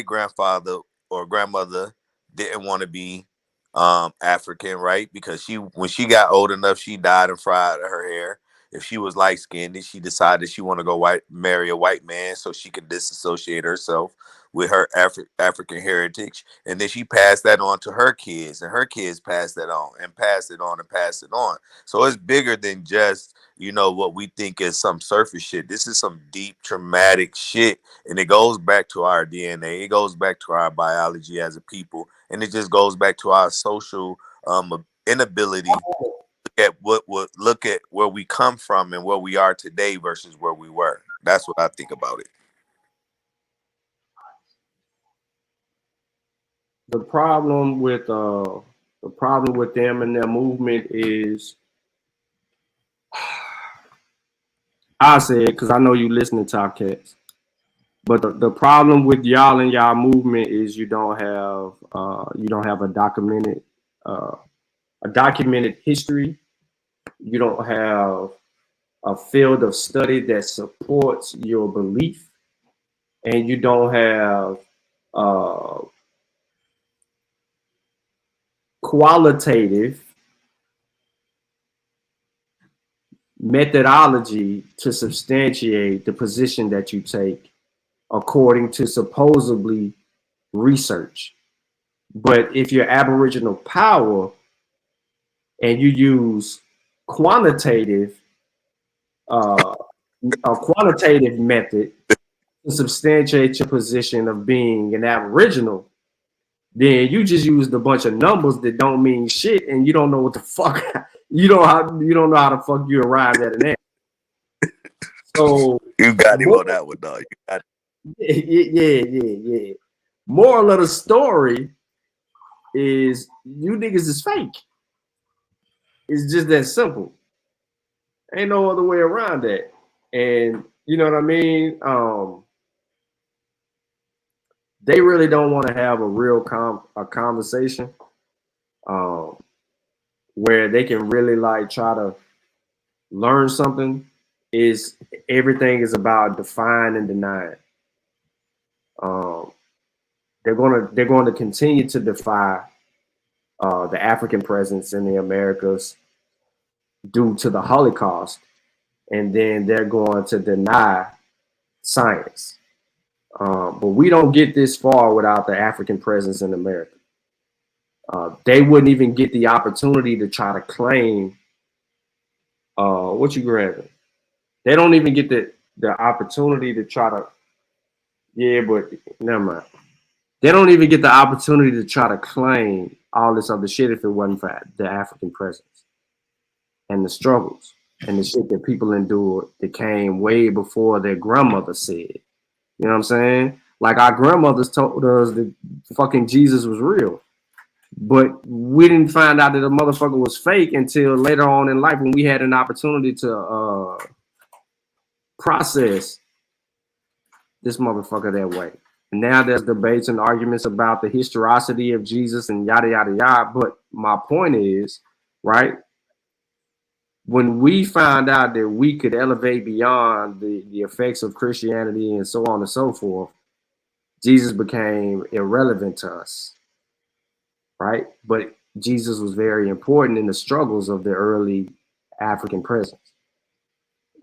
grandfather or grandmother didn't want to be African, right? Because when she got old enough, she dyed and fried her hair. If she was light skinned, she decided she wanted to go marry a white man so she could disassociate herself with her African heritage. And then she passed that on to her kids, and her kids passed that on and passed it on and passed it on. So it's bigger than just, what we think is some surface shit. This is some deep traumatic shit. And it goes back to our DNA. It goes back to our biology as a people. And it just goes back to our social inability look at where we come from and where we are today versus where we were. That's what I think about it. The problem with them and their movement is, I say it because I know you listening to our cats. But the problem with y'all and y'all movement is you don't have a documented history. You don't have a field of study that supports your belief, and you don't have qualitative methodology to substantiate the position that you take according to supposedly research. But if you're Aboriginal power and you use a quantitative method to substantiate your position of being an Aboriginal, then you just used a bunch of numbers that don't mean shit, and you don't know what the fuck you don't know how the fuck you arrived at an answer. So you got him on that one, dog. You got yeah. Moral of the story is you niggas is fake. It's just that simple. Ain't no other way around that. And you know what I mean? They really don't want to have a real conversation where they can really like try to learn something. Is everything is about define and deny. They're going to continue to defy the African presence in the Americas due to the Holocaust, and then they're going to deny science. But we don't get this far without the African presence in America. They wouldn't even get the opportunity to try to claim what you grabbing. They don't even get the opportunity to try to. Yeah, but never mind. They don't even get the opportunity to try to claim all this other shit if it wasn't for the African presence and the struggles and the shit that people endured that came way before their grandmother said. You know what I'm saying? Like our grandmothers told us that fucking Jesus was real. But we didn't find out that the motherfucker was fake until later on in life when we had an opportunity to process this motherfucker that way. And now there's debates and arguments about the historicity of Jesus and yada, yada, yada. But my point is, right, when we found out that we could elevate beyond the effects of Christianity and so on and so forth, Jesus became irrelevant to us, right? But Jesus was very important in the struggles of the early African presence.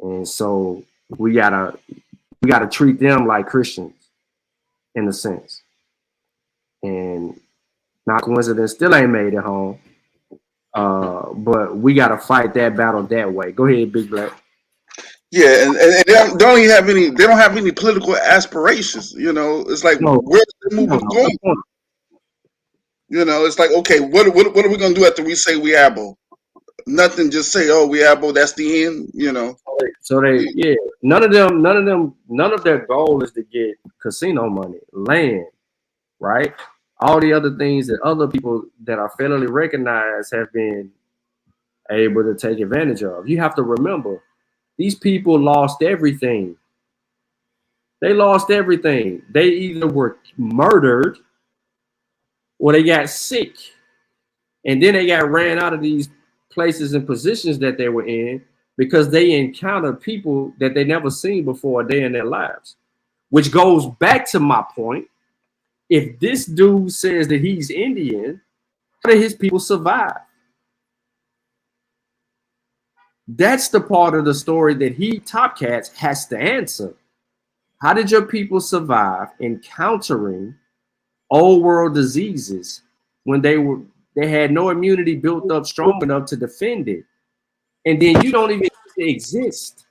And so we gotta treat them like Christians in a sense. And not coincidence, still ain't made it home. But we gotta fight that battle that way. Go ahead, Big Black. Yeah, and they don't have any political aspirations. You know, it's like where's the movement going? You know, it's like, okay, what are we gonna do after we say we abo? Nothing, just say, oh, we abo, that's the end, you know. So none of their goal is to get casino money, land, right? All the other things that other people that are federally recognized have been able to take advantage of. You have to remember, these people lost everything. They lost everything. They either were murdered or they got sick. And then they got ran out of these places and positions that they were in because they encountered people that they never seen before a day in their lives. Which goes back to my point. If this dude says that he's Indian, how did his people survive? That's the part of the story that Top Cats has to answer. How did your people survive encountering old world diseases when they had no immunity built up strong enough to defend it? And then you don't even exist,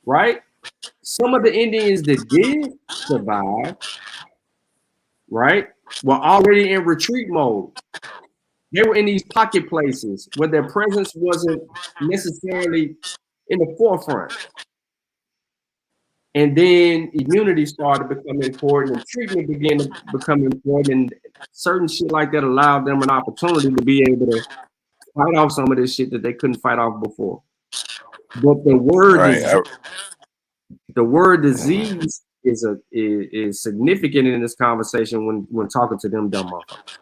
right? Some of the Indians that did survive, right, were already in retreat mode. They were in these pocket places where their presence wasn't necessarily in the forefront. And then immunity started becoming important and treatment began to become important, and certain shit like that allowed them an opportunity to be able to fight off some of this shit that they couldn't fight off before. But the word disease is significant in this conversation when talking to them dumb motherfuckers.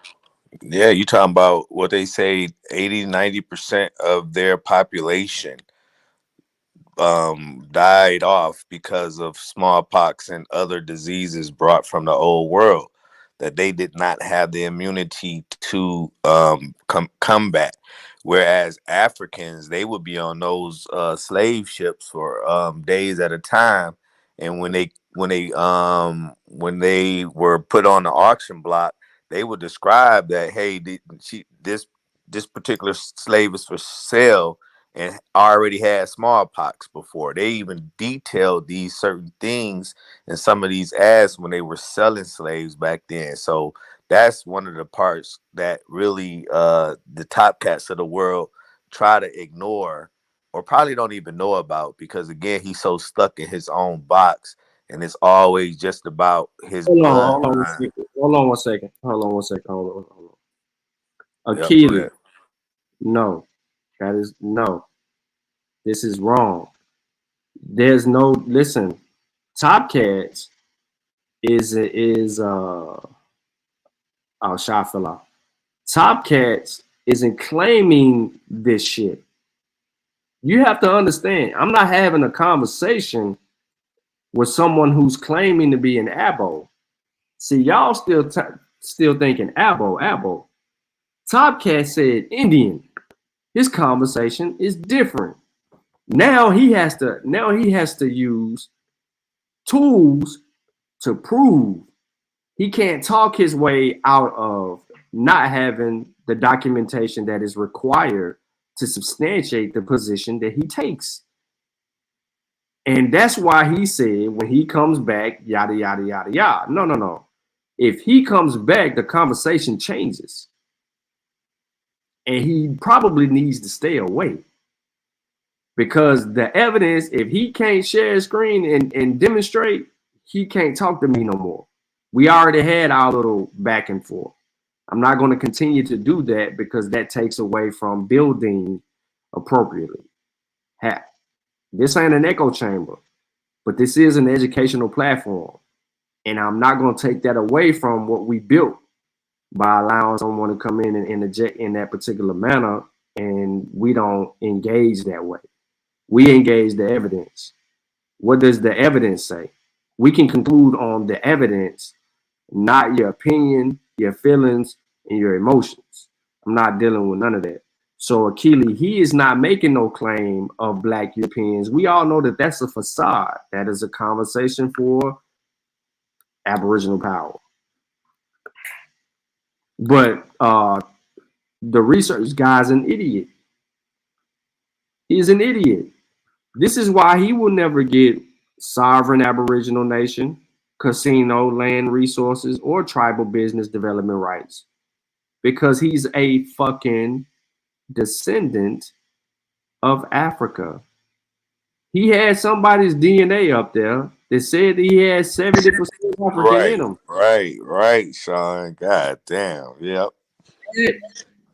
Yeah, you talking about what they say 80-90% of their population died off because of smallpox and other diseases brought from the old world that they did not have the immunity to combat. Whereas Africans, they would be on those slave ships for days at a time, and when they were put on the auction block, they would describe that, hey, this particular slave is for sale and already had smallpox before. They even detailed these certain things in some of these ads when they were selling slaves back then. So that's one of the parts that really the top cats of the world try to ignore or probably don't even know about, because again, he's so stuck in his own box and it's always just about his blood. Hold on one second. Achilles. No. That is no. This is wrong. There's no listen. Top Cats shot fell off. Top Cats isn't claiming this shit. You have to understand, I'm not having a conversation with someone who's claiming to be an abo. See, y'all still thinking abo. Top Cat said Indian. His conversation is different. Now he has to use tools to prove. He can't talk his way out of not having the documentation that is required to substantiate the position that he takes. And that's why he said when he comes back, yada, yada, yada, yada. No. If he comes back, the conversation changes. and he probably needs to stay away. Because the evidence, if he can't share his screen and demonstrate, he can't talk to me no more. We already had our little back and forth. I'm not going to continue to do that because that takes away from building appropriately. This ain't an echo chamber, but this is an educational platform. And I'm not going to take that away from what we built by allowing someone to come in and interject in that particular manner, and we don't engage that way. We engage the evidence. What does the evidence say? We can conclude on the evidence, not your opinion, your feelings, and your emotions. I'm not dealing with none of that. So Akili, he is not making no claim of Black Europeans. We all know that that's a facade. That is a conversation for Aboriginal power. But the research guy's an idiot. He's an idiot. This is why he will never get sovereign Aboriginal nation, casino, land resources, or tribal business development rights. Because he's a fucking descendant of Africa. He had somebody's DNA up there that said that he had 70% African in him. Right, Shawn. God damn. Yep.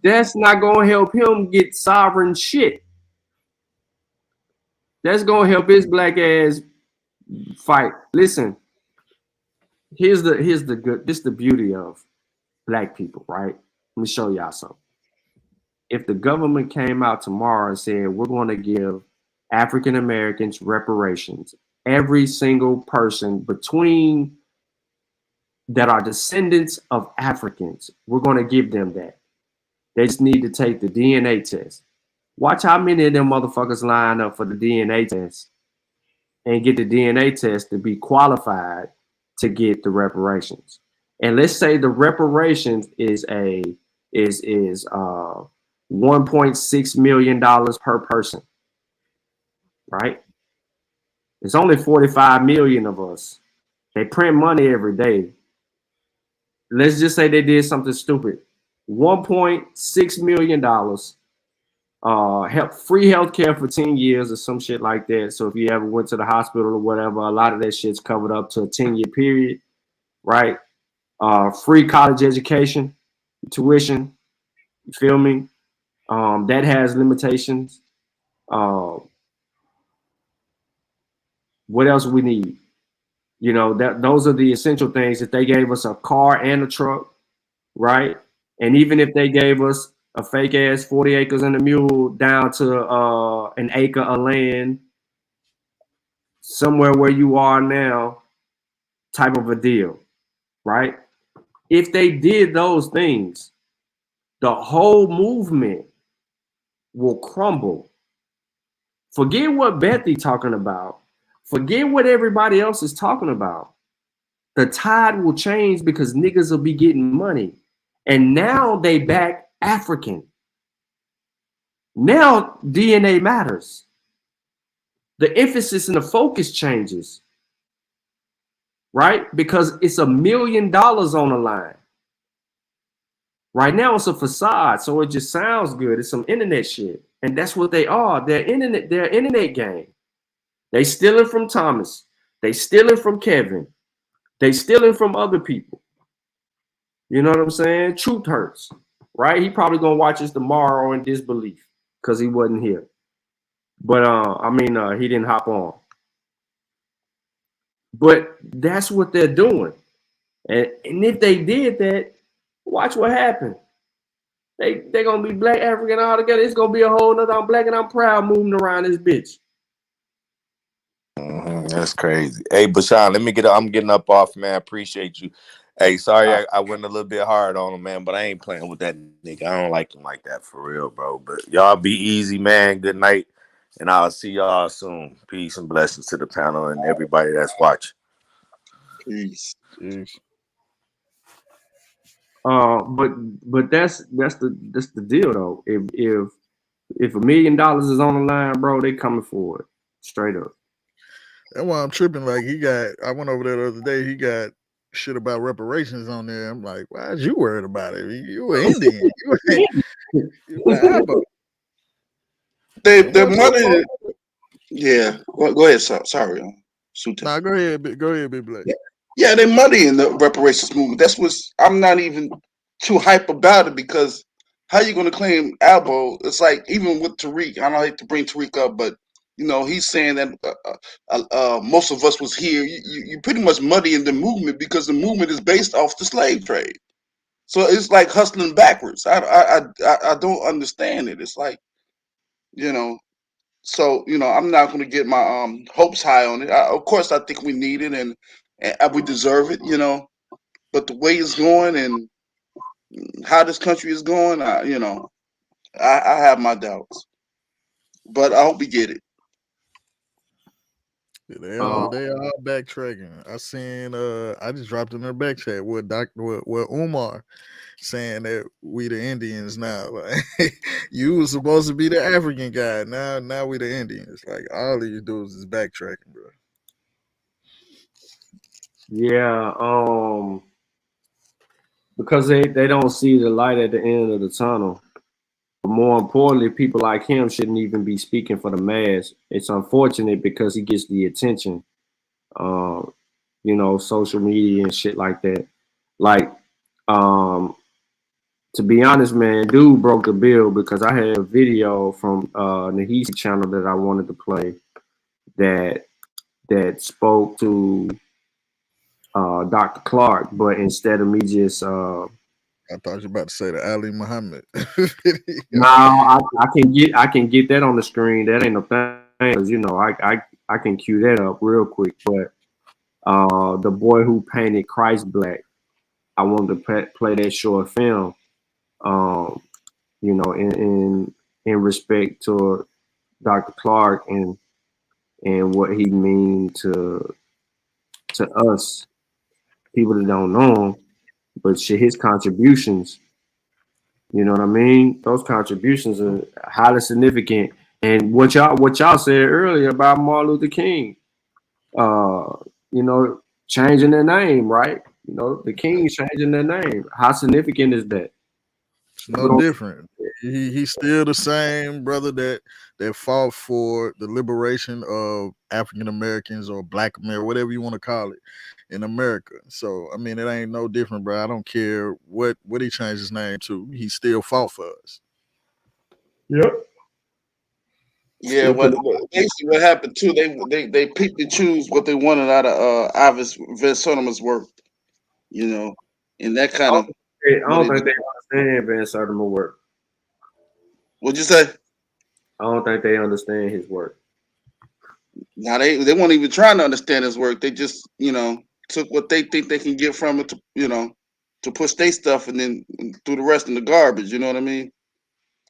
That's not gonna help him get sovereign shit. That's gonna help his black ass fight. Listen, here's the beauty of Black people, right? Let me show y'all something. If the government came out tomorrow and said we're going to give African Americans reparations, every single person between that are descendants of Africans, we're going to give them that. They just need to take the DNA test. Watch how many of them motherfuckers line up for the DNA test and get the DNA test to be qualified to get the reparations. And let's say the reparations is $1.6 million per person, right? It's only 45 million of us. They print money every day. Let's just say they did something stupid. $1.6 million, free healthcare for 10 years or some shit like that. So if you ever went to the hospital or whatever, a lot of that shit's covered up to a 10-year period, right? Free college education, tuition, you feel me? That has limitations. What else we need? You know, those are the essential things. That they gave us a car and a truck, right? And even if they gave us a fake ass 40 acres and a mule down to an acre of land, somewhere where you are now, type of a deal, right? If they did those things, the whole movement will crumble. Forget what Bethy talking about. Forget what everybody else is talking about. The tide will change because niggas will be getting money. And now they back African. Now DNA matters. The emphasis and the focus changes. Right? Because it's $1 million on the line. Right now it's a facade, so it just sounds good. It's some internet shit. And that's what they are. They're internet gang. They stealing from Thomas. They stealing from Kevin. They stealing from other people. You know what I'm saying? Truth hurts, right? He probably gonna watch us tomorrow in disbelief because he wasn't here. But he didn't hop on. But that's what they're doing. And if they did that, watch what happened. They're gonna be Black African all together. It's gonna be a whole nother I'm Black and I'm proud moving around this bitch. That's crazy. Hey, Bashan, I'm getting up off, man. I appreciate you. Hey, sorry I went a little bit hard on him, man, but I ain't playing with that nigga. I don't like him like that for real, bro. But y'all be easy, man. Good night. And I'll see y'all soon. Peace and blessings to the panel and everybody that's watching. Peace. But that's the deal though. If $1 million is on the line, bro, they coming for it straight up. That's why I'm tripping. Like I went over there the other day. He got shit about reparations on there. I'm like, why is you worried about it? You were Indian. Their money. Yeah. Go ahead. Sorry. Nah, go ahead, Big Blak. Yeah, they money in the reparations movement. That's what's. I'm not even too hype about it because how you going to claim Albo? It's like even with Tariq. I don't hate to bring Tariq up, but you know he's saying that most of us was here. You pretty much muddy in the movement because the movement is based off the slave trade. So it's like hustling backwards. I don't understand it. It's like, you know. So I'm not going to get my hopes high on it. Of course, I think we need it and we deserve it. But the way it's going and how this country is going, I have my doubts. But I hope we get it. They all backtracking. I seen I just dropped in their back chat with Umar saying that we the Indians now. Like you was supposed to be the African guy. Now we the Indians. Like all these dudes is backtracking, bro. Yeah, because they don't see the light at the end of the tunnel. But more importantly, people like him shouldn't even be speaking for the mass. It's unfortunate because he gets the attention, social media and shit like that. Like, to be honest, man, dude broke the bill because I had a video from Nehisi channel that I wanted to play that spoke to Dr. Clarke, but instead of me just I thought you were about to say the Ali Muhammad. No, I can get that on the screen. That ain't no thing. 'Cause, I can cue that up real quick. But the boy who painted Christ black, I wanted to play that short film. In respect to Dr. Clarke and what he means to us people that don't know him, but his contributions. You know what I mean? Those contributions are highly significant. And what y'all said earlier about Martin Luther King, changing their name, right? The Kings changing their name. How significant is that? It's no different. He's still the same brother that fought for the liberation of African Americans or Black America, whatever you want to call it, in America. So I mean, it ain't no different, bro. I don't care what he changed his name to. He still fought for us. Yep. Yeah, basically what happened too, they picked and choose what they wanted out of Ivis Van work, and that kind of. I don't think they understand Van Sertima's work. What'd you say? I don't think they understand his work. Now they weren't even trying to understand his work. They just took what they think they can get from it to push their stuff and then threw the rest in the garbage. You know what I mean?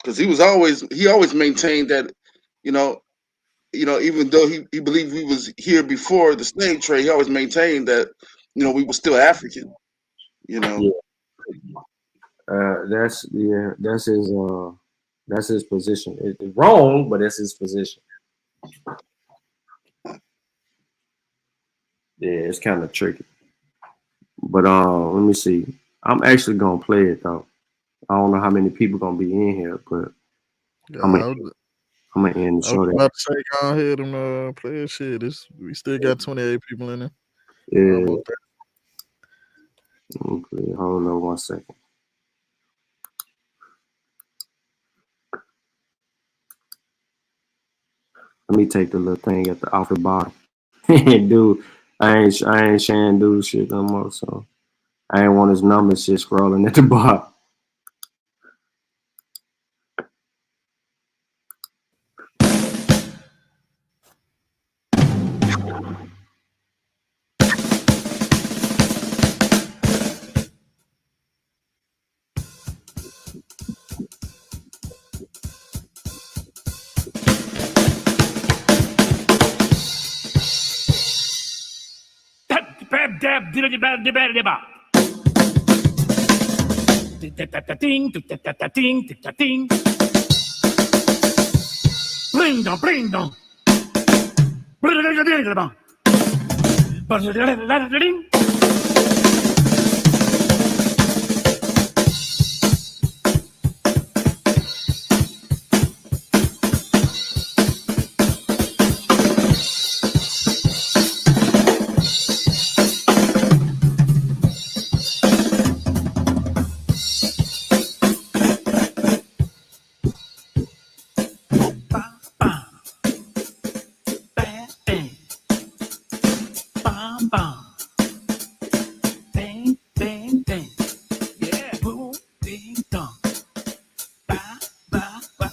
Because he always maintained that even though he believed we was here before the slave trade, he always maintained that we were still African. Yeah. That's his position. It's wrong, but that's his position. Yeah, it's kind of tricky. But let me see. I'm actually gonna play it though. I don't know how many people gonna be in here, but I'm gonna end the show. I was about to say, go ahead and play that shit. We still got 28 people in there. Yeah. Okay, hold on 1 second. Let me take the little thing off the bottom. Dude, I ain't sharing dude shit no more, so I ain't want his number shit scrolling at the bottom.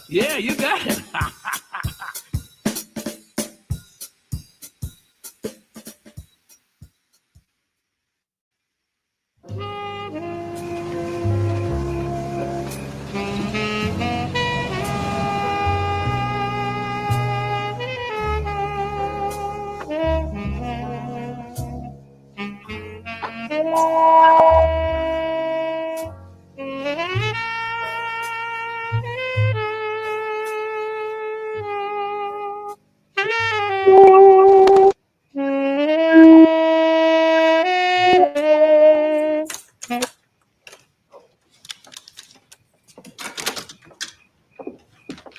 Yeah, you got it.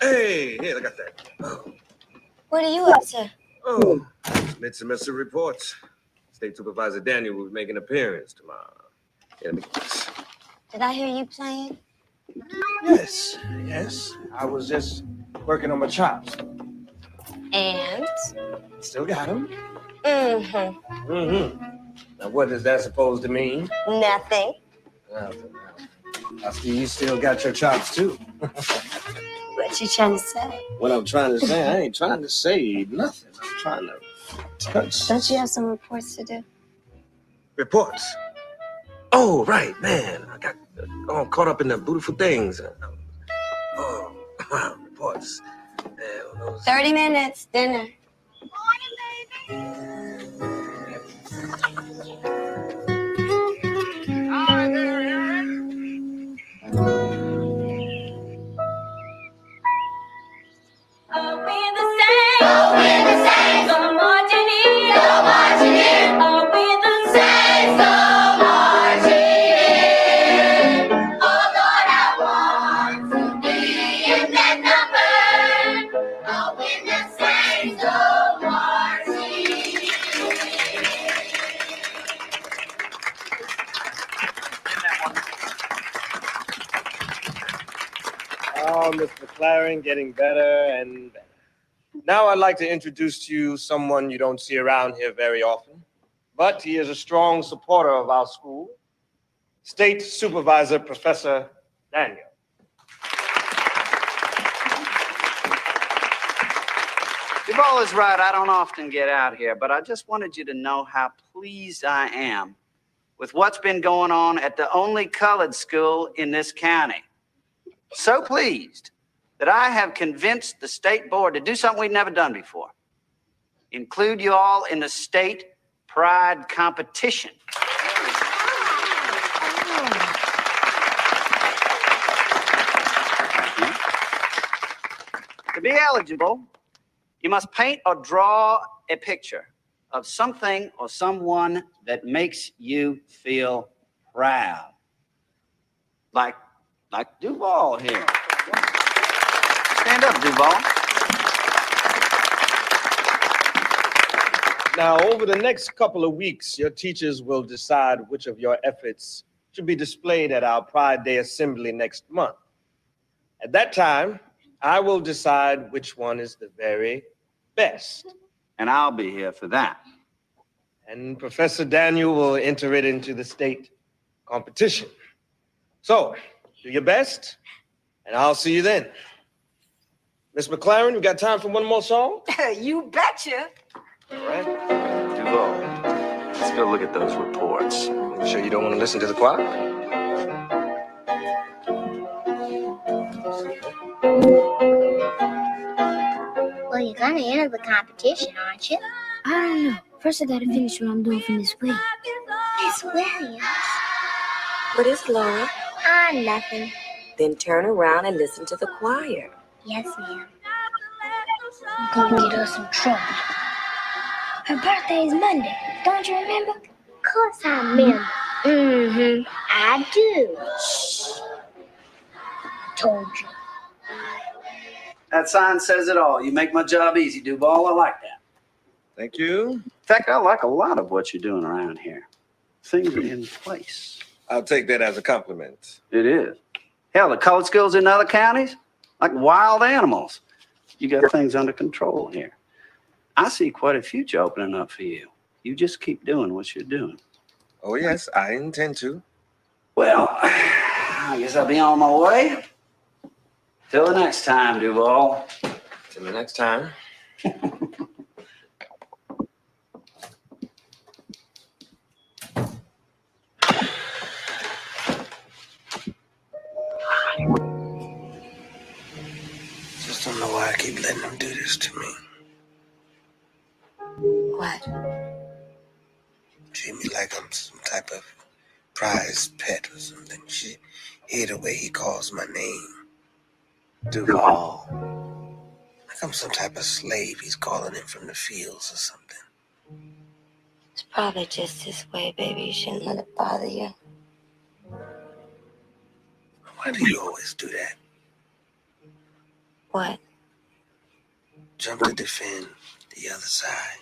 Hey, here, look at that. Oh, What are you up to? oh, mid-semester reports. State Supervisor Daniel will be making an appearance tomorrow. Yeah, Did I hear you playing? yes, yes. I was just working on my chops. And? Still got them. Mm-hmm. Mm-hmm. Now, what is that supposed to mean? Nothing. Nothing. I see you still got your chops, too. What you trying to say? What I'm trying to say, I ain't trying to say nothing. I'm trying to touch. Don't you have some reports to do? Reports? Oh, right, man. I got all caught up in the beautiful things. Oh, wow, reports. 30 minutes, dinner. Oh, Miss McLaren, getting better and better. Now I'd like to introduce to you someone you don't see around here very often, but he is a strong supporter of our school, State Supervisor Professor Daniel. Duval is right. I don't often get out here, but I just wanted you to know how pleased I am with what's been going on at the only colored school in this county. So pleased that I have convinced the state board to do something we've never done before. Include you all in the state pride competition. To be eligible, you must paint or draw a picture of something or someone that makes you feel proud. Like Duval here. Stand up, Duval. Now, over the next couple of weeks, your teachers will decide which of your efforts should be displayed at our Pride Day Assembly next month. At that time, I will decide which one is the very best. And I'll be here for that. And Professor Daniel will enter it into the state competition. So, do your best, and I'll see you then. Miss McLaren, we got time for one more song? You betcha. All right. Duval, let's go look at those reports. You sure you don't want to listen to the choir? Well, you're gonna enter the competition, aren't you? I don't know. First, I gotta finish what I'm doing for Miss Williams. Miss Williams? What is Laura? Nothing. Then turn around and listen to the choir. Yes, ma'am. I'm gonna get her some trouble. Her birthday is Monday. Don't you remember? Of course I remember. Mm-hmm. I do. Shh. Told you. That sign says it all. You make my job easy, Duval. I like that. Thank you. In fact, I like a lot of what you're doing around here. Things are in place. I'll take that as a compliment. It is. Hell, the colored schools in other counties, like wild animals. You got things under control here. I see quite a future opening up for you. You just keep doing what you're doing. Oh, yes, I intend to. Well, I guess I'll be on my way. Till the next time, Duval. Till the next time. Just don't know why I keep letting them do this to me. What? Treat me like I'm some type of prized pet or something. She hear the way he calls my name. Duval. Like I'm some type of slave he's calling in from the fields or something. It's probably just this way, baby. You shouldn't let it bother you. Why do you always do that? What? Jump to defend the other side.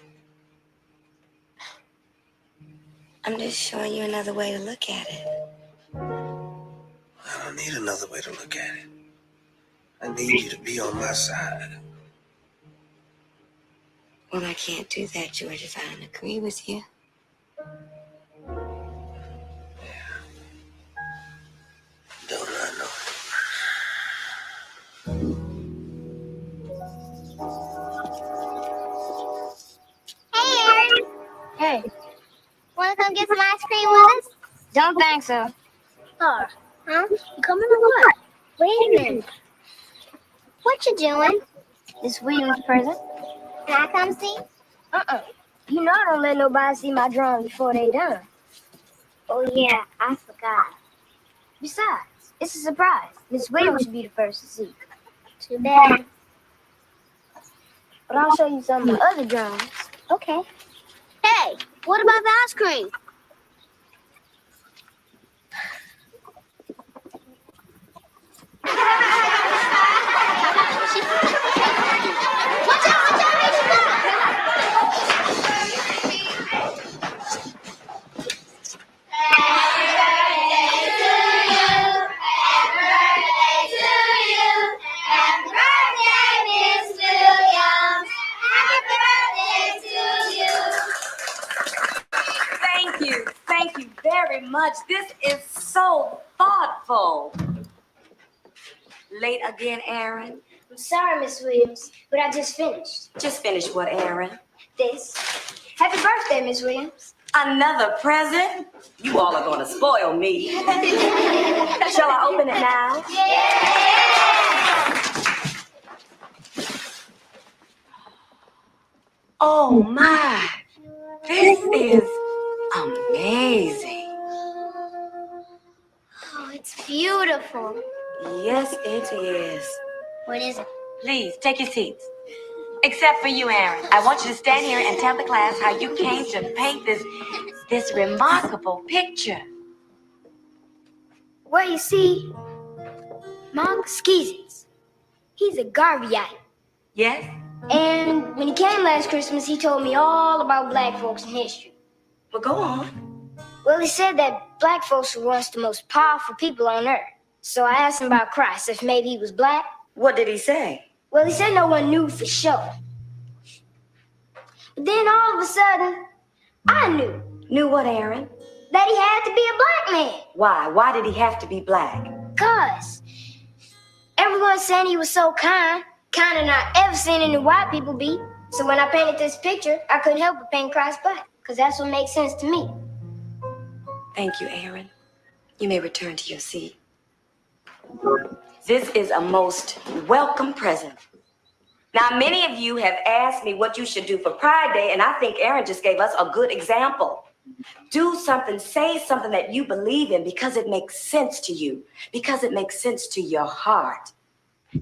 I'm just showing you another way to look at it. I don't need another way to look at it. I need you to be on my side. Well, I can't do that, George, if I don't agree with you. Don't I know? Hey, wanna come get some ice cream with us? Don't think so. Oh, huh? You coming or what? Wait a minute. What you doing? This Williams present. Can I come see? You know I don't let nobody see my drawing before they done. Oh yeah, I forgot. Besides, it's a surprise. Miss Williams should be the first to see. Too bad. But I'll show you some of my other drawings. Okay. Hey, what about the ice cream? Thank you very much. This is so thoughtful. Late again, Aaron? I'm sorry, Miss Williams, but I just finished. Just finished what, Aaron? This. Happy birthday, Miss Williams. Another present? You all are going to spoil me. Shall I open it now? Oh my, this is amazing. Oh, it's beautiful. Yes, it is. What is it? Please, take your seats. Except for you, Aaron. I want you to stand here and tell the class how you came to paint this remarkable picture. Well, you see, Monk Skeezins, he's a Garveyite. Yes? And when he came last Christmas, he told me all about black folks in history. Well, go on. Well, he said that black folks were once the most powerful people on earth. So I asked him about Christ, if maybe he was black. What did he say? Well, he said no one knew for sure. But then all of a sudden, I knew. Knew what, Aaron? That he had to be a black man. Why? Why did he have to be black? 'Cause everyone's saying he was so kind of not ever seen any white people be. So when I painted this picture, I couldn't help but paint Christ black, because that's what makes sense to me. Thank you, Aaron. You may return to your seat. This is a most welcome present. Now, many of you have asked me what you should do for Pride Day, and I think Aaron just gave us a good example. Do something, say something that you believe in because it makes sense to you, because it makes sense to your heart.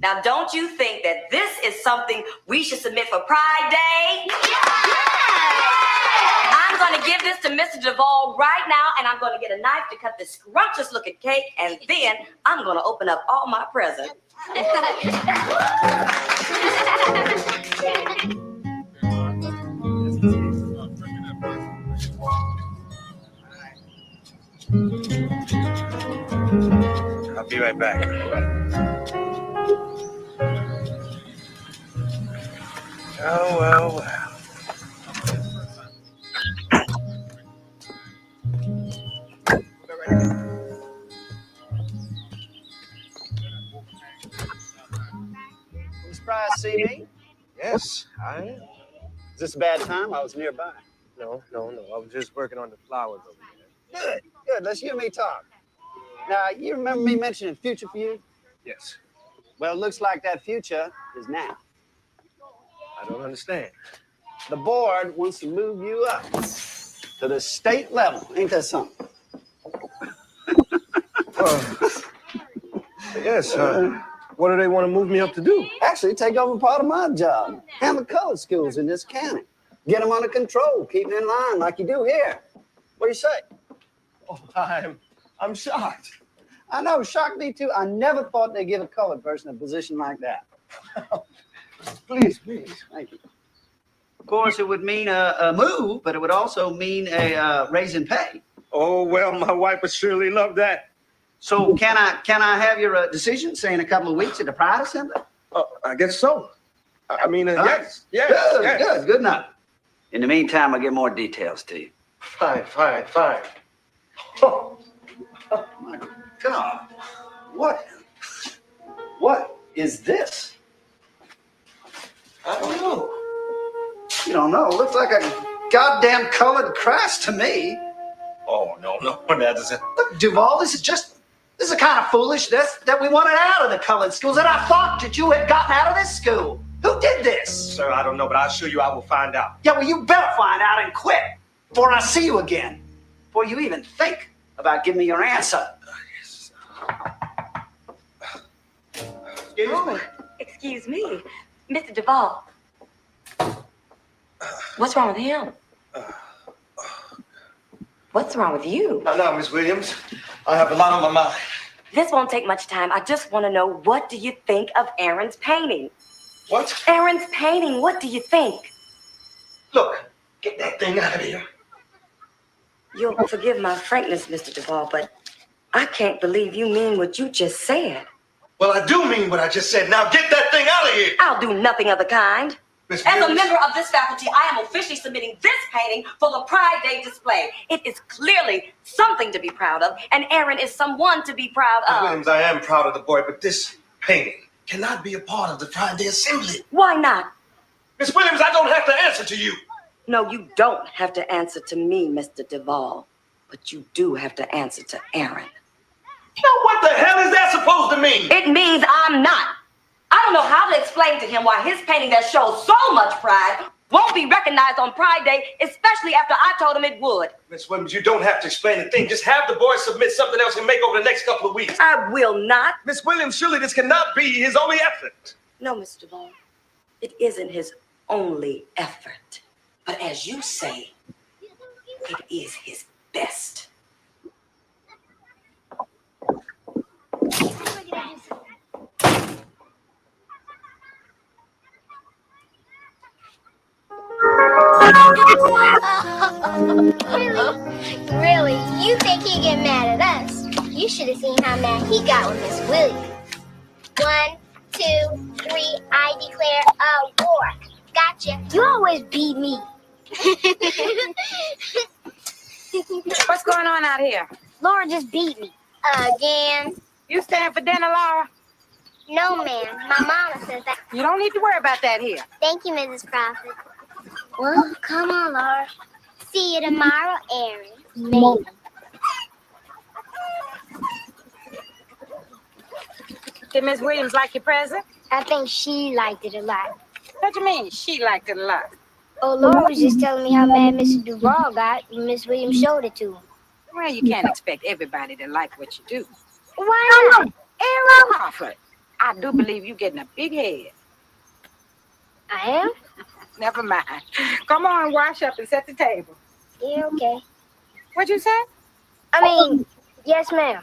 Now, don't you think that this is something we should submit for Pride Day? I'm going to give this to Mr. Duvall right now, and I'm going to get a knife to cut this scrumptious looking cake, and then I'm going to open up all my presents. I'll be right back. Oh, well, well. surprised to see me? Yes, I am. Is this a bad time? I was nearby. No. I was just working on the flowers over there. Good, good. Let's you and me talk. Now, you remember me mentioning future for you? Yes. Well, it looks like that future is now. I don't understand. The board wants to move you up to the state level. Ain't that something? Yes. What do they want to move me up to do? Actually, take over part of my job. Handle colored schools in this county. Get them under control. Keep them in line like you do here. What do you say? Oh, I'm shocked. I know, shocked me too. I never thought they'd give a colored person a position like that. Please. Thank you. Of course, it would mean a move, but it would also mean a raise in pay. Oh, well, my wife would surely love that. So can I have your decision, say in a couple of weeks at the Pride Assembly? I guess so. I mean, yes. Good enough. In the meantime, I'll get more details to you. Fine. Oh my God. What is this? I don't know. You don't know. It looks like a goddamn colored crest to me. Oh, no, that isn't. Look, Duval, this is kind of foolish that we wanted out of the colored schools, and I thought that you had gotten out of this school. Who did this? Sir, I don't know, but I assure you I will find out. Yeah, well, you better find out and quick before I see you again. Before you even think about giving me your answer. Excuse me, Mr. Duvall. What's wrong with him? What's wrong with you? No, Miss Williams. I have a lot on my mind. This won't take much time. I just want to know, what do you think of Aaron's painting? What? Aaron's painting, what do you think? Look, get that thing out of here. You'll forgive my frankness, Mr. Duvall, but I can't believe you mean what you just said. Well, I do mean what I just said. Now get that thing out of here. I'll do nothing of the kind. Miss As a Williams. member of this faculty, I am officially submitting this painting for the Pride Day display. It is clearly something to be proud of, and Aaron is someone to be proud Miss of. Williams, I am proud of the boy, but this painting cannot be a part of the Pride Day assembly. Why not? Miss Williams, I don't have to answer to you. No, you don't have to answer to me, Mr. Duvall, but you do have to answer to Aaron. Now, what the hell is that supposed to mean? It means I'm not. I don't know how to explain to him why his painting that shows so much pride won't be recognized on Pride Day, especially after I told him it would. Miss Williams, you don't have to explain a thing. Just have the boy submit something else and make over the next couple of weeks. I will not. Miss Williams, surely this cannot be his only effort. No, Mr. Duvall, it isn't his only effort. But as you say, it is his best. Really? You think he get mad at us? You should have seen how mad he got with Miss Williams. 1, 2, 3, I declare a war. Gotcha. You always beat me. What's going on out here? Laura just beat me. Again. You staying for dinner, Laura? No, ma'am. My mama says that. You don't need to worry about that here. Thank you, Mrs. Prophet. Well, come on, Laura. See you tomorrow, Aaron. Maybe. Did Miss Williams like your present? I think she liked it a lot. What do you mean, she liked it a lot? Oh, Laura was just telling me how mad Mr. Duvall got when Miss Williams showed it to him. Well, you can't expect everybody to like what you do. Why not? Aaron Crawford, I do believe you're getting a big head. I am? Never mind. Come on, wash up and set the table. Yeah, okay. What'd you say? I mean, yes, ma'am.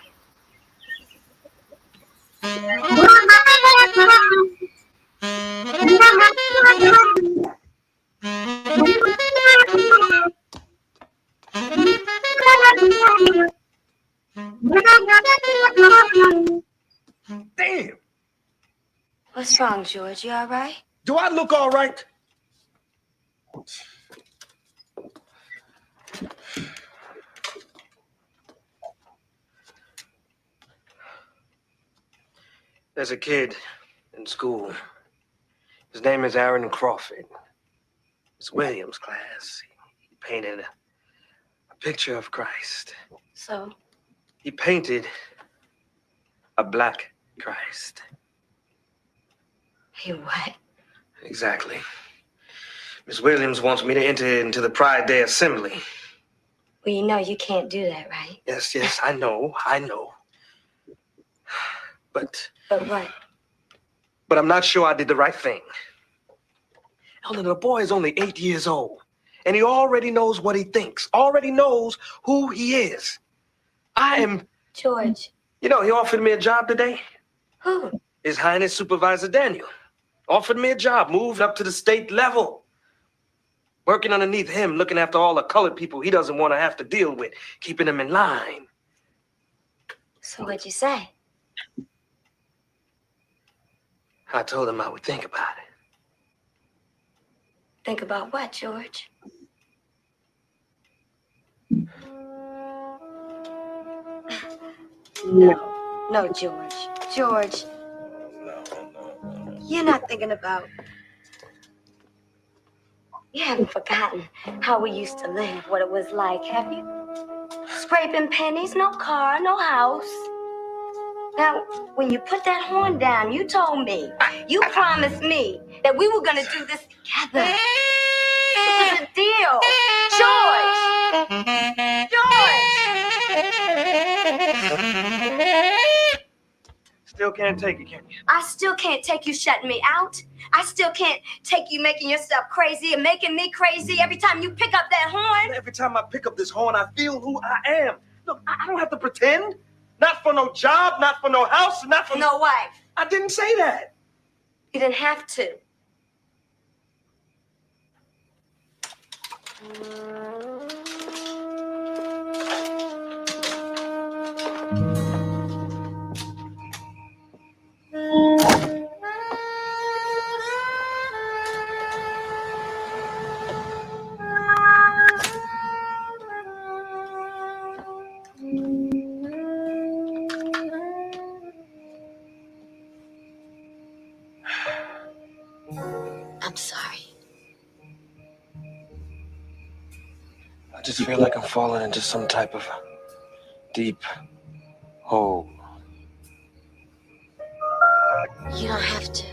Damn. What's wrong, George? You all right? Do I look all right? As a kid in school, His name is Aaron Crawford. It's Williams' class. He painted a picture of Christ. So? He painted a black Christ. He what? Exactly. Miss Williams wants me to enter into the Pride Day Assembly. Well, you know you can't do that, right? Yes, I know. But what? But I'm not sure I did the right thing. Elder, the boy is only 8 years old, and he already knows what he thinks, already knows who he is. I am... George. You know, he offered me a job today. Who? His Highness Supervisor Daniel. Offered me a job, moved up to the state level. Working underneath him, looking after all the colored people he doesn't want to have to deal with, keeping them in line. So what'd you say? I told him I would think about it. Think about what, George? No, George. George. You're not thinking about... You haven't forgotten how we used to live, what it was like, have you? Scraping pennies, no car, no house. Now, when you put that horn down, you told me, you promised me that we were going to do this together. It was a deal. George! Still can't take it, can you? I still can't take you shutting me out. I still can't take you making yourself crazy and making me crazy every time you pick up that horn. Every time I pick up this horn, I feel who I am. Look, I don't have to pretend. Not for no job, not for no house, not for no wife. I didn't say that. You didn't have to. I'm sorry. I just feel like I'm falling into some type of deep hole. You don't have to.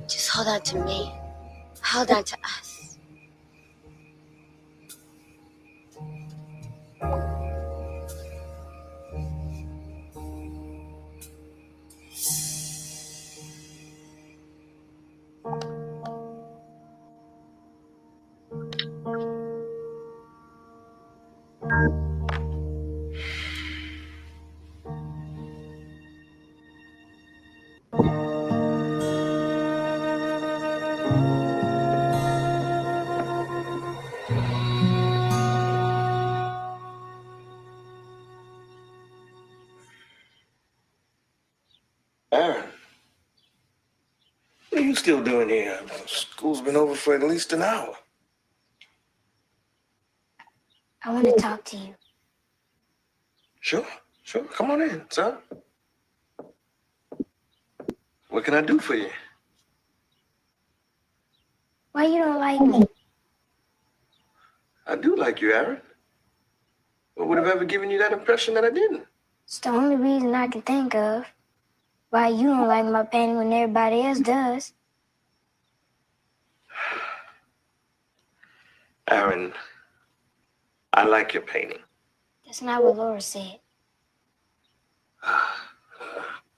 Just hold on to me. Hold on to us. Aaron, what are you still doing here? School's been over for at least an hour. I want to talk to you. Sure. Come on in, son. What can I do for you? Why you don't like me? I do like you, Aaron. What would have ever given you that impression that I didn't? It's the only reason I can think of why you don't like my painting when everybody else does. Aaron, I like your painting. That's not what Laura said.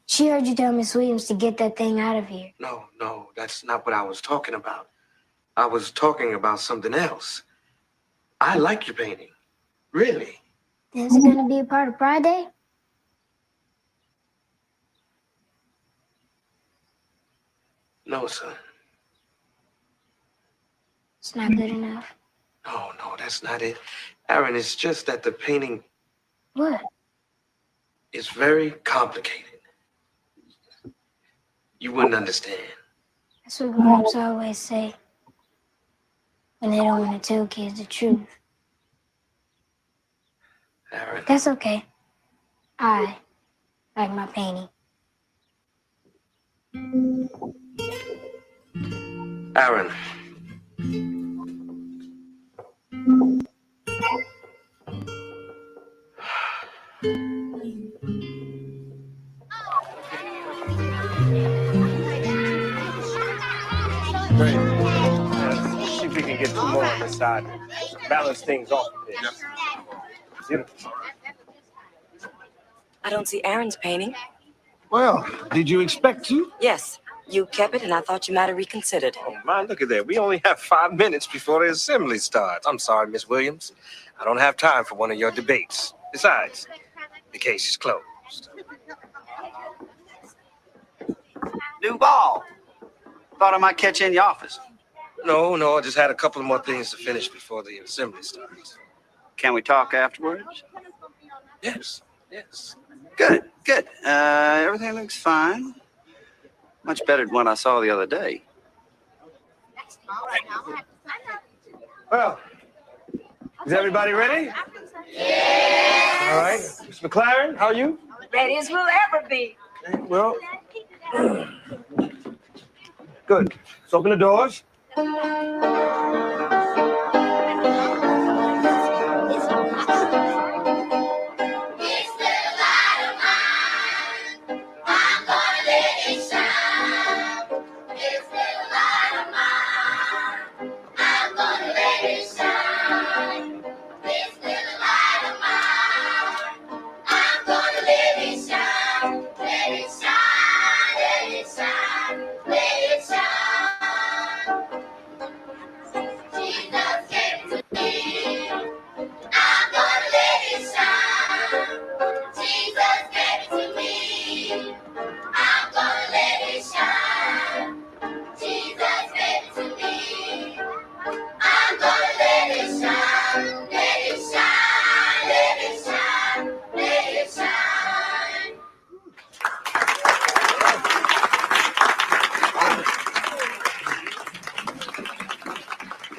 She heard you tell Miss Williams to get that thing out of here. No, that's not what I was talking about. I was talking about something else. I like your painting. Really. Is it going to be a part of Pride Day? No, son. It's not good enough. No, that's not it. Aaron, it's just that the painting What? is very complicated. You wouldn't understand. That's what grown-ups always say when they don't want to tell kids the truth. Aaron. That's okay. I like my painting. Aaron. Great. Let's see if we can get 2 more on this side. Balance things off a bit. Beautiful. I don't see Aaron's painting. Well, did you expect to? Yes, you kept it, and I thought you might have reconsidered. Oh, man, look at that. We only have 5 minutes before the assembly starts. I'm sorry, Miss Williams. I don't have time for one of your debates. Besides, the case is closed. Duval. Thought I might catch you in the office. No, I just had a couple of more things to finish before the assembly starts. Can we talk afterwards? Yes. Good. Everything looks fine. Much better than what I saw the other day. Well, is everybody ready? Yeah. All right. Miss McLaren, how are you? Ready as we'll ever be. Well, good. Let's open the doors.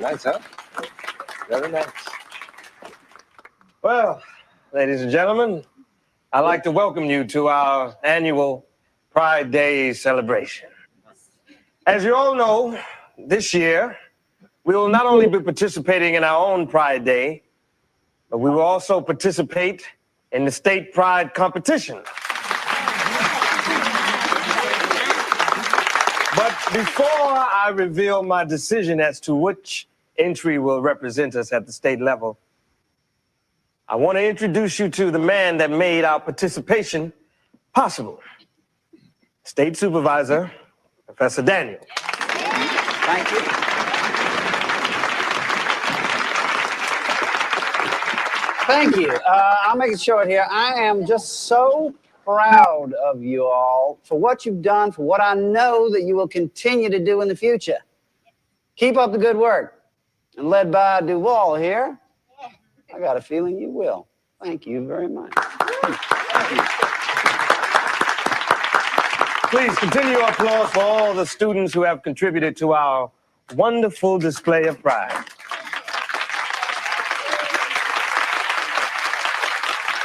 Nice, huh? Very nice. Well, ladies and gentlemen, I'd like to welcome you to our annual Pride Day celebration. As you all know, this year, we will not only be participating in our own Pride Day, but we will also participate in the state pride competition. But before I reveal my decision as to which entry will represent us at the state level, I want to introduce you to the man that made our participation possible. State Supervisor, Professor Daniel. Thank you. Thank you. I'll make it short here. I am just so proud of you all for what you've done, for what I know that you will continue to do in the future. Keep up the good work. And led by Duval here, I got a feeling you will. Thank you very much. Please continue your applause for all the students who have contributed to our wonderful display of pride.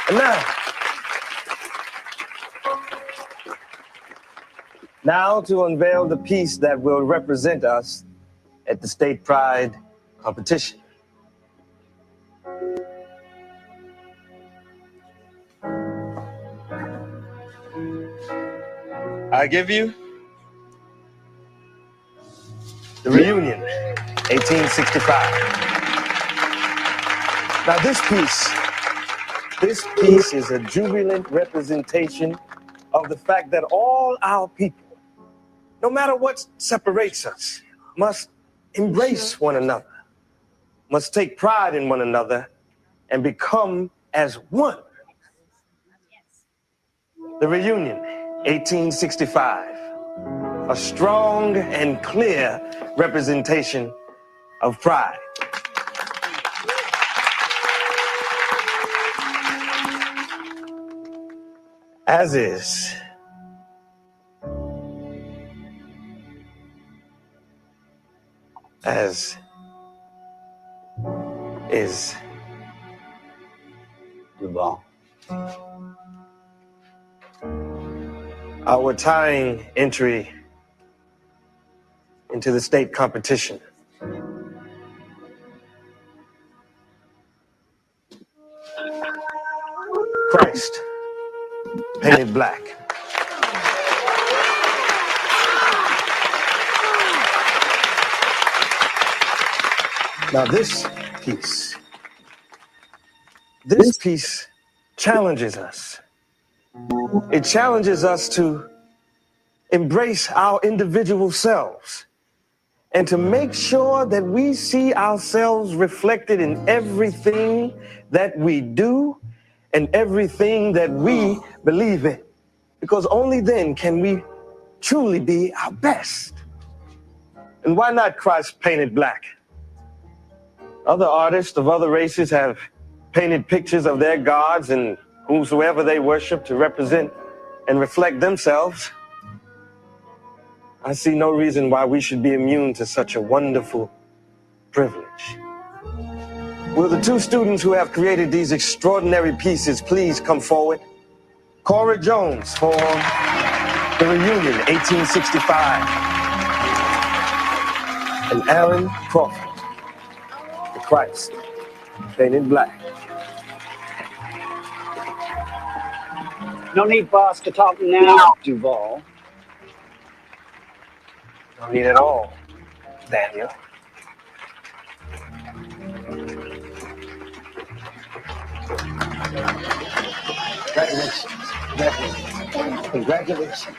And now to unveil the piece that will represent us at the state pride competition. I give you the Reunion, 1865. Now this piece is a jubilant representation of the fact that all our people, no matter what separates us, must embrace one another, must take pride in one another, and become as one. The Reunion, 1865, a strong and clear representation of pride. As is Duval. Our tying entry into the state competition. Christ, painted black. Now this piece challenges us. It challenges us to embrace our individual selves and to make sure that we see ourselves reflected in everything that we do and everything that we believe in. Because only then can we truly be our best. And why not Christ painted black? Other artists of other races have painted pictures of their gods and whomsoever they worship to represent and reflect themselves. I see no reason why we should be immune to such a wonderful privilege. Will the two students who have created these extraordinary pieces please come forward? Cora Jones for The Reunion, 1865. And Aaron Crawford, The Christ, painted black. No need for us to talk now, Duval. No need at all, Daniel. Congratulations. Congratulations. Congratulations.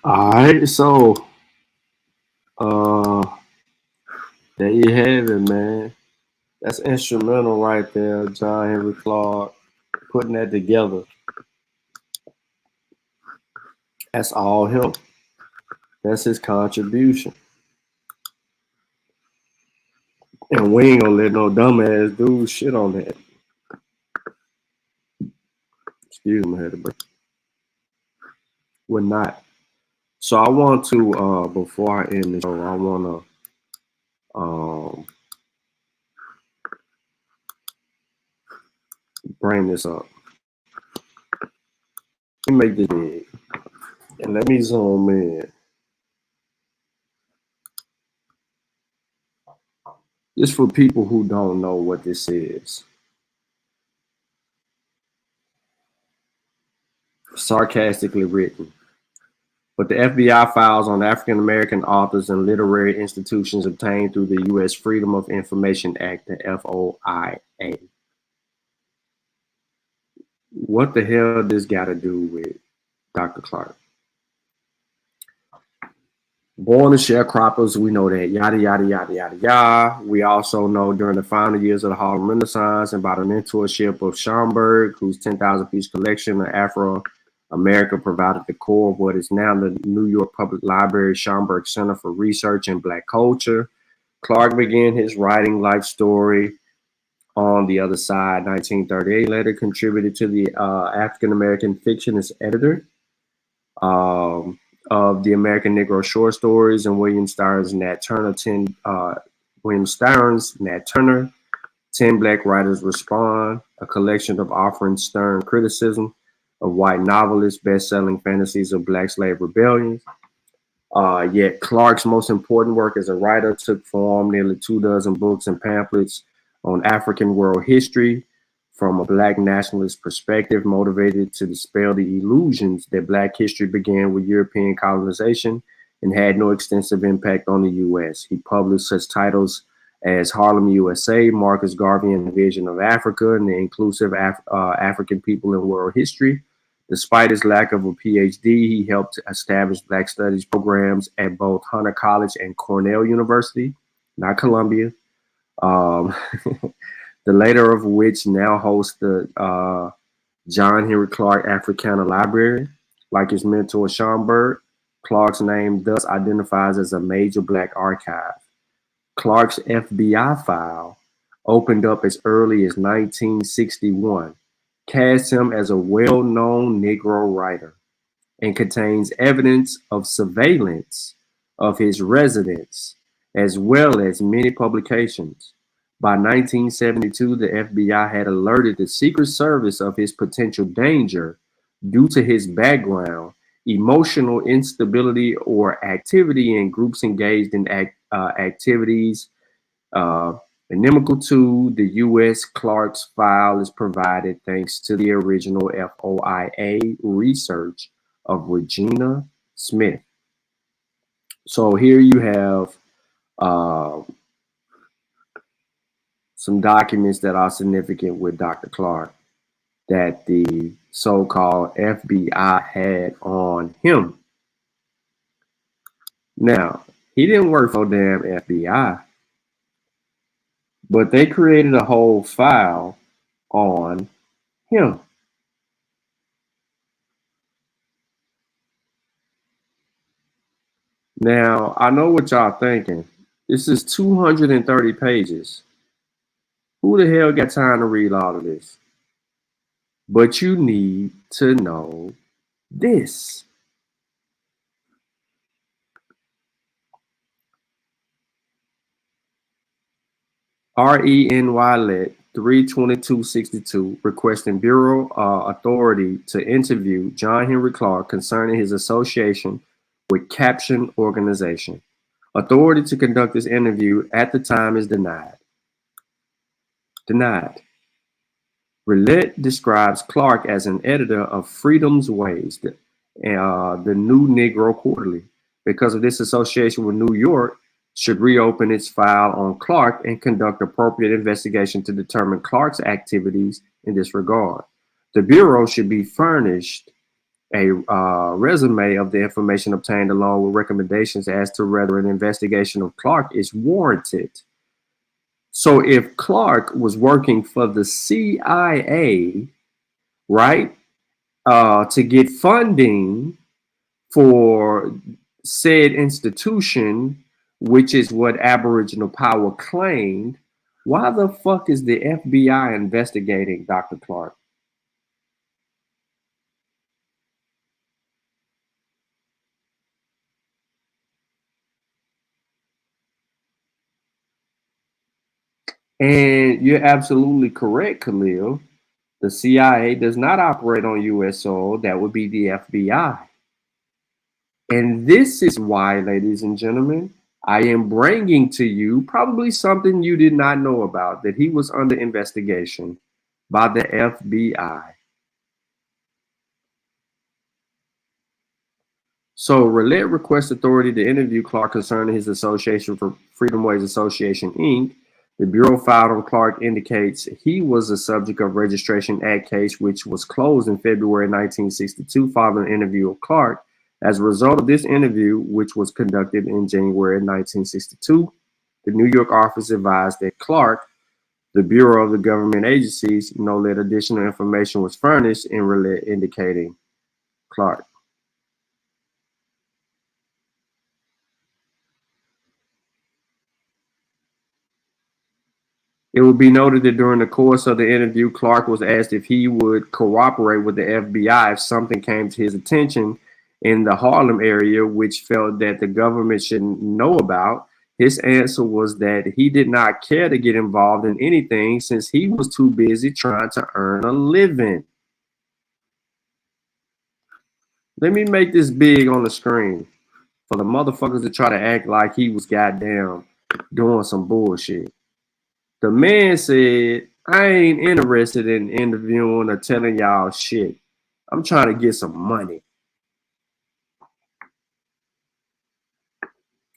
All right, so there you have it, man. That's instrumental right there, John Henry Clarke, putting that together. That's all him. That's his contribution. And we ain't gonna let no dumbass dude shit on that. Excuse me, I had to break. We're not. So I want to, before I end the show, I want to bring this up. Let me make this big. And let me zoom in. This for people who don't know what this is. Sarcastically written. But the FBI files on African American authors and literary institutions obtained through the U.S. Freedom of Information Act, the FOIA. What the hell this got to do with Dr. Clarke? Born to sharecroppers, we know that, yada, yada, yada, yada, yada. We also know during the final years of the Harlem Renaissance and by the mentorship of Schomburg, whose 10,000-piece collection of Afro-America provided the core of what is now the New York Public Library Schomburg Center for Research in Black Culture. Clarke began his writing life story on the other side, 1938, later contributed to the African-American fiction as editor of the American Negro short stories and William Stern's Nat Turner, 10 Black Writers Respond, a collection of offering stern criticism of white novelists, best-selling fantasies of Black slave rebellions. Yet Clarke's most important work as a writer took form nearly 24 books and pamphlets on African world history, from a Black nationalist perspective, motivated to dispel the illusions that Black history began with European colonization and had no extensive impact on the U.S. He published such titles as Harlem, USA, Marcus Garvey and the Vision of Africa, and the Inclusive African People in World History. Despite his lack of a PhD, he helped establish Black studies programs at both Hunter College and Cornell University, not Columbia. The later of which now hosts the John Henrik Clarke Africana Library. Like his mentor Schomburg, Clarke's name thus identifies as a major Black archive. Clarke's FBI file, opened up as early as 1961, casts him as a well-known Negro writer and contains evidence of surveillance of his residence, as well as many publications. By 1972, the FBI had alerted the Secret Service of his potential danger due to his background, emotional instability, or activity in groups engaged in activities inimical to the U.S. Clarke's file is provided thanks to the original FOIA research of Regina Smith. So here you have some documents that are significant with Dr. Clarke that the so-called FBI had on him. Now, he didn't work for damn FBI, but they created a whole file on him. Now, I know what y'all thinking. This is 230 pages. Who the hell got time to read all of this? But you need to know this. RENY 32262 requesting Bureau authority to interview John Henrik Clarke concerning his association with Caption Organization. Authority to conduct this interview at the time is denied. Roulette describes Clarke as an editor of Freedom's Ways, the New Negro Quarterly. Because of this association with New York, should reopen its file on Clarke and conduct appropriate investigation to determine Clarke's activities in this regard. The Bureau should be furnished a resume of the information obtained along with recommendations as to whether an investigation of Clarke is warranted. So if Clarke was working for the CIA, right, to get funding for said institution, which is what Aboriginal Power claimed, why the fuck is the FBI investigating Dr. Clarke? And you're absolutely correct, Khalil. The CIA does not operate on U.S. soil. That would be the FBI. And this is why, ladies and gentlemen, I am bringing to you probably something you did not know about, that he was under investigation by the FBI. So Roulette requests authority to interview Clarke concerning his association for Freedom Ways Association, Inc. The Bureau filed on Clarke indicates he was a subject of Registration Act case, which was closed in February 1962 following an interview of Clarke. As a result of this interview, which was conducted in January 1962, the New York office advised that Clarke, the Bureau of the government agencies, know that additional information was furnished in Roulette indicating Clarke. It will be noted that during the course of the interview, Clarke was asked if he would cooperate with the FBI if something came to his attention in the Harlem area, which felt that the government shouldn't know about. His answer was that he did not care to get involved in anything since he was too busy trying to earn a living. Let me make this big on the screen for the motherfuckers to try to act like he was goddamn doing some bullshit. The man said, I ain't interested in interviewing or telling y'all shit. I'm trying to get some money.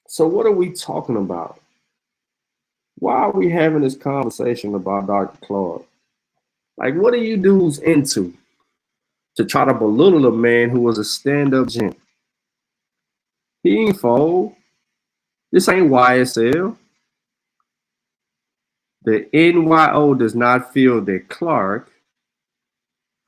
So what are we talking about? Why are we having this conversation about Dr. Clarke? Like, what are you dudes into to try to belittle a man who was a stand-up gent? He ain't fold. This ain't YSL. The NYO does not feel that Clarke,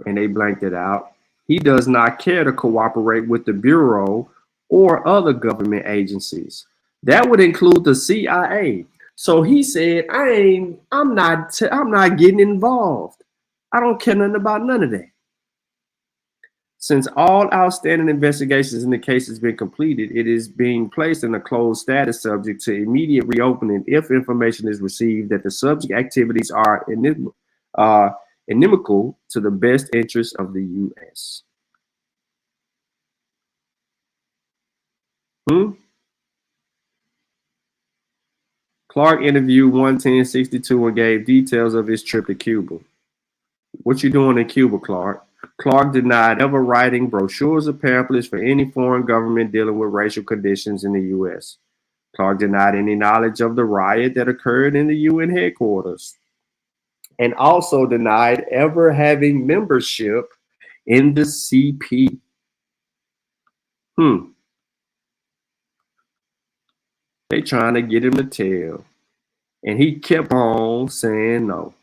and they blanked it out, he does not care to cooperate with the Bureau or other government agencies. That would include the CIA. So he said, I'm not getting involved. I don't care nothing about none of that. Since all outstanding investigations in the case has been completed, it is being placed in a closed status subject to immediate reopening if information is received that the subject activities are inimical to the best interests of the U.S. Clarke interviewed 11062 and gave details of his trip to Cuba. What you doing in Cuba, Clarke? Clarke denied ever writing brochures or pamphlets for any foreign government dealing with racial conditions in the U.S. Clarke denied any knowledge of the riot that occurred in the UN headquarters, and also denied ever having membership in the CP. They trying to get him to tell, and he kept on saying no.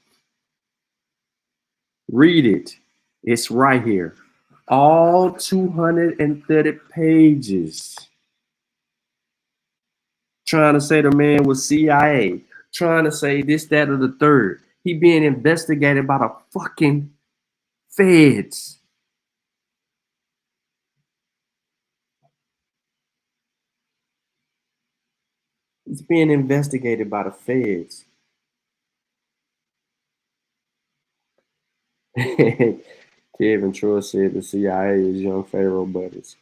Read it. It's right here. All 230 pages. Trying to say the man was CIA. Trying to say this, that, or the third. He being investigated by the fucking feds. He's being investigated by the feds. Kevin Troy said the CIA is young Pharaoh buddies.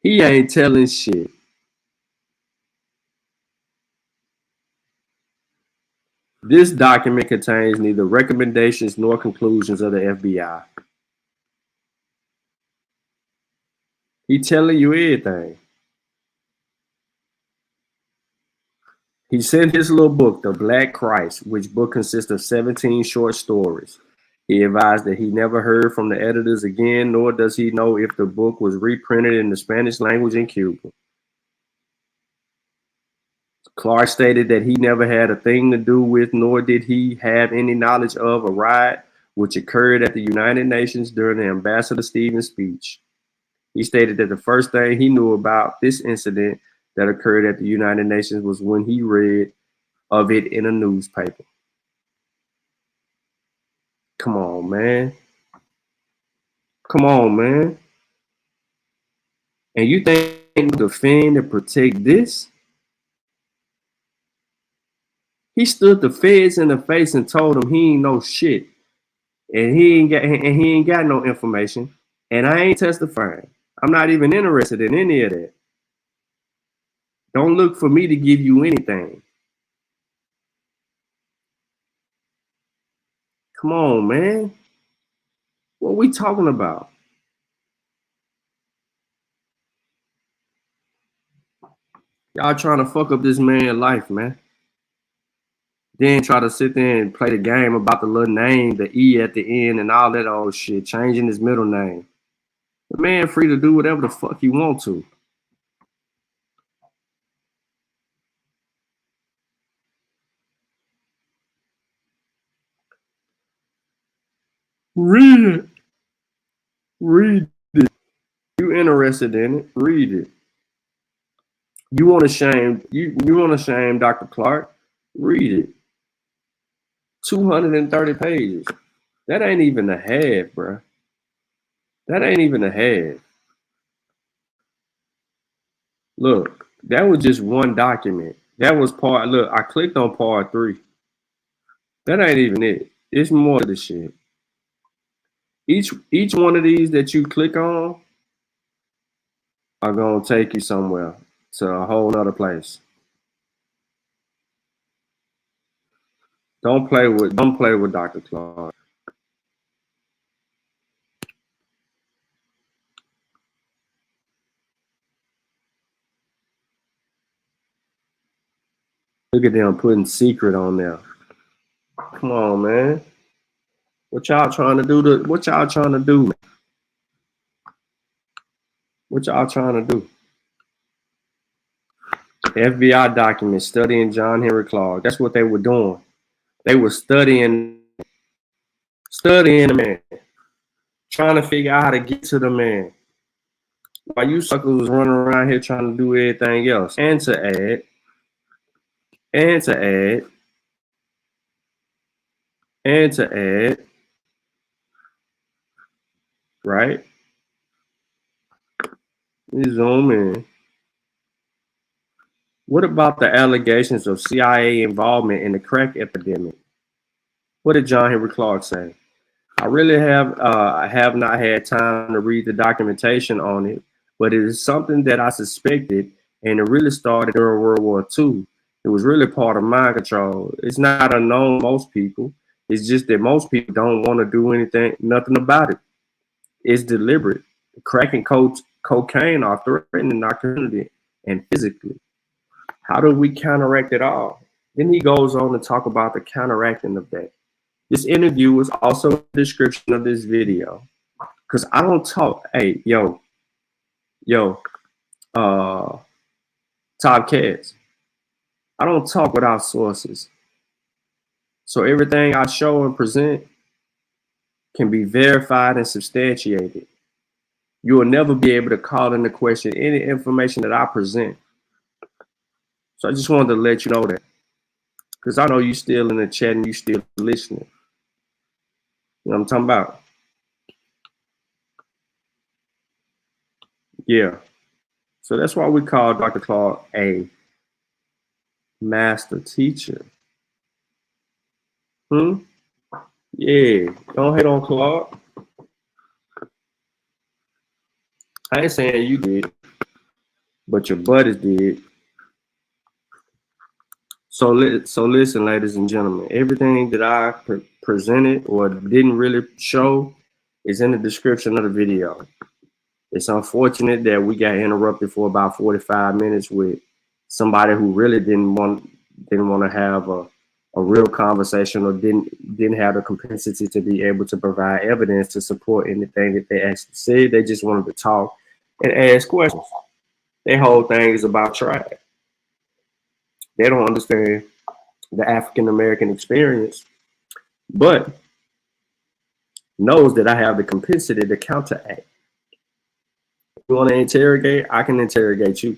He ain't telling shit. This document contains neither recommendations nor conclusions of the FBI. He telling you everything. He sent his little book, The Black Christ, which book consists of 17 short stories. He advised that he never heard from the editors again, nor does he know if the book was reprinted in the Spanish language in Cuba. Clarke stated that he never had a thing to do with, nor did he have any knowledge of, a riot which occurred at the United Nations during the Ambassador Stevens speech. He stated that the first thing he knew about this incident that occurred at the United Nations was when he read of it in a newspaper. Come on, man. Come on, man. And you think to defend and protect this? He stood the feds in the face and told them he ain't know shit. And he ain't got no information. And I ain't testifying. I'm not even interested in any of that. Don't look for me to give you anything. Come on, man. What are we talking about? Y'all trying to fuck up this man's life, man. Then try to sit there and play the game about the little name, the E at the end and all that old shit, changing his middle name. The man free to do whatever the fuck he want to. Read it. Read it. You interested in it? Read it. You want to shame Dr. Clarke? Read it. 230 pages. That ain't even a half, bro. That ain't even a half. Look, that was just one document. That was part. Look, I clicked on part 3. That ain't even it. It's more to the shit. Each one of these that you click on are gonna take you somewhere to a whole nother place. Don't play with Dr. Clarke. Look at them putting secret on there. Come on, man. What y'all trying to do? What y'all trying to do? What y'all trying to do? FBI documents studying John Henrik Clarke. That's what they were doing. They were studying the man, trying to figure out how to get to the man. While you suckers was running around here trying to do everything else. And to add, right? Let me zoom in. What about the allegations of CIA involvement in the crack epidemic? What did John Henrik Clarke say? I really have not had time to read the documentation on it, but it is something that I suspected, and it really started during World War II. It was really part of mind control. It's not unknown to most people. It's just that most people don't want to do nothing about it. It's deliberate. Crack and cocaine are threatening our community and physically. How do we counteract it all? Then he goes on to talk about the counteracting of that. This interview was also a description of this video. Because I don't talk, hey, Top Cats. I don't talk without sources. So everything I show and present can be verified and substantiated. You will never be able to call into question any information that I present. So I just wanted to let you know that. Because I know you still in the chat and you still listening. You know what I'm talking about? Yeah. So that's why we call Dr. Clarke a master teacher. Yeah. Don't hate on Clarke. I ain't saying you did, but your buddies did. So listen, ladies and gentlemen, everything that I presented or didn't really show is in the description of the video. It's unfortunate that we got interrupted for about 45 minutes with somebody who really didn't want to have a real conversation or didn't have the capacity to be able to provide evidence to support anything that they actually said. They just wanted to talk and ask questions. Their whole thing is about tribe. They don't understand the African American experience, but knows that I have the capacity to counteract. If you want to interrogate, I can interrogate you.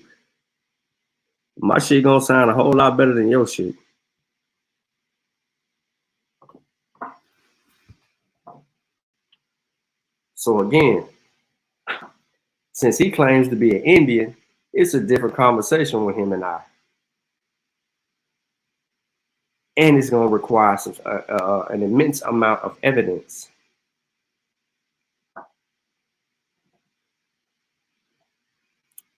My shit gonna sound a whole lot better than your shit. So again, since he claims to be an Indian, it's a different conversation with him and I. And it's going to require an immense amount of evidence.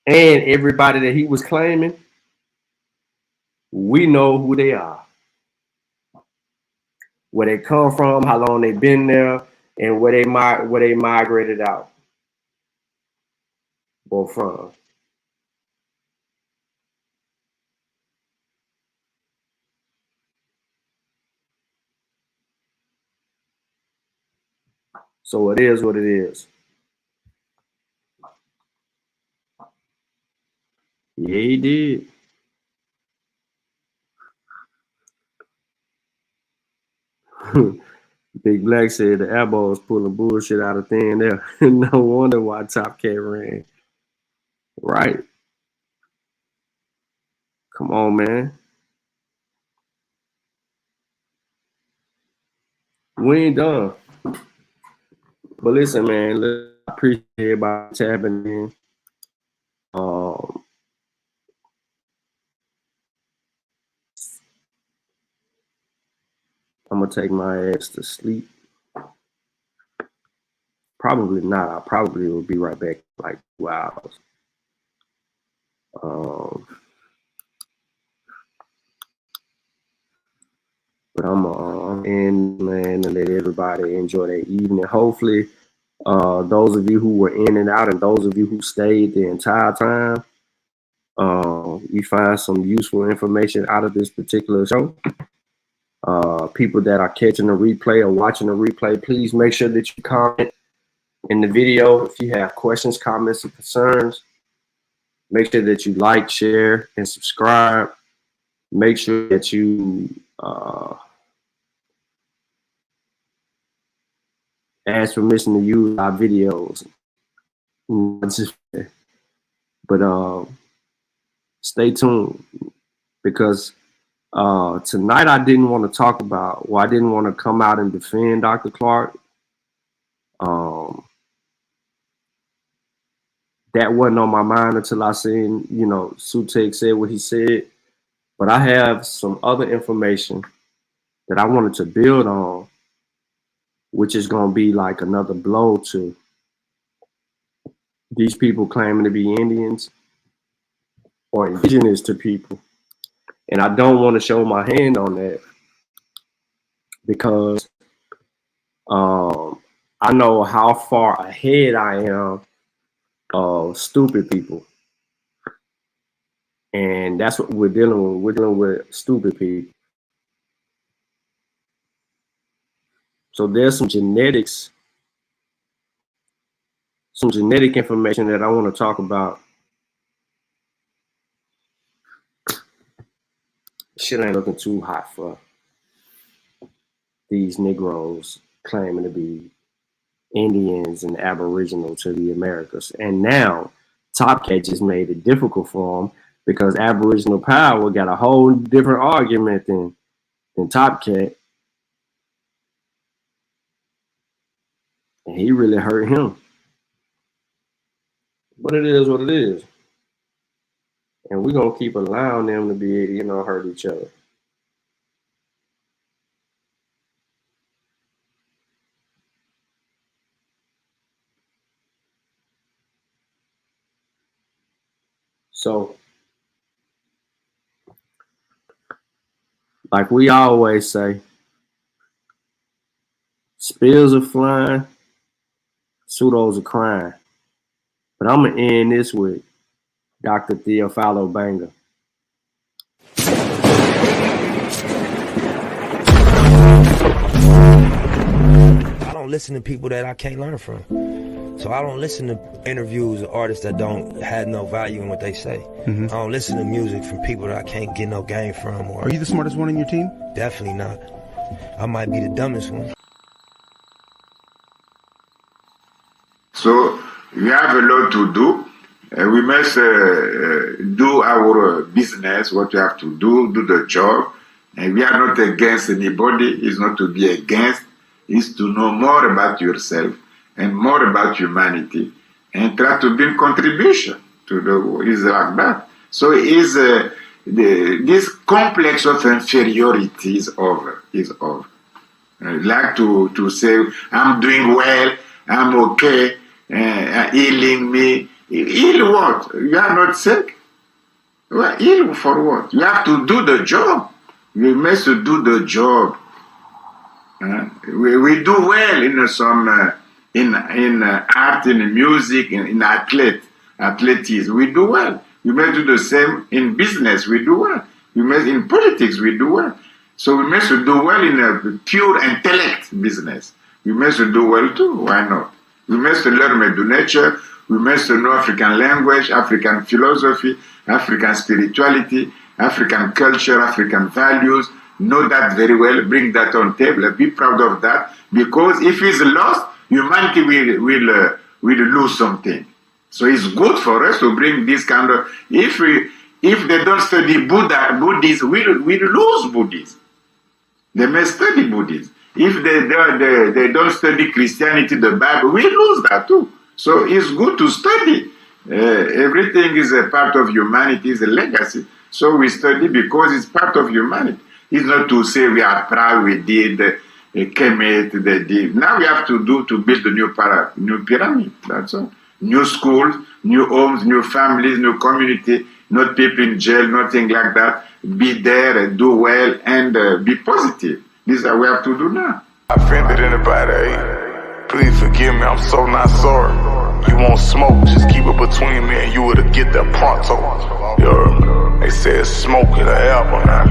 And everybody that he was claiming, we know who they are. Where they come from, how long they've been there, and where they migrated out or from. So it is what it is. Yeah, he did. Big Black said the elbow was pulling bullshit out of thin air. No wonder why Top Cat ran. Right. Come on, man. We ain't done. But listen, man, I appreciate everybody tapping in. I'm gonna take my ass to sleep. Probably not. I probably will be right back like 2 hours. But I'm in, man, to let everybody enjoy their evening. Hopefully, those of you who were in and out and those of you who stayed the entire time, you find some useful information out of this particular show. People that are catching the replay or watching the replay, please make sure that you comment in the video if you have questions, comments, and concerns. Make sure that you like, share, and subscribe. Make sure that you ask permission to use our videos. But stay tuned, because tonight I didn't want to talk about, I didn't want to come out and defend Dr. Clarke. That wasn't on my mind until I seen, Sutek said what he said. But I have some other information that I wanted to build on, which is going to be like another blow to these people claiming to be Indians or indigenous to people. And I don't want to show my hand on that, because I know how far ahead I am of stupid people. And that's what we're dealing with. We're dealing with stupid people. So there's some genetic information that I want to talk about. Shit ain't looking too hot for these Negroes claiming to be Indians and Aboriginal to the Americas. And now Top Cat just made it difficult for them, because Aboriginal Power got a whole different argument than Top Cat. And he really hurt him. But it is what it is. And we're going to keep allowing them to be, hurt each other. So, like we always say, spills are flying, pseudos are crying. But I'm going to end this with Dr. Theophilo Banger. I don't listen to people that I can't learn from. So I don't listen to interviews of artists that don't have no value in what they say. I don't listen to music from people that I can't get no game from. Or, are you the smartest one in your team? Definitely not. I might be the dumbest one. So we have a lot to do. We must do our business, what we have to do the job. And we are not against anybody. It's not to be against. It's to know more about yourself and more about humanity, and try to bring contribution to the is like that. So this complex of inferiority is over. Like to say, I'm doing well, I'm okay, healing me. Heal what? You are not sick. Well, heal for what? You have to do the job. We must do the job. We do well in some in art, in music, in athletics. We do well. We must do the same in business. We do well. We must in politics. We do well. So we must do well in a pure intellect business. We must do well too. Why not? We must learn Medu nature. We must know African language, African philosophy, African spirituality, African culture, African values. Know that very well. Bring that on table. Be proud of that. Because if it's lost, humanity will lose something. So it's good for us to bring this kind of. If they don't study Buddhism, we'll lose Buddhism. They may study Buddhism. If they don't study Christianity, the Bible, we lose that too. So it's good to study. Everything is a part of humanity, is a legacy. So we study because it's part of humanity. It's not to say we are proud, we did Kemet, they did. Now we have to build a new pyramid. That's all. New schools, new homes, new families, new community, not people in jail, nothing like that. Be there and do well and be positive. This is what we have to do now. I offended anybody, please forgive me, I'm so not sorry. You won't smoke, just keep it between me and you to get that pronto. They said smoke in the air, but now